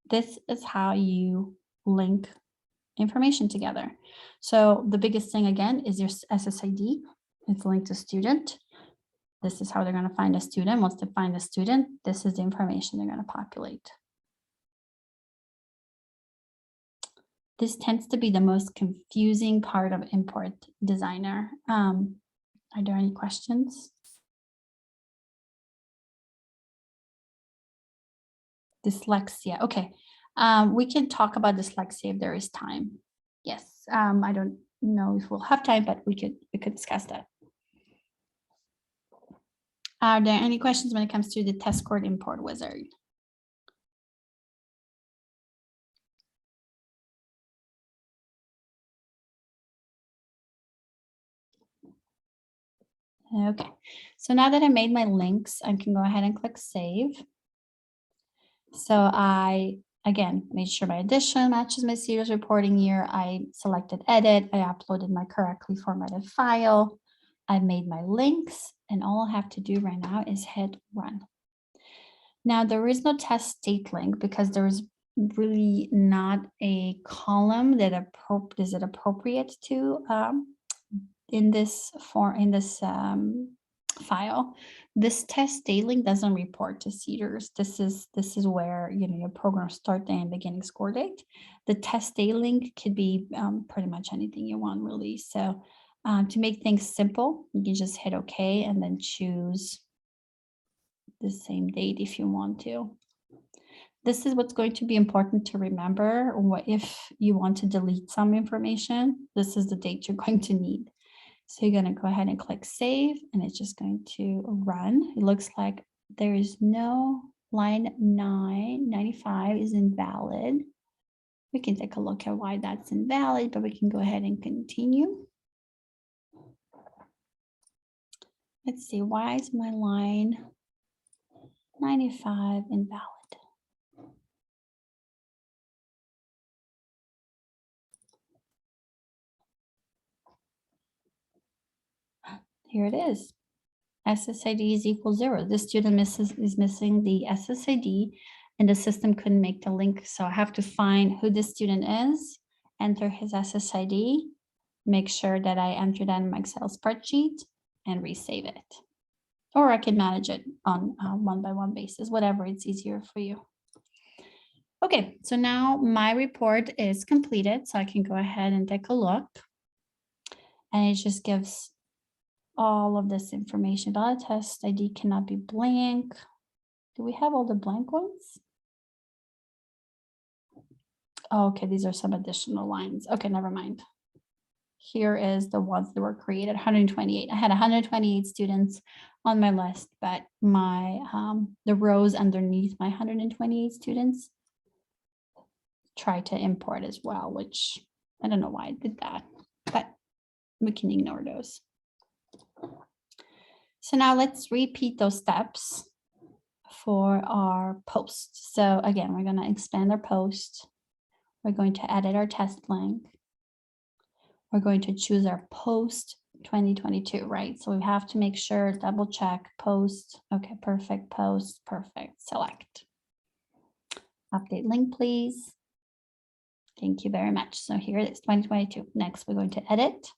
This is how you link information together. So the biggest thing again is your SSID. It's linked to student. This is how they're going to find a student. Once they find a student, this is the information they're going to populate. This tends to be the most confusing part of Import Designer. Are there any questions? Dyslexia. Okay. We can talk about dyslexia if there is time. Yes. I don't know if we'll have time, but we could discuss that. Are there any questions when it comes to the test score import wizard? Okay, so now that I made my links, I can go ahead and click save. So I, again, made sure my addition matches my serious reporting year. I selected edit. I uploaded my correctly formatted file. I made my links, and all I have to do right now is hit run. Now there is no test state link because there is really not a column that is it appropriate to in this file. This test date link doesn't report to CEDARS. This is where your program start date and beginning score date. The test date link could be pretty much anything you want, really. So to make things simple, you can just hit OK and then choose the same date if you want to. This is what's going to be important to remember. If you want to delete some information, this is the date you're going to need. So you're going to go ahead and click save, and it's just going to run. It looks like there is no line 95 is invalid. We can take a look at why that's invalid, but we can go ahead and continue. Let's see, why is my line 95 invalid? Here it is. SSID is equal 0. The student is missing the SSID, and the system couldn't make the link. So I have to find who the student is, enter his SSID, make sure that I enter that in my Excel spreadsheet, and resave it. Or I can manage it on a one-by-one basis, whatever it's easier for you. Okay, so now my report is completed, so I can go ahead and take a look. And it just gives all of this information. Valid test ID cannot be blank. Do we have all the blank ones? Oh, okay, these are some additional lines. Okay, never mind. Here is the ones that were created, 128. I had 128 students on my list, but my the rows underneath my 128 students try to import as well, which I don't know why I did that, but we can ignore those. So now let's repeat those steps for our post. So again, we're going to expand our post. We're going to edit our test link. We're going to choose our post 2022, right? So we have to make sure, double check post. Okay, perfect, post, perfect, select. Update link, please. Thank you very much. So here it is, 2022. Next, we're going to edit.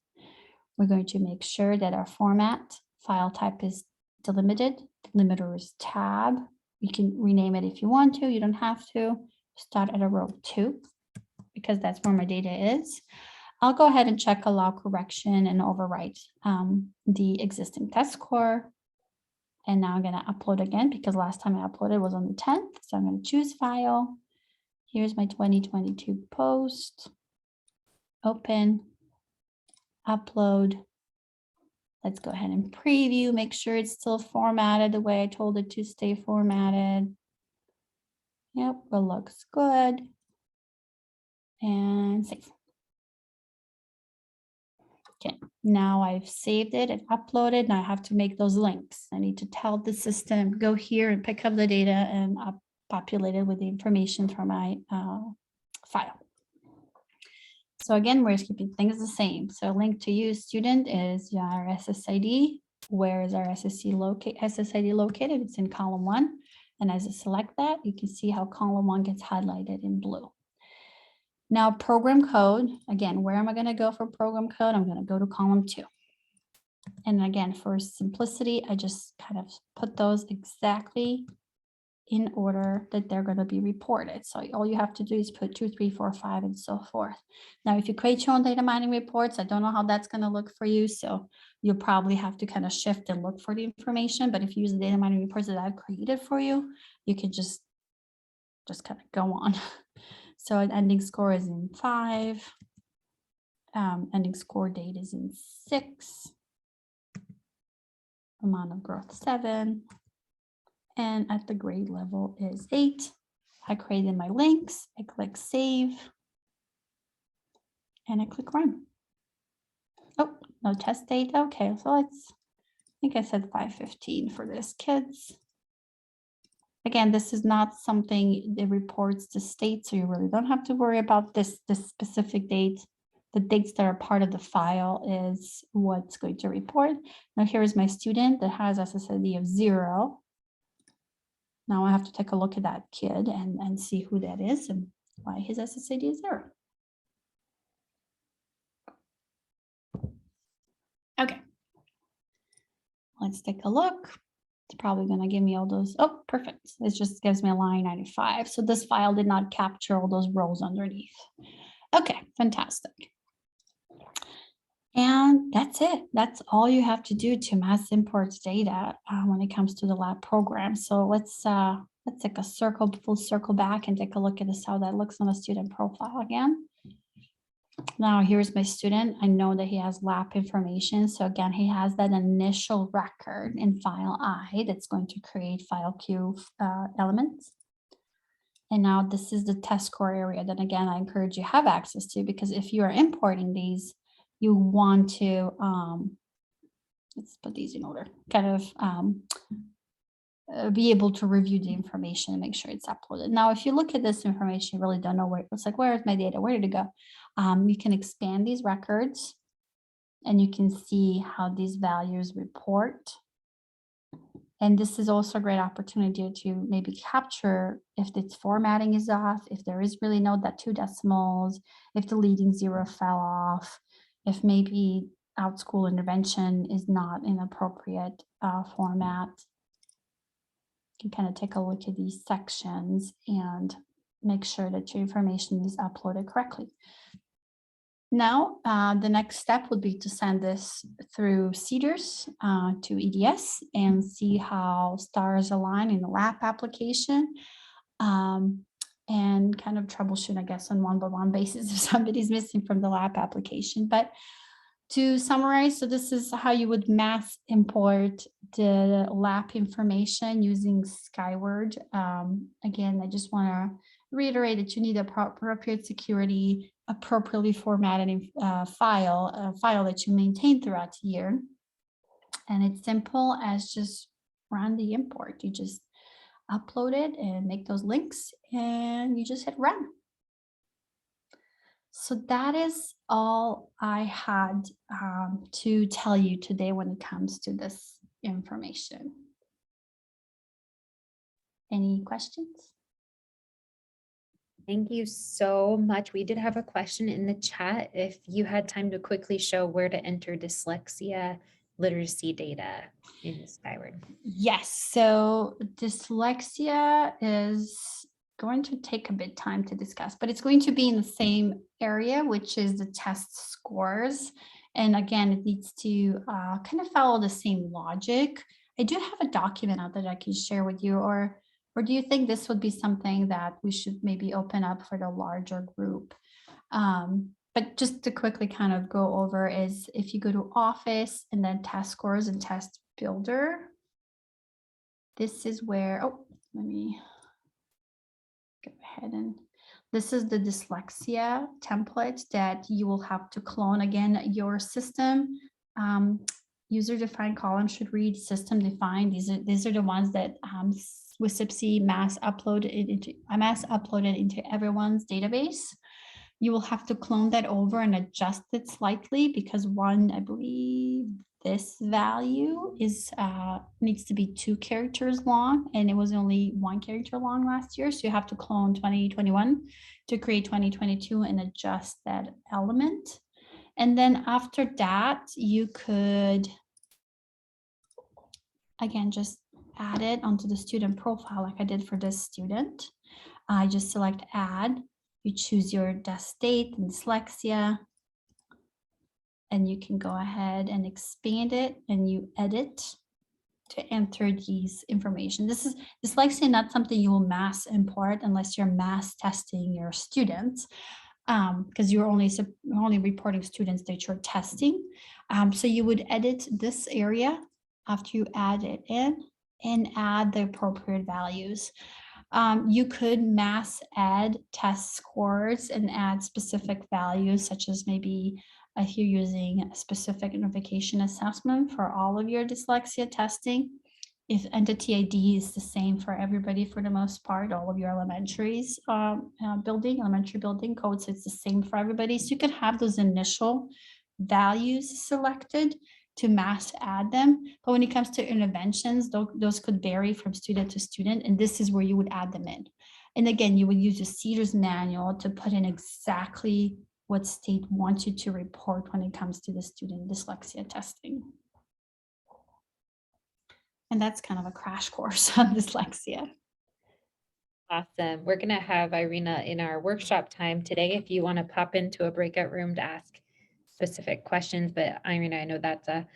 We're going to make sure that our format file type is delimited. Delimiter is tab. You can rename it if you want to. You don't have to. Start at a row 2 because that's where my data is. I'll go ahead and check allow correction and overwrite the existing test score. And now I'm going to upload again because last time I uploaded was on the 10th. So I'm going to choose file, Here's my 2022 post. Open, upload. Let's go ahead and preview, make sure it's still formatted the way I told it to stay formatted. Yep, it looks good. And save. Okay, now I've saved it and uploaded. Now I have to make those links. I need to tell the system, go here and pick up the data and populate it with the information from my file. So again, we're keeping things the same. So link to you student is our SSID. Where is our SSID located? It's in column 1. And as I select that, you can see how column 1 gets highlighted in blue. Now program code, again, where am I going to go for program code? I'm going to go to column 2. And again, for simplicity, I just kind of put those exactly in order that they're going to be reported. So all you have to do is put 2, 3, 4, 5, and so forth. Now, if you create your own data mining reports, I don't know how that's going to look for you. So you'll probably have to kind of shift and look for the information. But if you use the data mining reports that I've created for you, you can just kind of go on. So an ending score is in 5. Ending score date is in 6. Amount of growth 7. And at the grade level is 8. I created my links. I click save. And I click run. Oh, no test date. Okay, so I think I said 5:15 for this, kids. Again, this is not something that reports the state, so you really don't have to worry about this specific date. The dates that are part of the file is what's going to report. Now here is my student that has SSID of 0. Now I have to take a look at that kid and see who that is and why his SSID is 0. Okay. Let's take a look. It's probably going to give me all those. Oh, perfect. It just gives me a line 95. So this file did not capture all those rows underneath. Okay, fantastic. And that's it. That's all you have to do to mass import data when it comes to the lab program. So let's take a full circle back and take a look at this, how that looks on a student profile again. Now here's my student. I know that he has lab information. So again, he has that initial record in file I that's going to create file Q elements. And now this is the test score area that again, I encourage you have access to, because if you are importing these, you want to, let's put these in order, kind of be able to review the information and make sure it's uploaded. Now, if you look at this information, you really don't know where it's like, where is my data? Where did it go? You can expand these records and you can see how these values report. And this is also a great opportunity to maybe capture if its formatting is off, if there is really no that 2 decimals, if the leading 0 fell off, if maybe OutSchool intervention is not in appropriate format. You can kind of take a look at these sections and make sure that your information is uploaded correctly. Now, the next step would be to send this through CEDARS to EDS and see how stars align in the lab application, and kind of troubleshoot, I guess, on one-by-one basis if somebody's missing from the lab application. But to summarize, so this is how you would mass import the lab information using Skyward. Again, I just want to reiterate that you need appropriate security, appropriately formatted file that you maintain throughout the year. And it's simple as just run the import. You just upload it and make those links and you just hit run. So that is all I had to tell you today when it comes to this information. Any questions? Thank you so much. We did have a question in the chat. If you had time to quickly show where to enter dyslexia literacy data in Skyward. Yes, so dyslexia is going to take a bit time to discuss, but it's going to be in the same area, which is the test scores. And again, it needs to kind of follow the same logic. I do have a document out that I can share with you, or Or do you think this would be something that we should maybe open up for the larger group? But just to quickly kind of go over is if you go to Office and then Test Scores and Test Builder, this is where, oh, let me go ahead and this is the dyslexia template that you will have to clone. Again, your system user-defined column should read system defined. These are the ones that with SIPC mass uploaded into everyone's database. You will have to clone that over and adjust it slightly because one, I believe this value is needs to be 2 characters long, and it was only 1 character long last year. So you have to clone 2021 to create 2022 and adjust that element. And then after that, you could, again, just add it onto the student profile like I did for this student. I just select add, you choose your desk date and dyslexia, and you can go ahead and expand it and you edit to enter these information. This is dyslexia, not something you will mass import unless you're mass testing your students. Because you're only reporting students that you're testing. So you would edit this area after you add it in and add the appropriate values. You could mass add test scores and add specific values, such as maybe if you're using a specific notification assessment for all of your dyslexia testing. If entity ID is the same for everybody for the most part, all of your elementary building codes, it's the same for everybody. So you could have those initial values selected to mass add them. But when it comes to interventions, those could vary from student to student, and this is where you would add them in. And again, you would use the CEDARS manual to put in exactly what state wants you to report when it comes to the student dyslexia testing. And that's kind of a crash course on dyslexia. Awesome. We're going to have Irina in our workshop time today if you want to pop into a breakout room to ask specific questions. But Irina, I know that's a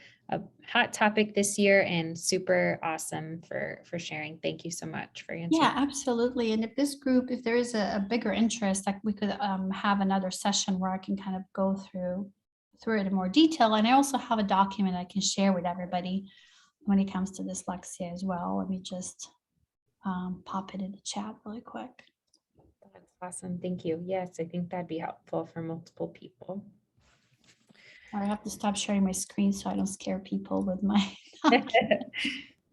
hot topic this year and super awesome for sharing. Thank you so much for answering. Yeah, absolutely. And if this group, if there is a bigger interest, like we could have another session where I can kind of go through it in more detail. And I also have a document I can share with everybody when it comes to dyslexia as well. Let me just pop it in the chat really quick. That's awesome. Thank you. Yes, I think that'd be helpful for multiple people. I have to stop sharing my screen so I don't scare people with my.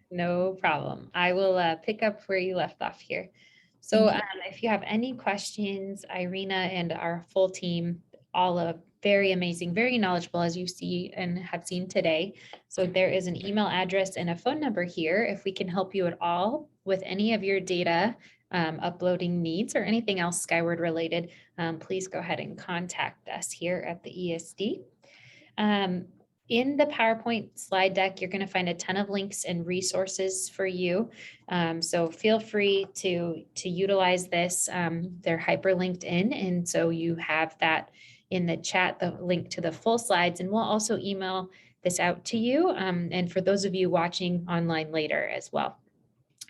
No problem. I will pick up where you left off here. So if you have any questions, Irina and our full team, all very amazing, very knowledgeable, as you see and have seen today. So there is an email address and a phone number here. If we can help you at all with any of your data uploading needs or anything else Skyward related, please go ahead and contact us here at the ESD. In the PowerPoint slide deck, you're going to find a ton of links and resources for you. So feel free to utilize this. They're hyperlinked in, and so you have that in the chat, the link to the full slides, and we'll also email this out to you. And for those of you watching online later as well.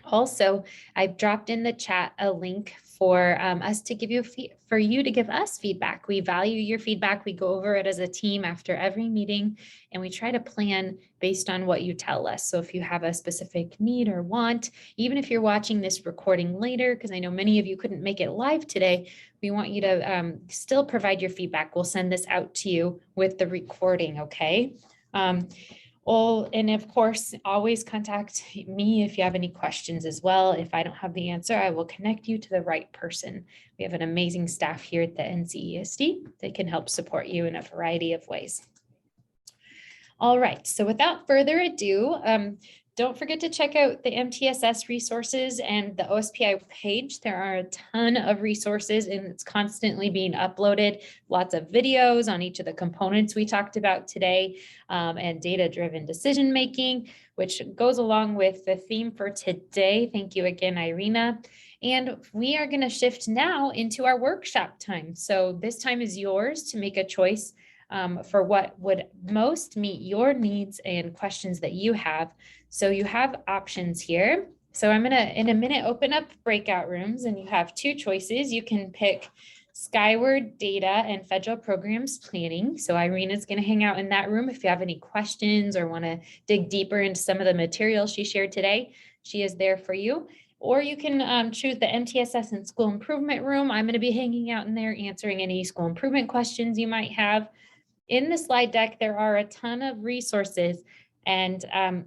Also, I've dropped in the chat a link for us to give you for you to give us feedback. We value your feedback. We go over it as a team after every meeting, and we try to plan based on what you tell us. So if you have a specific need or want, even if you're watching this recording later, because I know many of you couldn't make it live today, we want you to still provide your feedback. We'll send this out to you with the recording, okay? And of course, always contact me if you have any questions as well. If I don't have the answer, I will connect you to the right person. We have an amazing staff here at the NCESD that can help support you in a variety of ways. All right, so without further ado, don't forget to check out the MTSS resources and the OSPI page. There are a ton of resources and it's constantly being uploaded. Lots of videos on each of the components we talked about today, and data-driven decision-making, which goes along with the theme for today. Thank you again, Irina. And we are going to shift now into our workshop time. So this time is yours to make a choice for what would most meet your needs and questions that you have. So you have options here. So I'm gonna, in a minute, open up breakout rooms and you have two choices. You can pick Skyward Data and Federal Programs Planning. So Irene is gonna hang out in that room. If you have any questions or wanna dig deeper into some of the material she shared today, she is there for you. Or you can choose the MTSS and School Improvement Room. I'm gonna be hanging out in there answering any school improvement questions you might have. In the slide deck, there are a ton of resources. And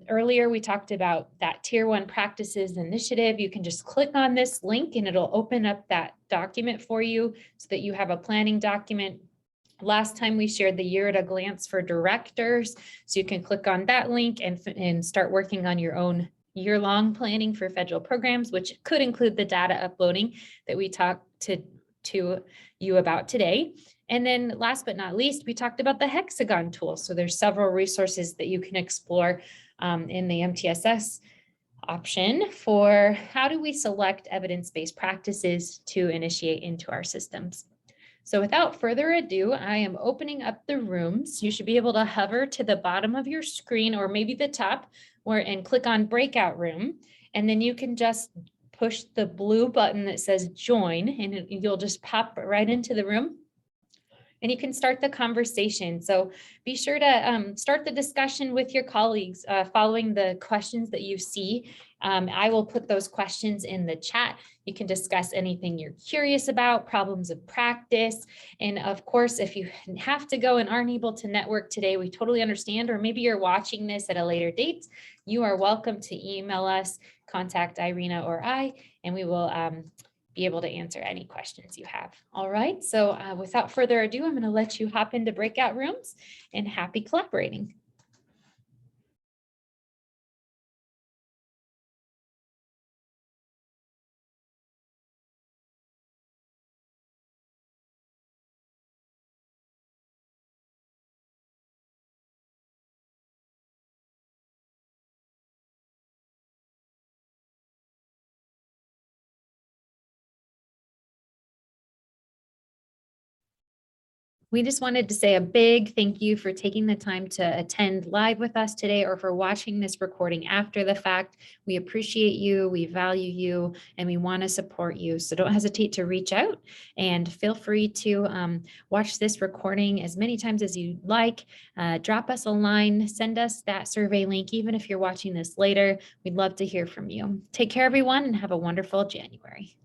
earlier we talked about that Tier 1 Practices Initiative. You can just click on this link and it'll open up that document for you so that you have a planning document. Last time we shared the year at a glance for directors. So you can click on that link and start working on your own year-long planning for federal programs, which could include the data uploading that we talked to you about today. And then last but not least, we talked about the Hexagon tool. So there's several resources that you can explore in the MTSS option for how do we select evidence-based practices to initiate into our systems. So without further ado, I am opening up the rooms. You should be able to hover to the bottom of your screen or maybe the top and click on breakout room. And then you can just push the blue button that says join and you'll just pop right into the room. And you can start the conversation. So be sure to start the discussion with your colleagues following the questions that you see. I will put those questions in the chat. You can discuss anything you're curious about, problems of practice. And of course, if you have to go and aren't able to network today, we totally understand, or maybe you're watching this at a later date, you are welcome to email us, contact Irina or I, and we will be able to answer any questions you have. All right, so without further ado, I'm going to let you hop into breakout rooms and happy collaborating. We just wanted to say a big thank you for taking the time to attend live with us today or for watching this recording after the fact. We appreciate you, we value you, and we want to support you. So don't hesitate to reach out and feel free to watch this recording as many times as you like. Drop us a line, send us that survey link, even if you're watching this later. We'd love to hear from you. Take care, everyone, and have a wonderful January.